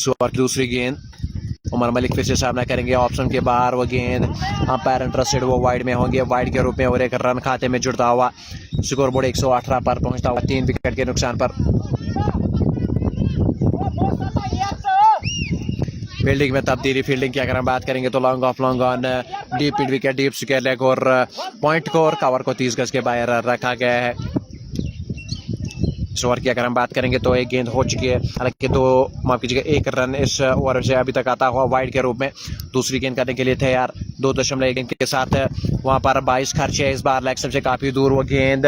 ओवर की दूसरी गेंद उमर मलिक फिर से सामना करेंगे, ऑप्शन के बाहर वो गेंद अंपायर इंटरेस्टेड वो वाइड में होंगे, वाइड के रूप में और एक रन खाते में जुड़ता हुआ। स्कोर बोर्ड 118 पर पहुंचता हुआ 3 विकेट के नुकसान पर। फील्डिंग में तब्दीली, फील्डिंग की अगर हम बात करेंगे तो long off long on, deep mid wicket, deep square leg और पॉइंट को और कवर को 30 गज के बाहर रखा गया है। इस ओवर की अगर हम बात करेंगे तो 1 गेंद हो चुकी है, हालांकि 1 रन इस ओवर से अभी तक आता हुआ वाइड के रूप में। दूसरी गेंद करने के लिए तैयार, 2.1 गेंद के साथ वहां पर 22 खर्चे है। इस बार लेग से काफी दूर वो गेंद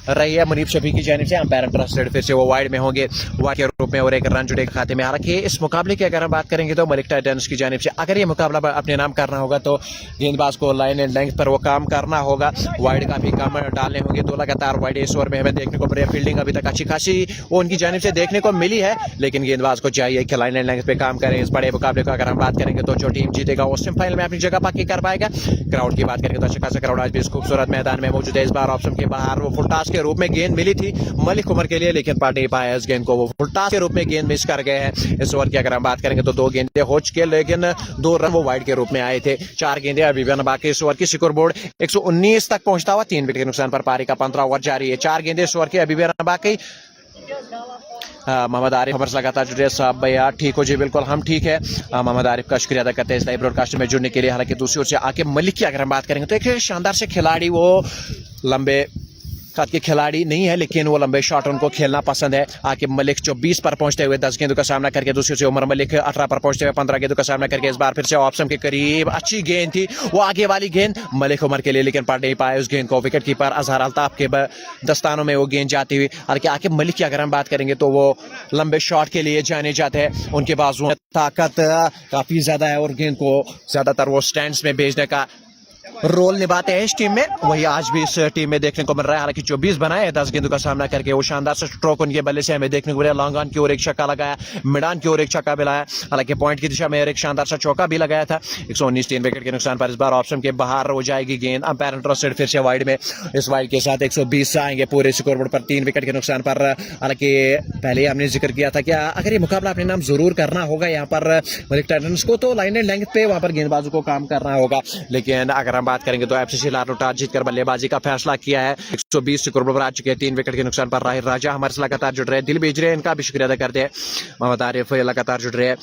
रही है मुनीब शफी की जानिब से, अंपायर इंटरेस्टेड फिर से वो वाइड में होंगे, वाइड के रूप में और 1 रन जुड़ेगा खाते में। हालांकि इस मुकाबले की अगर हम बात करेंगे तो मलिक टाइटंस की जानिब से अगर ये मुकाबला अपने नाम करना होगा तो गेंदबाज को लाइन एंड लेंथ पर वो काम करना होगा, वाइड काफी कम डालने होंगे। 2 लगातार वाइड इस ओवर में हमें देखने को मिली। फील्डिंग अभी तक अच्छी खासी वो उनकी जानिब से देखने को मिली है, लेकिन गेंदबाज को चाहिए कि लाइन एंड लेंथ पे काम करें। इस बड़े मुकाबले को अगर हम बात करेंगे तो जो टीम जीतेगा वो सेमीफाइनल में अपनी जगह पक्की कर पाएगा। क्राउड की बात करेंगे तो अच्छा खासा क्राउड आज भी इस खूबसूरत मैदान में मौजूद है। इस बार ऑप्शन के बाहर वो फुल टॉस के रूप में गेंद मिली थी मलिक उमर के लिए, लेकिन पढ़ नहीं पाया इस गेंद को, वो फुल टॉस के रूप में गेंद मिस कर गए हैं। इस ओवर की अगर हम बात करेंगे तो 2 गेंदें हो चुके, लेकिन 2 रन वो वाइड के रूप में आए थे। 4 गेंदें अभी भी बाकी। इस ओवर की स्कोर बोर्ड 119 तक पहुंचता हुआ 3 विकेट के नुकसान पर पारी का 15 ओवर जारी है। 4 गेंदें इस ओवर की अभी भी बाकी। मोहम्मद आरिफ हमारे लगातार जुड़े साहब भैया ठीक हो जी, बिल्कुल हम ठीक है। मोहम्मद आरिफ का शुक्रिया अदा करते हैं इस लाइव ब्रॉडकास्ट में जुड़ने के लिए। हालांकि दूसरी ओर से आकिब मलिक की अगर हम बात करेंगे तो एक शानदार से खिलाड़ी, वो लंबे कद के खिलाड़ी नहीं है लेकिन वो लंबे शॉट उनको खेलना पसंद है। आकिब मलिक 24 पर पहुंचते हुए 10 गेंदों का सामना करके, दूसरी से उमर मलिक 18 पर पहुंचते हुए 15 गेंदों का सामना करके इस बार फिर से ऑप्शन के करीब। अच्छी गेंद थी वो आगे वाली गेंद मलिक उमर के लिए, लेकिन पढ़ नहीं पाए उस गेंद को। विकेट कीपर अजहर अल्ताफ के दस्तानों में वो गेंद जाती हुई। हालांकि आकिब मलिक की अगर हम बात करेंगे तो वो लंबे शॉट के लिए जाने जाते हैं। उनके बाजुओं में ताकत काफी ज्यादा है और गेंद को ज्यादातर वो स्टैंड्स में भेजने का रोल निभाते हैं इस टीम में। वही आज भी इस टीम में देखने को मिल रहा है। हालांकि 24 बनाए 10 गेंदों का सामना करके वो शानदार से स्ट्रोक उनके बल्ले से हमें देखने को मिला। लॉन्ग ऑन की ओर एक छक्का लगाया, मिड ऑन की ओर एक छक्का भी लगाया। हालांकि पॉइंट की दिशा में एक शानदार सा चौका भी लगाया था। 119 3 विकेट के नुकसान पर इस बार ऑप्शन के बाहर हो जाएगी गेंद। अंपायर इंटरेस्टेड फिर से वाइड में, इस वाइड के साथ 120 आएंगे पूरे स्कोरबोर्ड पर 3 विकेट के नुकसान पर। हालांकि पहले हमने जिक्र किया था कि अगर ये मुकाबला अपने नाम जरूर करना होगा यहाँ पर मलिक टाइटंस को, तो लाइन एंड लेंथ पे वहां पर गेंदबाजों को काम करना होगा। लेकिन अगर हम बात करेंगे तो एफसीसी लाहौर टॉस जीतकर बल्लेबाजी का फैसला किया है। 120 स्कोर पर आ चुके हैं, 3 विकेट के नुकसान पर। राहिल राजा हमारे से लगातार जुड़ रहे हैं, दिल भेज रहे हैं, इनका भी शुक्रिया अदा करते हैं। मोहम्मद आरिफ लगातार जुड़ रहे हैं,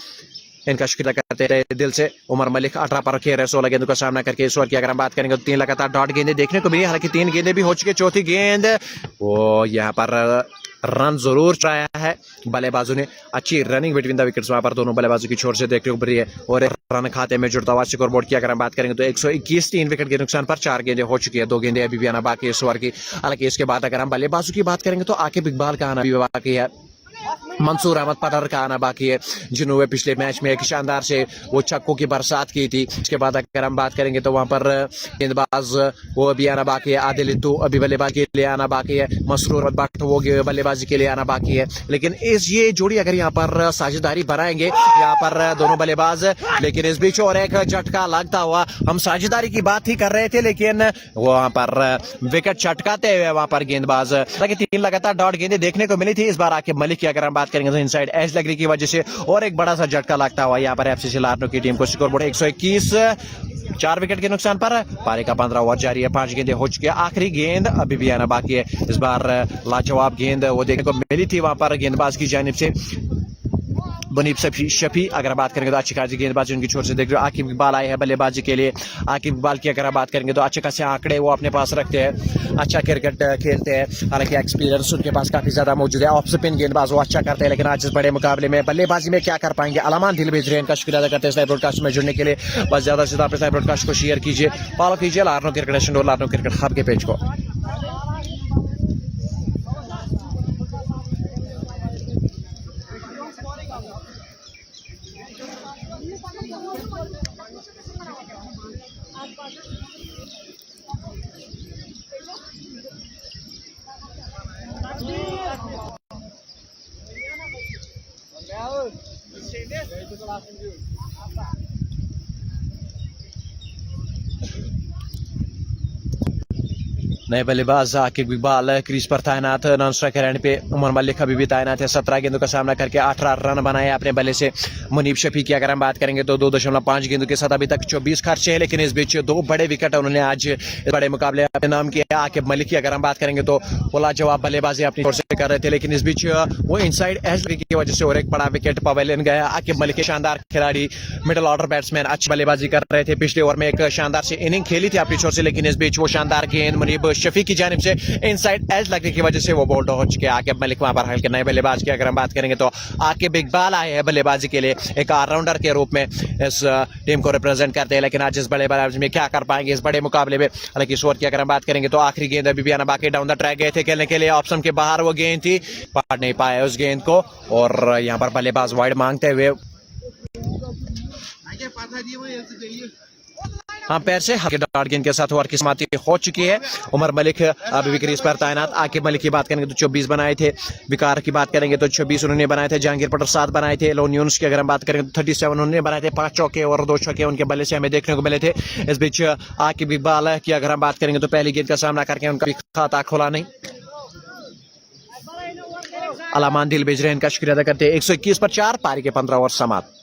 इनका शुक्रिया करते रहे दिल से। उमर मलिक 18 पर खेल रहे 16 गेंदों का सामना करके। इस ओवर की अगर हम बात करेंगे तो 3 लगातार डॉट गेंदें देखने को मिली। हालांकि 3 गेंदें भी हो चुकी, चौथी गेंद वो यहाँ पर रन जरूर चाया है बल्लेबाजों ने। अच्छी रनिंग बिटवीन द विकेट्स वहां पर दोनों बल्लेबाजों की छोर से देखने को मिली है। और एक रन खाते में जुड़ता हुआ स्कोर बोर्ड की अगर हम बात करेंगे तो 121 3 विकेट के नुकसान पर 4 गेंदें हो चुकी है, 2 गेंदें अभी भी आना बाकी है इस ओवर की। हालांकि इसके बाद अगर हम बल्लेबाजों की बात करेंगे तो आकिब इकबाल का आना भी बाकी है, मंसूर अहमद पठार का आना बाकी है, जिन्होंने पिछले मैच में एक शानदार से वो छक्कों की बरसात की थी। इसके बाद अगर हम बात करेंगे तो वहां पर गेंदबाज वो अभी आना बाकी है। आदिल इत्तू अभी बल्लेबाजी के लिए आना बाकी है। मसरूर अहमद भट्ट वो बल्लेबाजी के लिए आना बाकी है। लेकिन इस ये जोड़ी अगर यहाँ पर साझेदारी बनाएंगे यहाँ पर दोनों बल्लेबाज, लेकिन इस बीच और एक झटका लगता हुआ, हम साझेदारी की बात ही कर रहे थे लेकिन वहां पर विकेट छटकाते हुए वहां पर गेंदबाज। 3 लगातार डॉट गेंदें देखने को मिली थी इस बार आकिब मलिक की अगर हम बात करेंगे तो इनसाइड एज लगने की वजह से और एक बड़ा सा झटका लगता हुआ यहाँ पर एफसीसी लाहौर की टीम को। स्कोरबोर्ड 121 4 विकेट के नुकसान पर। पारी का 15 ओवर जारी है, 5 गेंदें हो चुकी है, आखिरी गेंद अभी भी आना बाकी है। इस बार लाजवाब गेंद वो देखने को मिली थी वहां पर गेंदबाज की जानिब से मुनीब शफी। अगर बात करेंगे तो अच्छी खासी गेंदबाजी उनकी छोर से देख रहे हो। आकिब इकबाल आए हैं बल्लेबाजी के लिए। आकिब इकबाल की अगर बात करेंगे तो अच्छे खासे आंकड़े वो अपने पास रखते हैं, अच्छा क्रिकेट खेलते हैं। हालांकि एक्सपीरियंस उनके पास काफी ज्यादा मौजूद है। ऑफ स्पिन गेंदबाज वो अच्छा करते हैं, लेकिन आज इस बड़े मुकाबले में बल्लेबाजी में क्या कर पाएंगे। अलामान दिल भेज रहे हैं, इनका शुक्रिया अदा करते हैं इस ब्रॉडकास्ट में जुड़ने के लिए। बस ज्यादा से ज्यादा अपने ब्रॉडकास्ट को शेयर कीजिए, फॉलो कीजिए लाहौर क्रिकेट नेशन और लाहौर क्रिकेट हब के पेज को। नए बल्लेबाज आकिब इकबाल क्रीज पर तैनात, नॉन स्ट्राइकर एंड पे उमर मलिक अभी भी तैनात है। 17 गेंदों का सामना करके 18 रन बनाए अपने बल्ले से। मुनीब शफी की अगर हम बात करेंगे तो 2.5 गेंदों के साथ अभी तक 24 खर्चे हैं, लेकिन इस बीच 2 बड़े विकेट उन्होंने आज बड़े मुकाबले अपने नाम किया। आकिब मलिक की अगर हम बात करेंगे तो वो लाजवाब बल्लेबाजी अपनी ओर से कर रहे थे, लेकिन इस बीच वो इनसाइड एज की वजह से और एक बड़ा विकेट पवेलियन गया। आकिब मलिक शानदार खिलाड़ी, मिडिल ऑर्डर बैट्समैन, अच्छी बल्लेबाजी कर रहे थे। पिछले ओवर में एक शानदार से इनिंग खेली थी अपनी छोर से, लेकिन इस बीच वो शानदार गेंद मुनीब शफी की जानिब से इनसाइड एज लगने की वजह से वो बोल्ड हो चुके हैं। आकिब मलिक वहां पर हल्के नए बल्लेबाज की अगर हम बात करेंगे तो आकिब इकबाल आए हैं बल्लेबाजी के लिए एक ऑलराउंडर के रूप में इस टीम को रिप्रेजेंट करते हैं। लेकिन आज इस बड़े बल्लेबाजी में क्या कर पाएंगे इस बड़े मुकाबले में। हालांकि इस ओवर की अगर हम बात करेंगे तो आखिरी गेंद अभी भी आना बाकी। डाउन द ट्रैक गए थे खेलने के लिए, ऑप्शन के बाहर वो गेंद थी, पकड़ नहीं पाए उस गेंद को और यहाँ पर बल्लेबाज वाइड मांगते हुए हाँ पैर से हल्के डॉट गेंद के साथ ओवर की समाप्ति हो चुकी है। उमर मलिक अभी भी क्रीज पर तैनात। आकिब मलिक की बात करेंगे तो 24 बनाए थे। विकार की बात करेंगे तो 26 उन्होंने बनाए थे। जहांगीर पटेल 7 बनाए थे। लोन यूनुस की अगर हम बात करेंगे तो 37 उन्होंने बनाए थे। 5 चौके और 2 छक्के उनके बल्ले से हमें देखने को मिले थे। इस बीच आकिब इकबाल की अगर हम बात करेंगे तो पहली गेंद का सामना करके उनका खाता खुला नहीं। अलामान दिल भेज रहे हैं, इनका शुक्रिया अदा करते हैं। 121 पर 4, पारी के 15 ओवर समाप्त।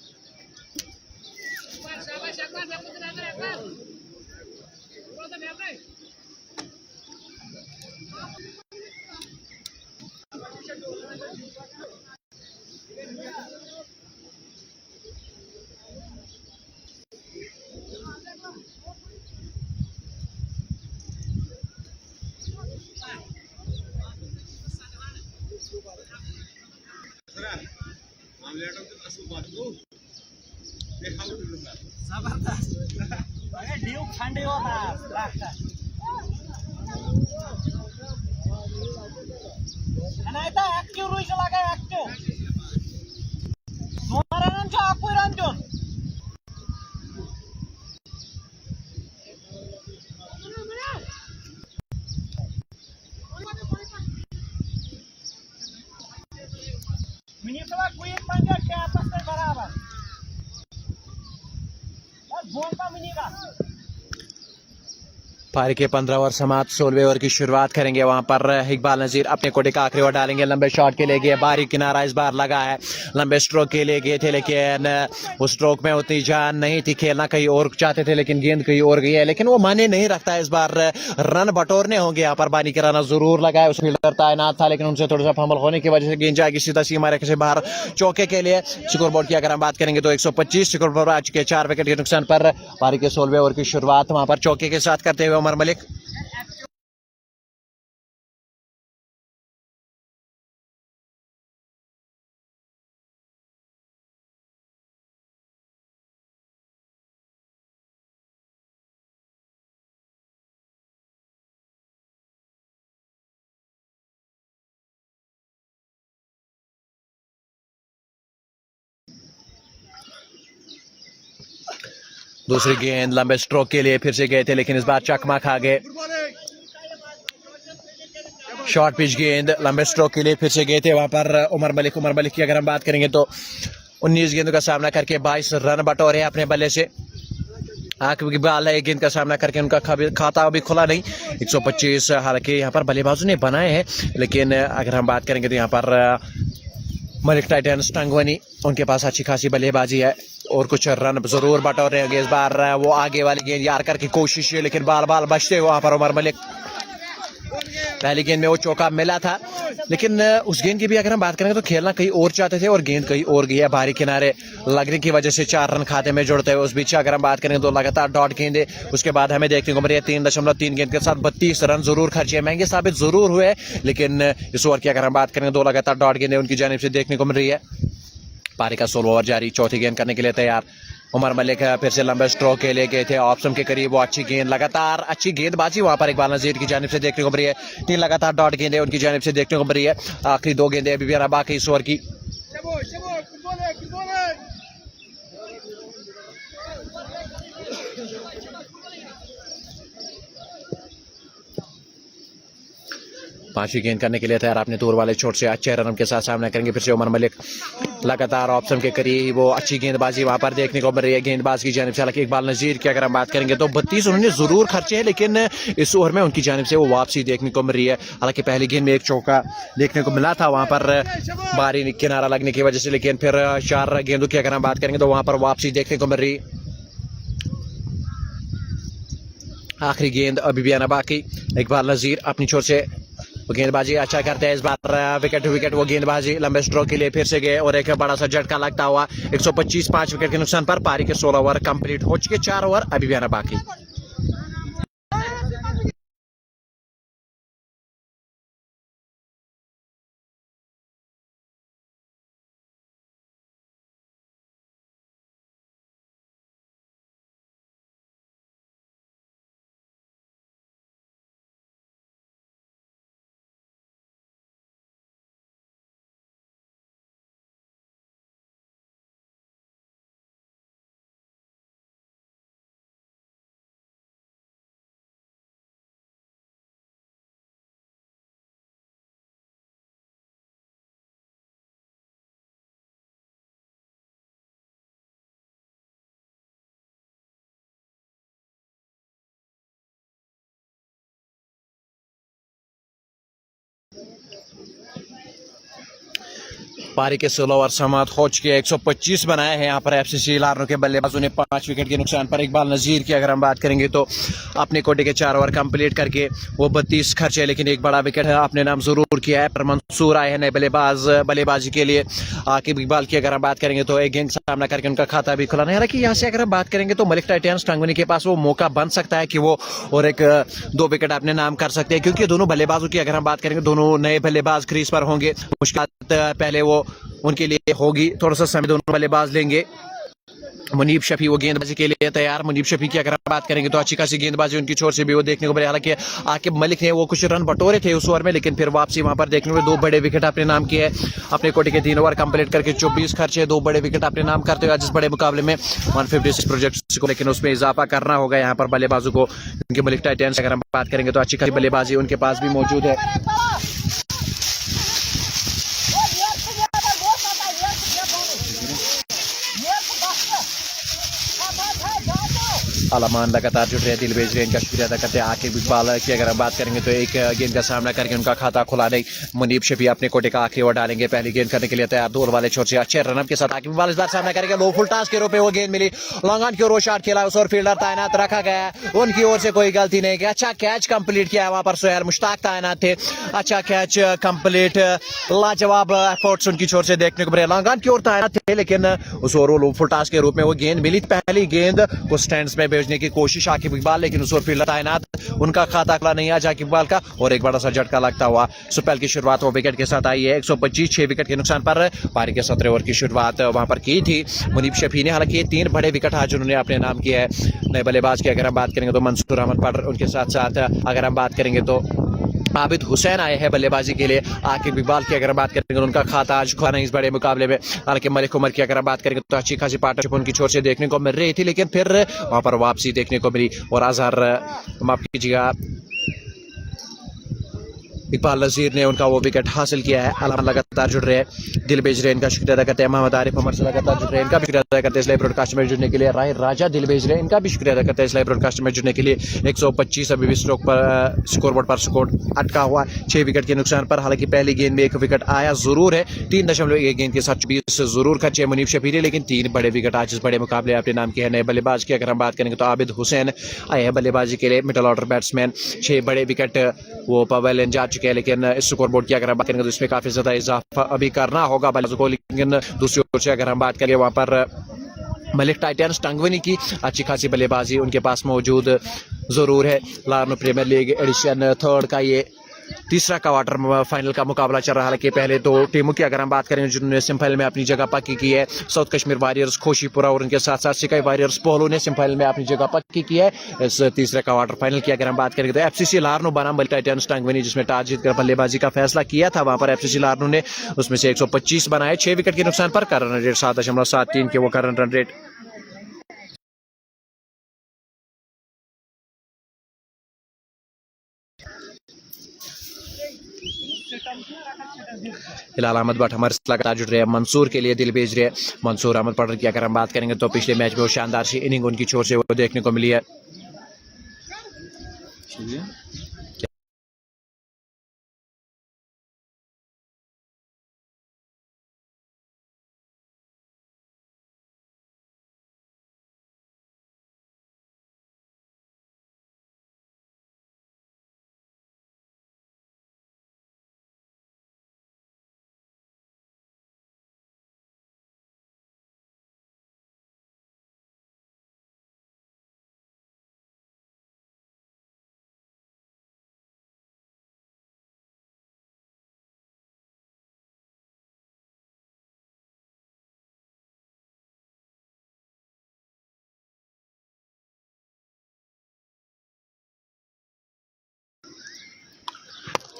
पारी के 15 ओवर समाप्त, 16वें ओवर की शुरुआत करेंगे। वहां पर इकबाल नजीर अपने कोटे का आखिरी ओवर डालेंगे। लंबे शॉट के लिए गए, बाहरी किनारा इस बार लगा है। लंबे स्ट्रोक के लिए गए थे लेकिन उस स्ट्रोक में उतनी जान नहीं थी। खेलना कहीं और चाहते थे लेकिन गेंद कहीं और गई है, लेकिन वो माने नहीं रखता है। इस बार रन बटोरने होंगे। यहाँ पर बानी कराना जरूर लगा है। उस फील्डर तैनात था लेकिन उनसे थोड़ा सा फंबल होने की वजह से गेंद जाएगी सीधा सीमा रेखा से बाहर चौके के लिए। स्कोर बोर्ड की अगर हम बात करेंगे तो 125 स्कोर बोर्ड आ चुके 4 विकेट के नुकसान पर। पारी के 16वें ओवर की शुरुआत वहां पर चौके के साथ करते हुए उमर मलिक। दूसरी गेंद लंबे स्ट्रोक के लिए फिर से गए थे लेकिन इस बार चकमा खा गए। शॉर्ट पिच गेंद लंबे स्ट्रोक के लिए फिर से गए थे वहां पर उमर मलिक की अगर हम बात करेंगे तो 19 गेंदों का सामना करके 22 रन बटोरे अपने बल्ले से। आखिरी बाल है, एक गेंद का सामना करके उनका खाता अभी खुला नहीं। 125 हालांकि यहाँ पर बल्लेबाजों ने बनाए हैं लेकिन अगर हम बात करेंगे तो यहाँ पर मलिक टाइटंस टंगवनी उनके पास अच्छी खासी बल्लेबाजी है और कुछ रन जरूर बटोर रहे होंगे। इस बार वो आगे वाली गेंद यार करके कोशिश है लेकिन बाल बचते हुए वहां पर उमर मलिक। पहली गेंद में वो चौका मिला था लेकिन उस गेंद की भी अगर हम बात करेंगे तो खेलना कहीं और चाहते थे और गेंद कहीं और गई है। बाहरी किनारे लगने की वजह से 4 रन खाते में जुड़ते हुए उस बीच अगर हम बात करेंगे तो लगातार डॉट गेंदे उसके बाद हमें देखने को मिली है। 3.3 गेंद के साथ 32 रन जरूर खर्चे, महंगे साबित जरूर हुए लेकिन इस ओवर की अगर हम बात करेंगे 2 लगातार डॉट गेंदे उनकी जानिब से देखने को मिल रही है। पारी का 16 ओवर जारी, चौथी गेंद करने के लिए तैयार। उमर मलिक फिर से लंबे स्ट्रोक के लिए गए थे ऑप्शन के करीब। वो अच्छी गेंद, लगातार अच्छी गेंदबाजी वहां पर इकबाल नजीर की जानिब से देखने को मिली है। 3 लगातार डॉट गेंदें उनकी जानिब से देखने को मिली है। आखिरी 2 गेंदें अभी भी बाकी इस ओवर की। पांचवी गेंद करने के लिए तैयार अपने दूर वाले छोट से अच्छे रन के साथ सामना करेंगे फिर से उमर मलिक। लगातार ऑप्शन के करीब वो अच्छी गेंदबाजी वहां पर देखने को मिल रही है गेंदबाज की जानिब से। हालांकि इकबाल नजीर की अगर हम बात करेंगे तो 32 उन्होंने जरूर खर्चे हैं लेकिन इस ओवर में उनकी जानिब से वो वापसी देखने को मिल रही है। हालांकि पहली गेंद में एक चौका देखने को मिला था वहां पर बाहरी किनारा लगने की वजह से, लेकिन फिर 4 गेंदों की अगर हम बात करेंगे तो वहां पर वापसी देखने को मिल रही। आखिरी गेंद अभी भी आना बाकी। इकबाल नजीर अपनी छोर से वो गेंदबाजी अच्छा करते हैं। इस बार विकेट टू विकेट वो गेंदबाजी लंबे स्ट्रोक के लिए फिर से गए और एक बड़ा सा झटका लगता हुआ 125 5 विकेट के नुकसान पर। पारी के 16 ओवर कंप्लीट हो चुके, 4 ओवर अभी भी आना बाकी। पारी के 16 ओवर समाप्त हो चुके, 125 बनाए हैं यहाँ पर एफसीसी लारनू के बल्लेबाजों ने 5 विकेट के नुकसान पर। इकबाल नजीर की अगर हम बात करेंगे तो अपने कोटे के 4 ओवर कंप्लीट करके वो 32 खर्चे लेकिन एक बड़ा विकेट अपने नाम जरूर किया है। पर मंसूर आए हैं नए बल्लेबाजी के लिए। आकिब इकबाल की अगर हम बात करेंगे तो एक गेंद सामना करके उनका खाता भी खुला नहीं। हालांकि यहाँ से अगर हम बात करेंगे तो मलिक टाइटंस टंगवनी के पास वो मौका बन सकता है कि वो और एक 2 विकेट अपने नाम कर सकते हैं, क्योंकि दोनों बल्लेबाजों की अगर हम बात करेंगे दोनों नए बल्लेबाज क्रीज पर होंगे। मुश्किल पहले वो उनके लिए होगी। थोड़ा सा समय दोनों बल्लेबाज लेंगे। मुनीब शफी वो गेंदबाजी के लिए तैयार। मुनीब शफी की अगर हम बात करेंगे तो अच्छी खासी गेंदबाजी उनकी छोर से भी वो देखने को मिले। हालांकि आकिब मलिक ने वो कुछ रन बटोरे थे उस ओवर में, लेकिन फिर वापसी वहां पर देखने को मिले। 2 बड़े विकेट अपने नाम किए, अपने कोटे के 3 ओवर कंप्लीट करके 24 खर्चे, 2 बड़े विकेट अपने नाम करते हुए आज इस बड़े मुकाबले में 156 प्रोजेक्ट्स को, लेकिन उसमें इजाफा करना होगा यहाँ पर बल्लेबाजों को, क्योंकि मलिक टाइटंस अगर हम बात करेंगे तो अच्छी खासी बल्लेबाजी उनके पास भी मौजूद है। आलामान लगातार जुट रहे हैं, दिल भेज रहे हैं, इनका शुक्रिया अदा करते हैं। आकिब इकबाल की अगर हम बात करेंगे तो एक गेंद का सामना करके उनका खाता खुला नहीं। मुनीब शफी अपने कोटे का आखिरी ओवर डालेंगे, पहली गेंद करने के लिए तैयार। 2 वाले छोर से अच्छे रनअप के साथ आकिब इकबाल इस बार सामना करेंगे। लो फुल टॉस के रूप में वो गेंद मिली, लॉन्ग ऑन की ओर वो शॉट खेला, उस ओर फील्डर तैनात रखा गया, उनकी ओर से कोई गलती नहीं की। अच्छा कैच कंप्लीट किया वहां पर सोहेल मुश्ताक तैनात थे। अच्छा कैच कंप्लीट, लाजवाब एफर्ट्स उनकी छोर से देखने को मिले। लॉन्ग ऑन की ओर तैनात थे, लेकिन उस ओवर लो फुल टॉस के रूप में वो गेंद मिली। पहली गेंद को स्टैंड्स में भेजने की कोशिश आकिब इकबाल, लेकिन उस ओर फील्डर तैनात, उनका खाता खुला नहीं आज आकिब इकबाल का, और एक बड़ा सा झटका लगता हुआ स्पेल की शुरुआत वो विकेट के साथ आई है। 125 6 विकेट के नुकसान पर पारी के 17 ओवर की शुरुआत वहां पर की थी मुनीब शफी ने। हालांकि ये 3 बड़े विकेट आज उन्होंने अपने नाम किया है। नए बल्लेबाज की अगर हम बात करेंगे तो मंसूर अहमद पढ़, उनके साथ साथ अगर हम बात करेंगे तो आबिद हुसैन आए हैं बल्लेबाजी के लिए। आकिब इकबाल की अगर बात करेंगे तो उनका खाता आज खुला नहीं इस बड़े मुकाबले में। हालांकि मलिक उमर की अगर बात करेंगे तो अच्छी खासी पार्टनरशिप उनकी छोर से देखने को मिल रही थी, लेकिन फिर वहां पर वापसी देखने को मिली। और अजहर, माफ कीजिएगा, इकबाल नजीर ने उनका वो विकेट हासिल किया है। अलामा लगातार जुड़ रहे हैं, दिल भेज रहे हैं, इनका शुक्रिया अदा करते हैं। मोहम्मद आरिफ अमर से लगातार जुड़ रहे हैं, इनका भी शुक्रिया अदा करते हैं इस लाइव ब्रॉडकास्ट में जुड़ने के लिए। राय राजा दिल भेज रहे हैं, इनका भी शुक्रिया अदा करते हैं इस लाइव ब्रॉडकास्ट में जुड़ने के लिए। 125 अभी भी स्कोरबोर्ड पर स्कोर अटका हुआ 6 विकेट के नुकसान पर। हालांकि पहली गेंद में 1 विकेट आया जरूर है, 3.1 गेंद के साथ 20 जरूर खर्चे मुनीब शफी ने, लेकिन 3 बड़े विकेट आज इस बड़े मुकाबले अपने नाम के हैं। नए बल्लेबाज की अगर हम बात करेंगे तो आबिद हुसैन आए हैं बल्लेबाजी के लिए, मिडल ऑर्डर बैट्समैन। 6 बड़े विकेट वो पवेलियन जा चुके हैं, लेकिन इस स्कोरबोर्ड की अगर हम बात करेंगे तो इसमें काफी ज्यादा इजाफा अभी करना होगा बल्लेबाजों को। लेकिन दूसरी ओर से अगर हम बात करें वहां पर मलिक टाइटंस टंगवनी की अच्छी खासी बल्लेबाजी उनके पास मौजूद जरूर है। लार्नो प्रीमियर लीग एडिशन 3 का ये तीसरा क्वार्टर फाइनल का मुकाबला चल रहा है। हालांकि पहले 2 टीमों की अगर हम बात करें जिन्होंने सेमीफाइनल में अपनी जगह पक्की की है, साउथ कश्मीर वॉरियर्स खोशीपुरा और उनके साथ साथ सिकाई वॉरियर्स पोलो ने सेमीफाइनल में अपनी जगह पक्की की है। इस तीसरे क्वार्टर फाइनल की अगर हम बात करेंगे तो एफसीसी लार्नो बनाम मलिक टाइटंस टंगवनी, जिसमें टॉस जीतकर बल्लेबाजी का फैसला किया था, वहां पर एफसीसी लार्नो ने उसमें से 125 बनाए 6 विकेट के नुकसान पर। करंट रन रेट 7.73 के वो करंट रन रेट। हिलाल अहमद भट्ट हमारे साथ लगातार जुड़ रहे हैं, मंसूर के लिए दिल भेज रहे हैं। मंसूर अहमद पढ़ की अगर हम बात करेंगे तो पिछले मैच में वो शानदार सी इनिंग उनकी छोर से वो देखने को मिली है।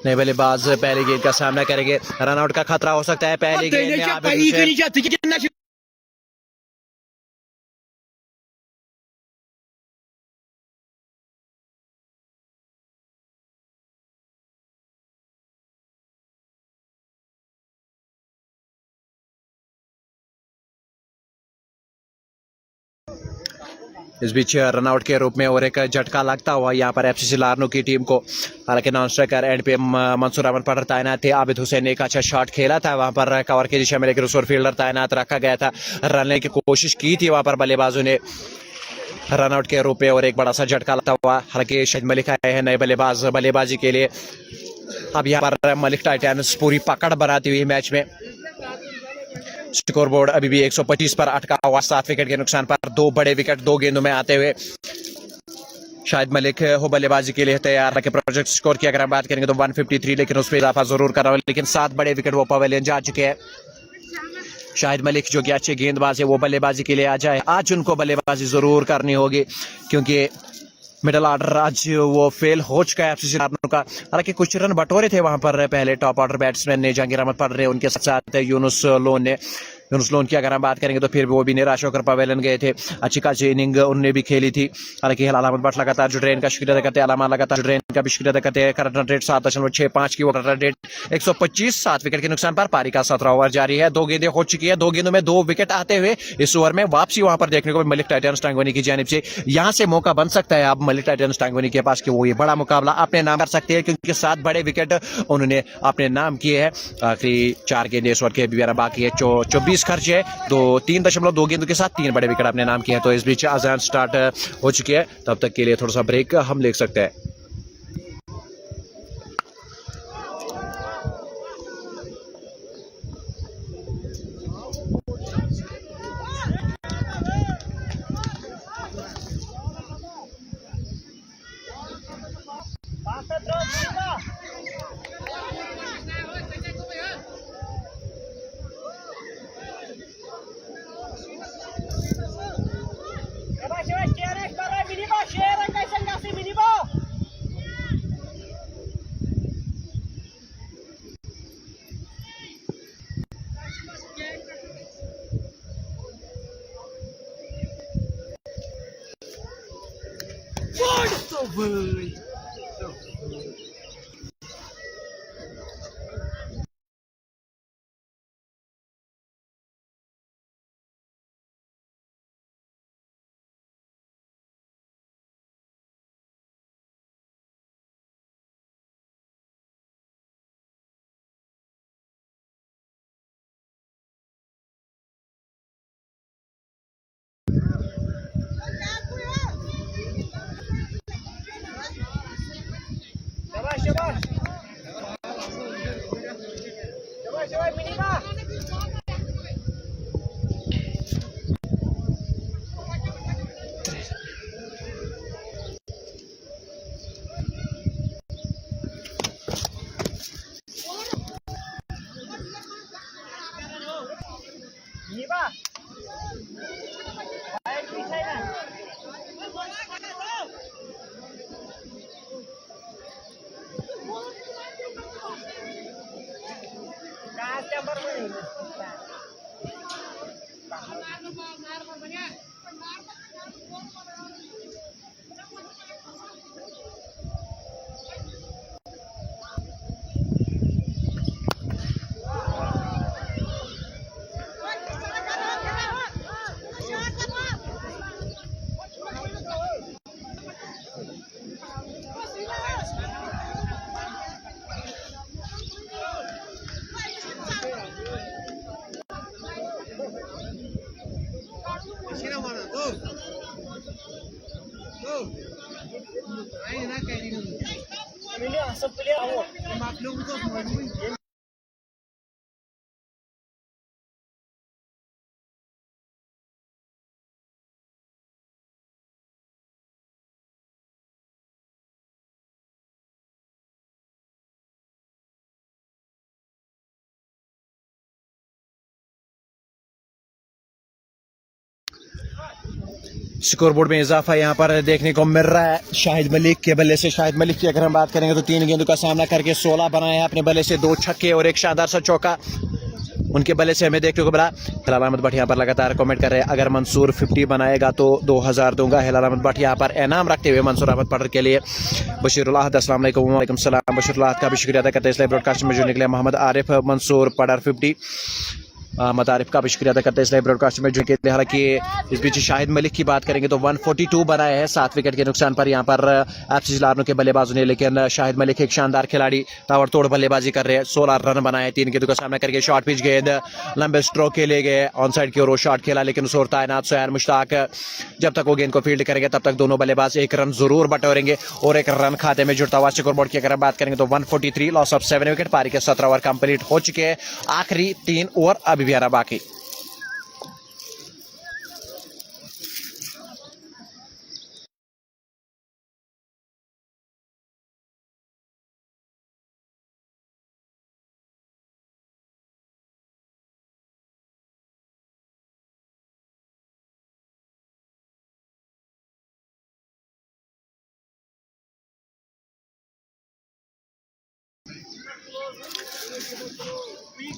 नए बल्लेबाज पहली गेंद का सामना करेंगे, रनआउट का खतरा हो सकता है। पहली गेंद में आबिद हुसैन इस बीच रनआउट के रूप में और एक झटका लगता हुआ यहाँ पर एफसीसी लार्नो की टीम को। हालांकि नॉन स्ट्राइकर एंड पे मंसूर अहमद पढ़ तैनात थे। आबिद हुसैन ने एक अच्छा शॉट खेला था वहां पर कवर की दिशा में, लेकिन उस ओर फील्डर तैनात रखा गया था। रन लेने की कोशिश की थी वहां पर बल्लेबाजों ने रनआउट के रूप में, और एक बड़ा सा झटका लगता हुआ। हालांकि शाहिद मलिक आए हैं नए बल्लेबाज बल्लेबाजी के लिए। अब यहाँ पर मलिक टाइटंस पूरी पकड़ बनाती हुई मैच में। स्कोरबोर्ड अभी भी 125 पर अटका हुआ 7 विकेट के नुकसान पर। 2 बड़े विकेट 2 गेंदों में आते हुए शाहिद मलिक हो बल्लेबाजी के लिए तैयार। प्रोजेक्ट स्कोर की अगर हम बात करेंगे तो 153, लेकिन उस पर इजाफा जरूर कर रहा है, लेकिन 7 बड़े विकेट वो पवेलियन जा चुके हैं। शाहिद मलिक जो कि अच्छे गेंदबाज है वो बल्लेबाजी के लिए आ जाए। आज उनको बल्लेबाजी ज़रूर करनी होगी क्योंकि मिडल ऑर्डर आज वो फेल हो चुका है एफसीसी लारनू का। हालांकि कुछ रन बटोरे थे वहां पर पहले टॉप ऑर्डर बैट्समैन ने, जहांगीर अहमद पटरे उनके साथ यूनुस लोन ने। यूनुस लोन की अगर हम बात करेंगे तो फिर वो भी निराश होकर पवेलियन गए थे। अच्छी खासी इनिंग उन्होंने भी खेली थी। हालांकि हिलाल अहमद भट्ट लगातार जो ट्रेन का शुक्रिया अदा करते हैं, अलामा लगातार जो ट्रेन का भी शुक्रिया अदा करते हैं। करंट रन रेट 7.65 की, वो रन रेट 125, 7 विकेट के नुकसान पर। पारी का 17 ओवर जारी है, 2 गेंदें हो चुकी है, 2 गेंदों में 2 विकेट आते हुए इस ओवर में वापसी वहां पर देखने को मलिक टाइटंस टांगवानी की जानिब से। यहां से मौका बन सकता है अब मलिक टाइटंस टांगवानी के पास कि वो ये बड़ा मुकाबला अपने नाम कर सकते हैं क्योंकि 7 बड़े विकेट उन्होंने अपने नाम किए हैं। आखिरी 4 गेंदें इस ओवर के भी बाकी है, 24 खर्च है, 3.2 गेंदों के साथ 3 बड़े विकेट अपने नाम किए हैं। तो इस बीच अजान स्टार्ट हो चुकी है, तब तक के लिए थोड़ा सा ब्रेक हम ले सकते हैं। स्कोर बोर्ड में इजाफा यहाँ पर देखने को मिल रहा है शाहिद मलिक के बल्ले से। शाहिद मलिक की अगर हम बात करेंगे तो 3 गेंदों का सामना करके 16 बनाए हैं अपने बल्ले से, 2 छक्के और एक शानदार सा चौका उनके बल्ले से हमें देखने को मिला। हिलाल अहमद भट्ट यहाँ पर लगातार कमेंट कर रहे हैं, अगर मंसूर 50 बनाएगा तो 2000 दूंगा। हिलाल अहमद भट्ट यहाँ पर इनाम रखते हुए मंसूर अहमद पटर के लिए। बशीरुल अहद अस्सलाम वालेकुम सलाम। बशीरुल अहद का भी शुक्रिया अदा करते हैं इसलिए ब्रॉडकास्ट में जो निकले। मोहम्मद आरिफ मंसूर पटर 50, अहमद आरिफ का भी शुक्रिया अदा करते हैं इसलिए ब्रॉडकास्ट में जो के। हालांकि इस बीच शाहिद मलिक की बात करेंगे तो 142 बनाए हैं 7 विकेट के नुकसान पर यहाँ पर एफसीसी लारनू के बल्लेबाजों ने। लेकिन शाहिद मलिक एक शानदार खिलाड़ी, ताबड़तोड़ बल्लेबाजी कर रहे हैं। 16 रन बनाए, 3 गेंदों का सामना करके। शॉर्ट पिच गेंद लंबे स्ट्रोक के ले गए, ऑन साइड की ओर वो शॉट खेला, लेकिन उस ओर तैनात सुहैल मुश्ताक जब तक वो गेंद को फील्ड करेंगे तब तक दोनों बल्लेबाज 1 रन जरूर बटोरेंगे और 1 रन खाते में जुड़ता हुआ। स्कोर बोर्ड की अगर बात करेंगे तो 143, लॉस ऑफ 7 विकेट। पारी के 17 ओवर कंप्लीट हो चुके हैं, आखिरी 3 ओवर अभी भी आना बाकी।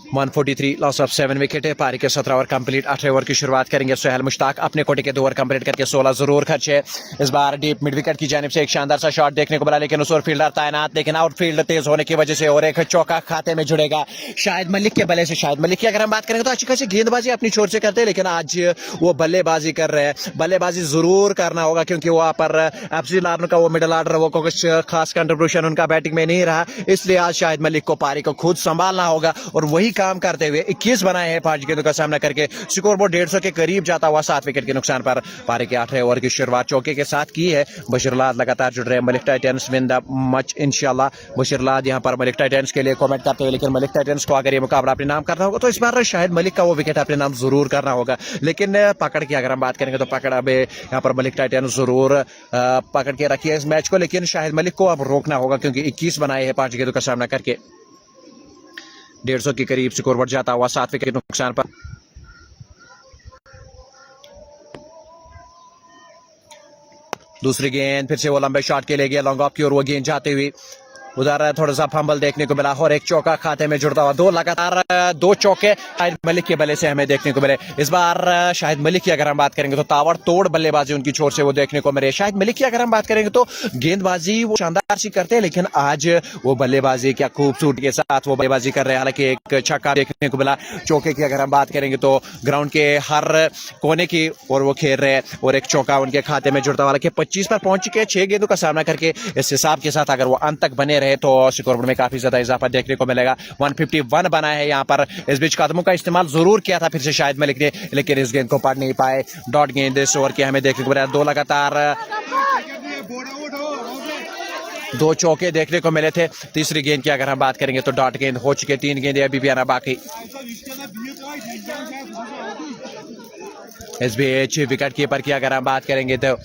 143 लॉस ऑफ 7 विकेट है। पारी के 17 ओवर कंप्लीट। 8 ओवर की शुरुआत करेंगे सुहेल मुश्ताक। अपने कोटे के 2 ओवर कंप्लीट करके 16 जरूर खर्चे। इस बार डीप मिड विकेट की जानिब से एक शानदार सा शॉट देखने को मिला, लेकिन उस ओर फील्डर तैनात, लेकिन आउटफील्ड तेज होने की वजह से और एक चौका खाते में जुड़ेगा शाहिद मलिक के बल्ले से। शाहिद मलिक की अगर हम बात करेंगे तो अच्छी खासी गेंदबाजी अपनी छोर से करते हैं, लेकिन आज वो बल्लेबाजी कर रहे हैं। बल्लेबाजी जरूर करना होगा क्योंकि वहां पर एफसी लार्न का वो मिडिल ऑर्डर वो कुछ खास कंट्रीब्यूशन उनका बैटिंग में नहीं रहा, इसलिए आज शाहिद मलिक को पारी को खुद संभालना होगा और वही काम करते हुए 21 बनाए हैं 5 गेंदों का सामना करके। स्कोर बोर्ड 150 के करीब जाता हुआ 7 विकेट के नुकसान पर पारी के 8 ओवर की शुरुआत चौके के साथ की है। बशीरलाद लगातार जुड़ रहे हैं। Malik Titans win the match इंशाल्लाह। बशीरलाद यहां पर मलिक टाइटंस के लिए कमेंट करते हुए, लेकिन मलिक टाइटंस को अगर ये मुकाबला अपने नाम करना होगा तो इस बार शाहिद मलिक का वो विकेट अपने नाम जरूर करना होगा। लेकिन पकड़ की अगर हम बात करेंगे तो पकड़ अब यहाँ पर मलिक टाइटंस जरूर पकड़ के रखी है इस मैच को, लेकिन शाहिद मलिक को अब रोकना होगा क्योंकि 21 बनाए हैं 5 गेंदों का सामना करके। 150 के करीब स्कोर बढ़ जाता हुआ 7 विकेट के नुकसान पर। दूसरी गेंद फिर से वो लंबे शॉट के लिए गया लॉन्ग ऑफ की और वो गेंद जाते हुए उधर थोड़ा सा फंबल देखने को मिला और एक चौका खाते में जुड़ता हुआ। 2 लगातार 2 चौके शाहिद मलिक के बल्ले से हमें देखने को मिले। इस बार शाहिद मलिक की अगर हम बात करेंगे तो ताबड़ तोड़ बल्लेबाजी उनकी छोर से वो देखने को मिले। शाहिद मलिक की अगर हम बात करेंगे तो गेंदबाजी वो शानदार सी करते हैं, लेकिन आज वो बल्लेबाजी क्या खूबसूरती के साथ वो बल्लेबाजी कर रहे हैं। हालांकि एक छक्का देखने को मिला। चौके की अगर हम बात करेंगे तो ग्राउंड के हर कोने की और वो खेल रहे हैं और एक चौका उनके खाते में जुड़ता हुआ। हालांकि 25 पर पहुंच चुके हैं 6 गेंदों का सामना करके। इस हिसाब के साथ अगर वो अंत तक बने रहे तो स्कोरबोर्ड में काफी ज्यादा इजाफा देखने को मिलेगा। 151 बना है यहाँ पर। इस बीच कदमों का इस्तेमाल जरूर किया था फिर से शाहिद मलिक ने, लेकिन इस गेंद को पढ़ नहीं पाए। डॉट गेंद इस ओवर की हमें देखने को मिला। 2 लगातार 2 चौके देखने को मिले थे। तीसरी गेंद की अगर हम बात करेंगे तो डॉट गेंद हो चुके। 3 गेंदें अभी भी आना बाकी। इस बीच विकेट कीपर की अगर हम बात करेंगे तो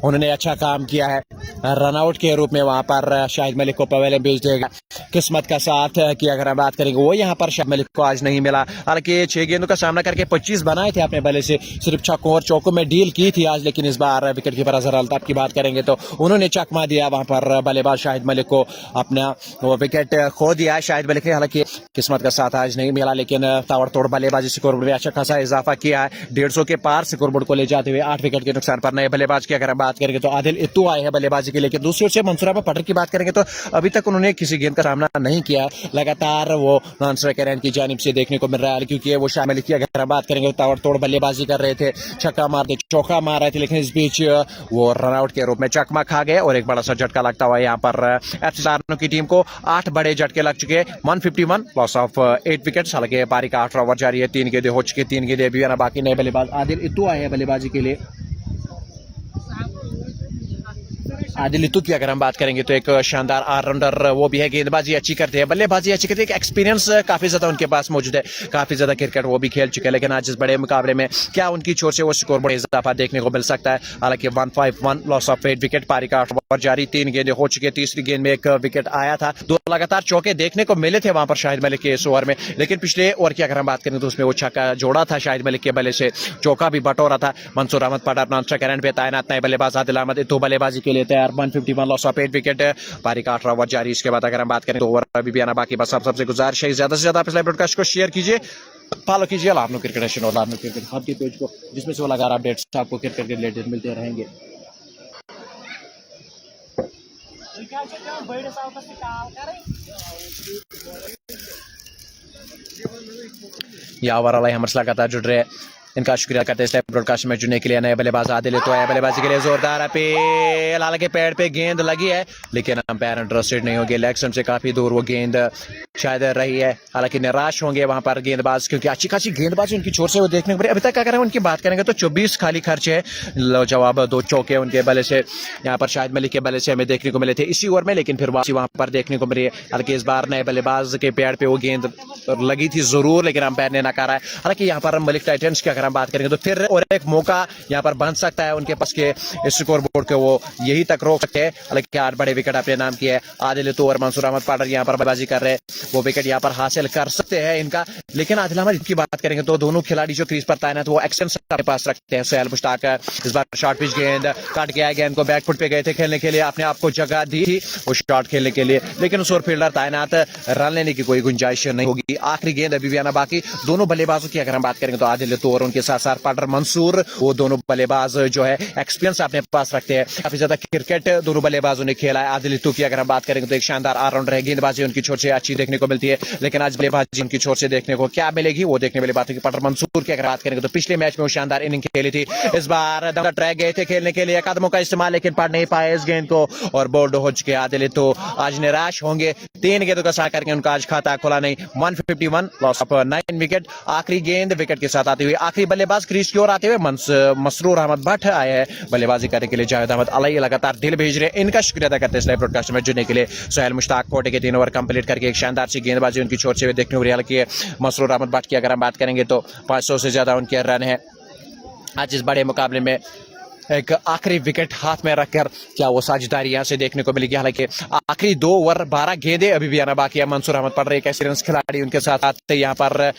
उन्होंने अच्छा काम किया है। रनआउट के रूप में वहां पर शाहिद मलिक को पवेलियन भेज देगा। किस्मत का साथ की अगर हम बात करेंगे वो यहाँ पर शाहिद मलिक को आज नहीं मिला। हालांकि 6 गेंदों का सामना करके 25 बनाए थे अपने बल्ले से। सिर्फ छक्कों और चौकों में डील की थी आज, लेकिन इस बार विकेट कीपर अजहर अल्ताफ की बात करेंगे तो उन्होंने चकमा दिया वहां पर बल्लेबाज शाहिद मलिक को। अपना वो विकेट खो दिया है शाहिद मलिक ने। हालांकि किस्मत का साथ आज नहीं मिला, लेकिन ताबड़तोड़ बल्लेबाजी स्कोरबोर्ड में अच्छा खासा इजाफा किया है। 150 के पार स्कोरबोर्ड को ले जाते हुए 8 विकेट के नुकसान पर। नए बल्लेबाज की अगर हम बात करेंगे तो आदिल इत्तू आए हैं बल्लेबाजी के लिए। दूसरी ओर से मंसूर अहमद पटर की बात करेंगे तो अभी तक उन्होंने किसी गेंद का सामना नहीं किया। लगातार वो नॉन स्ट्राइकर एंड की जानिब से देखने को मिल रहा है, क्योंकि वो शाहिद मलिक की अगर हम बात करेंगे तो ताबड़तोड़ बल्लेबाजी कर रहे थे, छक्का मारते चौका मार रहे थे, लेकिन इस बीच वो रनआउट के रूप में चकमा खा गए और एक बड़ा सा झटका लगता हुआ यहाँ पर एफसी लार्नो की टीम को 8 बड़े झटके लग चुके। 151 लॉस ऑफ 8 विकेट। हालांकि पारी का 8वां ओवर जारी है। 3 गेंदें हो चुकी। 3 गेंदें अभी आना बाकी। नए बल्लेबाज आदिल इत्तू आए हैं बल्लेबाजी के लिए। आदिल इत्तू की अगर हम बात करेंगे तो एक शानदार ऑलराउंडर वो भी है। गेंदबाजी अच्छी करते हैं, बल्लेबाजी अच्छी करते हैं, एक्सपीरियंस काफी ज्यादा उनके पास मौजूद है। काफी ज्यादा क्रिकेट वो भी खेल चुके हैं, लेकिन आज इस बड़े मुकाबले में क्या उनकी छोर से वो स्कोर बड़ा इजाफा देखने को मिल सकता है। हालांकि 151 लॉस ऑफ 8 विकेट। पारी का 8वां ओवर जारी। 3 गेंदें हो चुकी है। तीसरी गेंद में एक विकेट आया था। 2 लगातार चौके देखने को मिले थे वहां पर शाहिद मलिक के इस ओवर में, लेकिन पिछले ओवर की अगर हम बात करें तो उसमें वो छक्का जोड़ा था शाहिद मलिक के बल्ले से। चौका भी बटोरा था। मंसूर अहमद पठार नॉन स्ट्राइकर एंड पे तैनात। नए बल्लेबाज आदिल अहमद इत्तू बल्लेबाजी के लिए तैयार। 151 लॉस ऑफ 8 विकेट। पारी का 18वां ओवर जारी। इसके बाद अगर हम बात करें तो ओवर अभी भी आना बाकी। बस आप सबसे गुजारिश है ज्यादा से ज्यादा पिछले ब्रॉडकास्ट को शेयर कीजिए, फॉलो कीजिए लार्नो क्रिकेट नेशन और लार्नो क्रिकेट हब के पेज को, जिसमें से वो लगातार अपडेट्स आपको क्रिकेट के रिलेटेड मिलते रहेंगे। या ओवर वाला हमारे लगातार जुड़ रहे हैं, इनका शुक्रिया करते हैं ब्रॉडकास्ट में जुड़ने के लिए। नए बल्लेबाज आदिल तो है बल्लेबाजी के लिए। जोरदार अपील। हालांकि पैड पे गेंद लगी है, लेकिन अंपायर इंटरेस्टेड नहीं होंगे। लेग स्टंप से काफी दूर वो गेंद शायद रही है। हालांकि निराश होंगे वहां पर गेंदबाज, क्योंकि अच्छी खासी गेंदबाजी उनकी छोर से वो देखने को मिले। अभी तक अगर हम उनकी बात करेंगे तो 24 खाली खर्चे है। जवाब 2 चौके उनके बल्ले से यहाँ पर शाहिद मलिक के बल्ले से हमें देखने को मिले थे इसी ओवर में, लेकिन फिर वापसी वहां पर देखने को मिली है। हालांकि इस बार नए बल्लेबाज के पैड पे वो गेंद लगी थी जरूर, लेकिन अंपायर ने नकारा है। हालांकि यहाँ पर मलिक टाइटंस की अगर हम बात करेंगे तो फिर और एक मौका यहाँ पर बन सकता है उनके पास के स्कोर बोर्ड के वो यही तक रोक सकते हैं। हालांकि 8 बड़े विकेट अपने नाम किए हैं। आदिल तो और मंसूर अहमद पाटर यहाँ पर बल्लेबाजी कर रहे हैं, वो विकेट यहाँ पर हासिल कर सकते हैं इनका। लेकिन आदिल अहमद की बात करेंगे तो दोनों खिलाड़ी जो क्रीज पर तैनात वो एक्सपीरियंस अपने पास रखते हैं। सोहेल मुश्ताक इस बार शॉर्ट पिच गेंद काट के आए, गेंद को बैकफुट पे गए थे खेलने के लिए, अपने आप को जगह दी थी वो शॉट खेलने के लिए, लेकिन उस ओर फील्डर तैनात, रन लेने की कोई गुंजाइश नहीं होगी। आखिरी गेंद अभी भी आना बाकी। दोनों बल्लेबाजों की अगर हम बात करेंगे तो आदिल तो और उनके साथ साथ पाटर मंसूर, वो दोनों बल्लेबाज जो है एक्सपीरियंस अपने पास रखते हैं। काफी ज्यादा क्रिकेट दोनों बल्लेबाजों ने खेला है। आदिल तो की अगर हम बात करेंगे तो एक शानदार ऑलराउंडर है, गेंदबाजी उनकी छोर से अच्छी देखने को मिलती है, लेकिन आज बल्लेबाजी उनकी छोर से देखने को क्या मिलेगी वो देखने वाली बात है। पाटर मंसूर की अगर बात करेंगे तो पिछले मैच में वो शानदार इनिंग खेली थी, इस बार दम ट्रैक गए थे खेलने के लिए, कदमों का इस्तेमाल लेकिन पढ़ नहीं पाए इस गेंद को और बोल्ड हो चुके आदिल तो आज निराश होंगे। 3 गेंदों का साथ करके उनका आज खाता खुला नहीं। 151 लॉस ऑफ 9 विकेट। आखिरी गेंद विकेट के साथ आती हुई आखिरी बल्लेबाज क्रीज की ओर आते हुए मसरूर अहमद भट्ट आए हैं बल्लेबाजी करने के लिए। जावेद अहमद अलई लगातार दिल भेज रहे हैं, इनका शुक्रिया अदा करते हैं इस लाइव ब्रॉडकास्ट में जुड़ने के लिए। सोहेल मुश्ताक कोटे के 3 ओवर कंप्लीट करके एक शानदार सी गेंदबाजी उनकी छोर से हुए देखने को रही। हालांकि मसरूर अहमद भट्ट की अगर हम बात करेंगे तो 500 से ज्यादा उनके रन है। आज इस बड़े मुकाबले में एक आखिरी विकेट हाथ में रखकर क्या वो साझेदारी यहां से देखने को मिलेगी। हालांकि आखिरी 2 ओवर 12 गेंदें अभी भी आना बाकी है। मंसूर अहमद पढ़ रहे एक एक्सपीरियंस खिलाड़ी उनके साथ आते यहाँ पर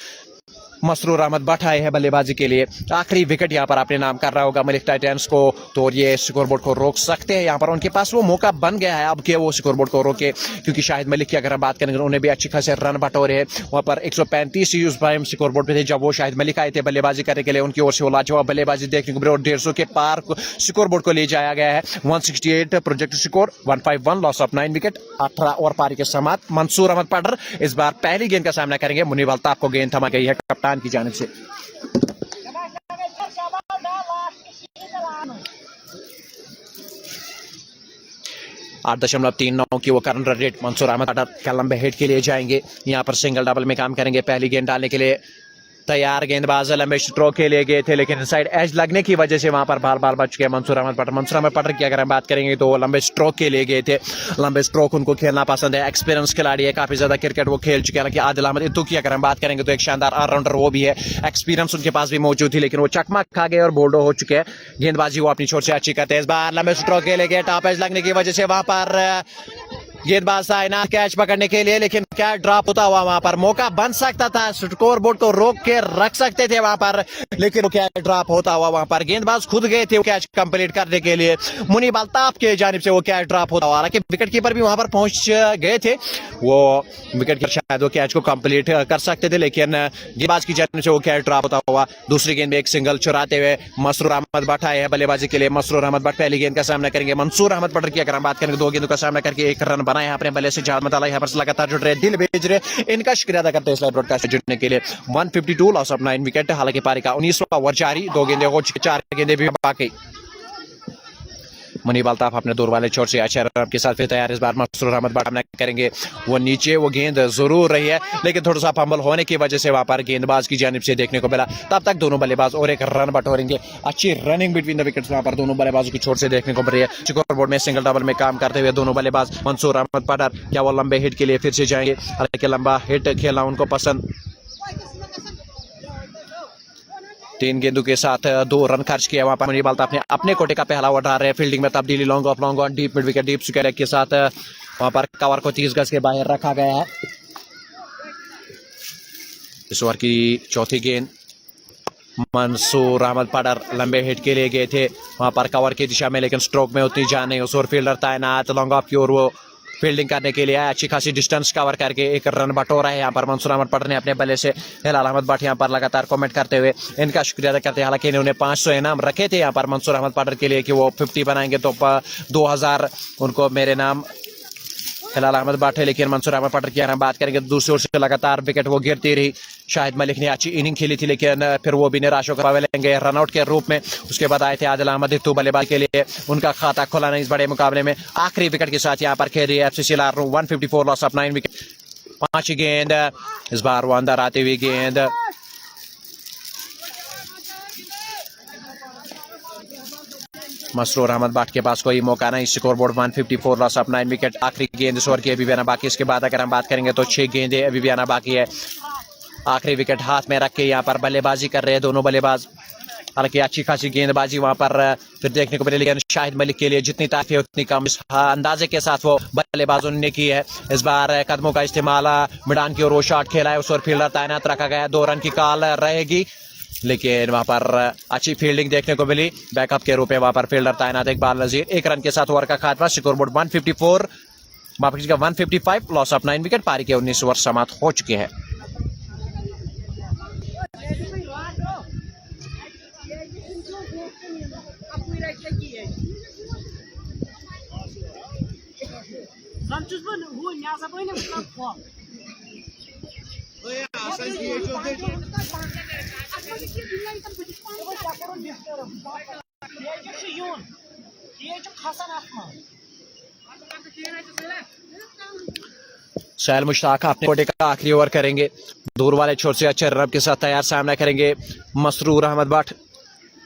मसरूर अहमद भट्ट आए हैं बल्लेबाजी के लिए। आखिरी विकेट यहाँ पर अपने नाम कर रहा होगा मलिक टाइटंस को, तो ये स्कोरबोर्ड को रोक सकते हैं। यहाँ पर उनके पास वो मौका बन गया है अब कि वो स्कोरबोर्ड को रोके, क्योंकि शाहिद मलिक की अगर हम बात करेंगे तो उन्हें भी अच्छी खासे रन बटोरे हैं। वहाँ पर 135 उस टाइम स्कोरबोर्ड पे थे जब वो शाहिद मलिक आए थे बल्लेबाजी करने के लिए। उनकी ओर से वो लाजवाब बल्लेबाजी देखने को मिली और 150 के पार स्कोरबोर्ड को ले जाया गया है। 168 project score, 151 loss of 9 wicket. 18 over पारी के समाप्त। मंसूर अहमद पाटर इस बार पहली गेंद का सामना करेंगे। मुनीब अल्ताफ को गेंद थमा गई है कप्तान की जानिब से। 8.39 की वो current run rate. Mansoor Ahmed क्या लंबे हिट के लिए जाएंगे, यहाँ पर सिंगल डबल में काम करेंगे। पहली गेंद डालने के लिए तैयार, गेंदबाज लंबे स्ट्रोक के लिए गए थे लेकिन इनसाइड एज लगने की वजह से वहां पर बाल बच गए मंसूर अहमद पटर। मंसूर अहमद पटर की अगर हम बात करेंगे तो वो लंबे स्ट्रोक के लिए गए थे। लंबे स्ट्रोक उनको खेलना पसंद है, एक्सपीरियंस खिलाड़ी है, काफी ज्यादा क्रिकेट वो खेल चुके हैं। हालांकि आदिल अहमद इत्तू की अगर हम बात करेंगे तो एक शानदार ऑलराउंडर वो भी है, एक्सपीरियंस उनके पास भी मौजूद थी, लेकिन वो चकमा खा गए और बोल्डो हो चुके हैं। गेंदबाजी वो अपनी छोर से अच्छी करते हैं। इस बार लंबे स्ट्रोक के लिए गए, टॉप एज लगने की वजह से वहां पर गेंदबाज था ना कैच पकड़ने के लिए, लेकिन क्या ड्रॉप होता हुआ वहां पर मौका बन सकता था, स्कोर बोर्ड को रोक के रख सकते थे वहां पर, लेकिन वो कैच ड्रॉप होता हुआ वहां पर गेंदबाज खुद गए थे वो कैच कंप्लीट करने के लिए। मुनीब अल्ताफ के जानिब से वो कैच ड्रॉप होता हुआ, हालांकि विकेट कीपर भी वहां पर पहुंच गए थे, वो विकेट कीपर शायद वो कैच को कंप्लीट कर सकते थे, लेकिन गेंदबाज की जानिब से वो कैच ड्रॉप होता हुआ। दूसरी गेंद में एक सिंगल चुराते हुए मसरूर अहमद भट्ट आए हैं बल्लेबाजी के लिए। मसरूर अहमद भट्ट पहली गेंद का सामना करेंगे। मंसूर अहमद भट्ट की अगर हम बात करेंगे 2 गेंदों का सामना करके 1 रन बनाए हैं अपने बल्ले से। यहाँ पर लगातार जुड़ रहे, दिल भेज रहे, इनका शुक्रिया अदा करते हैं इस लाइव ब्रॉडकास्ट में जुड़ने के लिए। 152 लॉस ऑफ 9 विकेट। हालांकि पारी का 19वां ओवर जारी, 2 गेंदें हो चुकी, 4 गेंदें भी बाकी। मुनीब अल्ताफ अपने दूर वाले छोर से अच्छे रन के साथ फिर तैयार। इस बार मसरूर अहमद भट्ट हमला करेंगे, वो नीचे वो गेंद जरूर रही है लेकिन थोड़ा सा फंबल होने की वजह से वहां पर गेंदबाज की जानिब से देखने को मिला। तब तक दोनों बल्लेबाज और 1 रन बटोरेंगे। अच्छी रनिंग बिटवीन द विकेट्स वहां पर दोनों बल्लेबाजों की छोर से देखने को मिल रही है। स्कोर बोर्ड में सिंगल डबल में काम करते हुए दोनों बल्लेबाज मंसूर अहमद पटर क्या वो लंबे हिट के लिए फिर से जाएंगे। हालांकि लंबा हिट खेलना उनको पसंद। 3 गेंदों के साथ 2 रन खर्च किया वहां पर मुनीब अल्ताफ ने अपने कोटे का पहला ओवर डाल रहे हैं। फील्डिंग में तब्दीली, long off long on, deep mid wicket, deep square के साथ वहां पर कवर को 30 गज के बाहर रखा गया है। इस ओवर की चौथी गेंद मंसूर अहमद पटर लंबे हिट के लिए गए थे वहां पर कवर की दिशा में, लेकिन स्ट्रोक में उतनी जान नहीं। उस ओर फील्डर तैनात, लॉन्ग ऑफ की ओर वो फील्डिंग करने के लिए अच्छी खासी डिस्टेंस कवर करके 1 रन बटोरा है यहाँ पर मंसूर अहमद पटर ने अपने बल्ले से। हिलाल अहमद भट्ट यहाँ पर लगातार कमेंट करते हुए इनका शुक्रिया अदा करते हैं। हालांकि इन्होंने 500 इनाम रखे थे यहाँ पर मंसूर अहमद पटर के लिए कि वो 50 बनाएंगे तो 2000 उनको मेरे नाम हिलाल अहमद भट्ट है। लेकिन मंसूर अहमद पटर की अगर हम बात करेंगे तो दूसरी ओर से लगातार विकेट वो गिरती रही। शाहिद मलिक ने अच्छी इनिंग खेली थी लेकिन फिर वो भी निराश होकर लेंगे रनआउट के रूप में। उसके बाद आए थे आदिल अहमद इत्तू बल्लेबाजी के लिए, उनका खाता खुला नहीं इस बड़े मुकाबले में। आखिरी विकेट के साथ यहाँ पर खेल रही है FCC Larnoo. 154 loss of 9 wicket. 5 गेंद इस बार वो अंदर आती हुई गेंद मसरूर अहमद भट्ट के पास कोई मौका नहीं। Score board 154 loss of 9 wicket. आखिरी गेंद इस ओवर की अभी भी आना बाकी। इसके बाद अगर हम बात करेंगे तो 6 गेंदें अभी भी आना बाकी है। आखिरी विकेट हाथ में रख के यहाँ पर बल्लेबाजी कर रहे हैं दोनों बल्लेबाज। हालांकि अच्छी खासी गेंदबाजी वहां पर फिर देखने को मिली, लेकिन शाहिद मलिक के लिए जितनी तारीफ है उतनी कम। इस अंदाजे के साथ वो बल्लेबाजों ने की है। इस बार कदमों का इस्तेमाल, मैदान की ओर वो शॉट खेला है, उस ओर फील्डर तैनात रखा गया। 2 रन की कॉल रहेगी, लेकिन वहां पर अच्छी फील्डिंग देखने को मिली। बैकअप के रूप में वहां पर फील्डर तैनात इकबाल नजीर। 1 रन के साथ ओवर का खात्मा, स्कोरबोर्ड 154, माफ कीजिएगा 155, लॉस ऑफ 9 विकेट। पारी के 19 ओवर समाप्त हो चुके हैं। सोहेल मुश्ताक अपने कोटे का आखिरी ओवर करेंगे। दूर वाले छोर से अच्छे रन के साथ तैयार सामना करेंगे मसरूर अहमद भट्ट।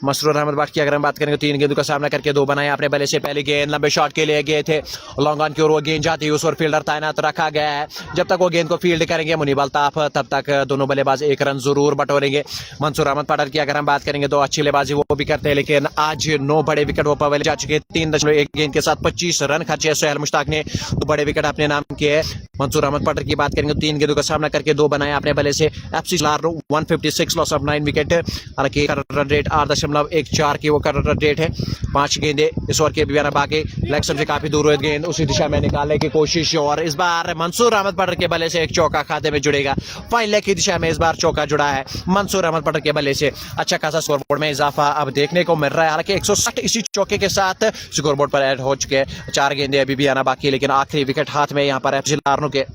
मसरूर अहमद भट्ट की अगर हम बात करेंगे 3 गेंदों का सामना करके 2 बनाए अपने बल्ले से। पहले गेंद लंबे शॉट के लिए गए थे, लॉन्ग ऑन की ओर वो गेंद जाती है, उस ओर फील्डर तैनात रखा गया है। जब तक वो गेंद को फील्ड करेंगे मुनीब अल्ताफ, तब तक दोनों बल्लेबाज 1 रन जरूर बटोरेंगे। मंसूर अहमद पठार की अगर हम बात करेंगे तो अच्छी बल्लेबाजी वो भी करते हैं, लेकिन आज 9 बड़े विकेट वो पवेले जा चुके। 3.1 गेंद के साथ 25 रन खर्चे। सोहेल मुश्ताक ने 2 बड़े विकेट अपने नाम किए। मंसूर अहमद पठार की बात करेंगे 3 गेंदों का सामना करके 2 बनाए अपने बल्ले से। FC Larnoo 156, loss of 9 wicket. हालांकि रन रेट 8.14 की वो का रन रेट है। 5 गेंदे इस ओवर के बियाना बाकी लेग स्टंप से काफी दूर हुए गेंद उसी दिशा में निकालने की कोशिश, और इस बार मंसूर अहमद पठार के बल्ले से एक चौका खाते में जुड़ेगा। फाइन लेग की दिशा में इस बार चौका जुड़ा है मंसूर अहमद पठार के बल्ले से। अच्छा खासा स्कोरबोर्ड में इजाफा अब देखने को मिल रहा है। हालांकि 160 इसी चौके के साथ स्कोरबोर्ड पर ऐड हो चुके हैं। 4 गेंदे अभी भी आना बाकी, लेकिन आखिरी विकेट हाथ में यहाँ पर एफसी लार्नो के।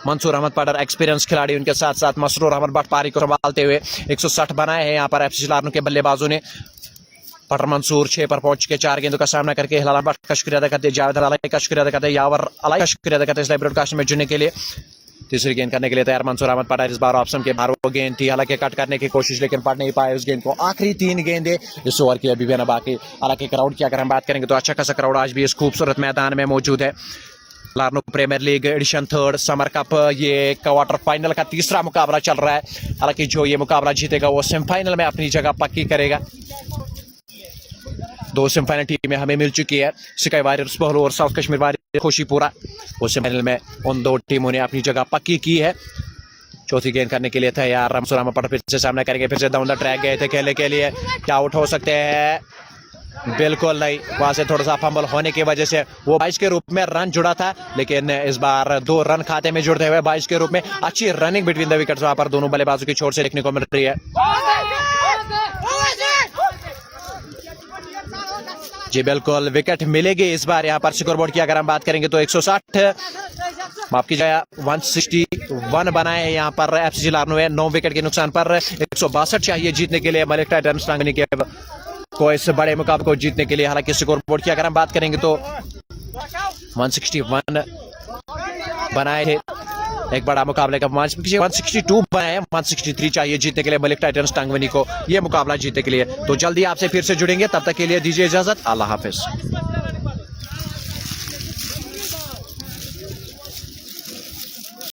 मंसूर अहमद पठार एक्सपीरियंस खिलाड़ी, उनके साथ साथ मसरूर अहमद भट्ट पारी को संभालते हुए 160 बनाए हैं यहाँ पर एफसी लार्नो के बल्लेबाजों ने। पठार मंसूर 6 पर पहुंच के 4 गेंदों का सामना करके हिलाल भट्ट का शुक्रिया अदा करते, जावेद अलाई का शुक्रिया अदा करते, यावर अलाई का शुक्रिया अदा करते इस लाइव ब्रॉडकास्ट में जुड़ने के लिए। तीसरी गेंद करने के लिए तैयार मंसूर अहमद पठार। इस बार ऑप्शन के बाहर वो गेंद थी, हालांकि कट करने की कोशिश लेकिन पढ़ नहीं पाए उस गेंद को। आखिरी 3 गेंदे इस ओवर की अभी भी ना बाकी। हालांकि क्राउड की अगर हम बात करेंगे तो अच्छा खासा क्राउड आज भी इस खूबसूरत मैदान में मौजूद है। Larnoo Premier League edition 3 Summer Cup, ये क्वार्टर फाइनल का 3रा मुकाबला चल रहा है। हालांकि जो ये मुकाबला जीतेगा वो सेमीफाइनल में अपनी जगह पक्की करेगा। 2 सेमीफाइनल टीमें हमें मिल चुकी है, स्काई वॉरियर्स बहलो और साउथ कश्मीर वॉरियर्स खुशीपुरा। वो सेमीफाइनल में उन 2 टीमों ने अपनी जगह पक्की की है। चौथी गेंद करने के लिए तैयार मंसूर अहमद पठार फिर से सामना करेंगे। फिर से डाउन द ट्रैक गए थे खेलने के लिए, क्या आउट हो सकते हैं? बिल्कुल नहीं, वहां से थोड़ा सा फंबल होने की वजह से वो 22 के रूप में रन जुड़ा था, लेकिन इस बार 2 रन खाते में जुड़ते हुए 22 के रूप में अच्छी रनिंग बिटवीन द विकेट्स वहां पर दोनों बल्लेबाजों की छोर से देखने को मिल रही है। जी बिल्कुल, विकेट मिलेगी इस बार यहाँ पर। स्कोरबोर्ड की अगर हम बात करेंगे तो 160 माफ कीजिएगा 161 बनाए हैं यहाँ पर एफसी लार्नो है। 9 विकेट के नुकसान पर 162 चाहिए जीतने के लिए मलिक टाइटंस टांगनी के को इस बड़े मुकाबले को जीतने के लिए। हालांकि स्कोरबोर्ड की अगर हम बात करेंगे तो 161 बनाए थे एक बड़ा मुकाबले का। 162 बनाए, 163 चाहिए जीतने के लिए मलिक टाइटंस टांगवनी को ये मुकाबला जीतने के लिए। तो जल्दी आपसे फिर से जुड़ेंगे, तब तक के लिए दीजिए इजाजत, अल्लाह हाफिज।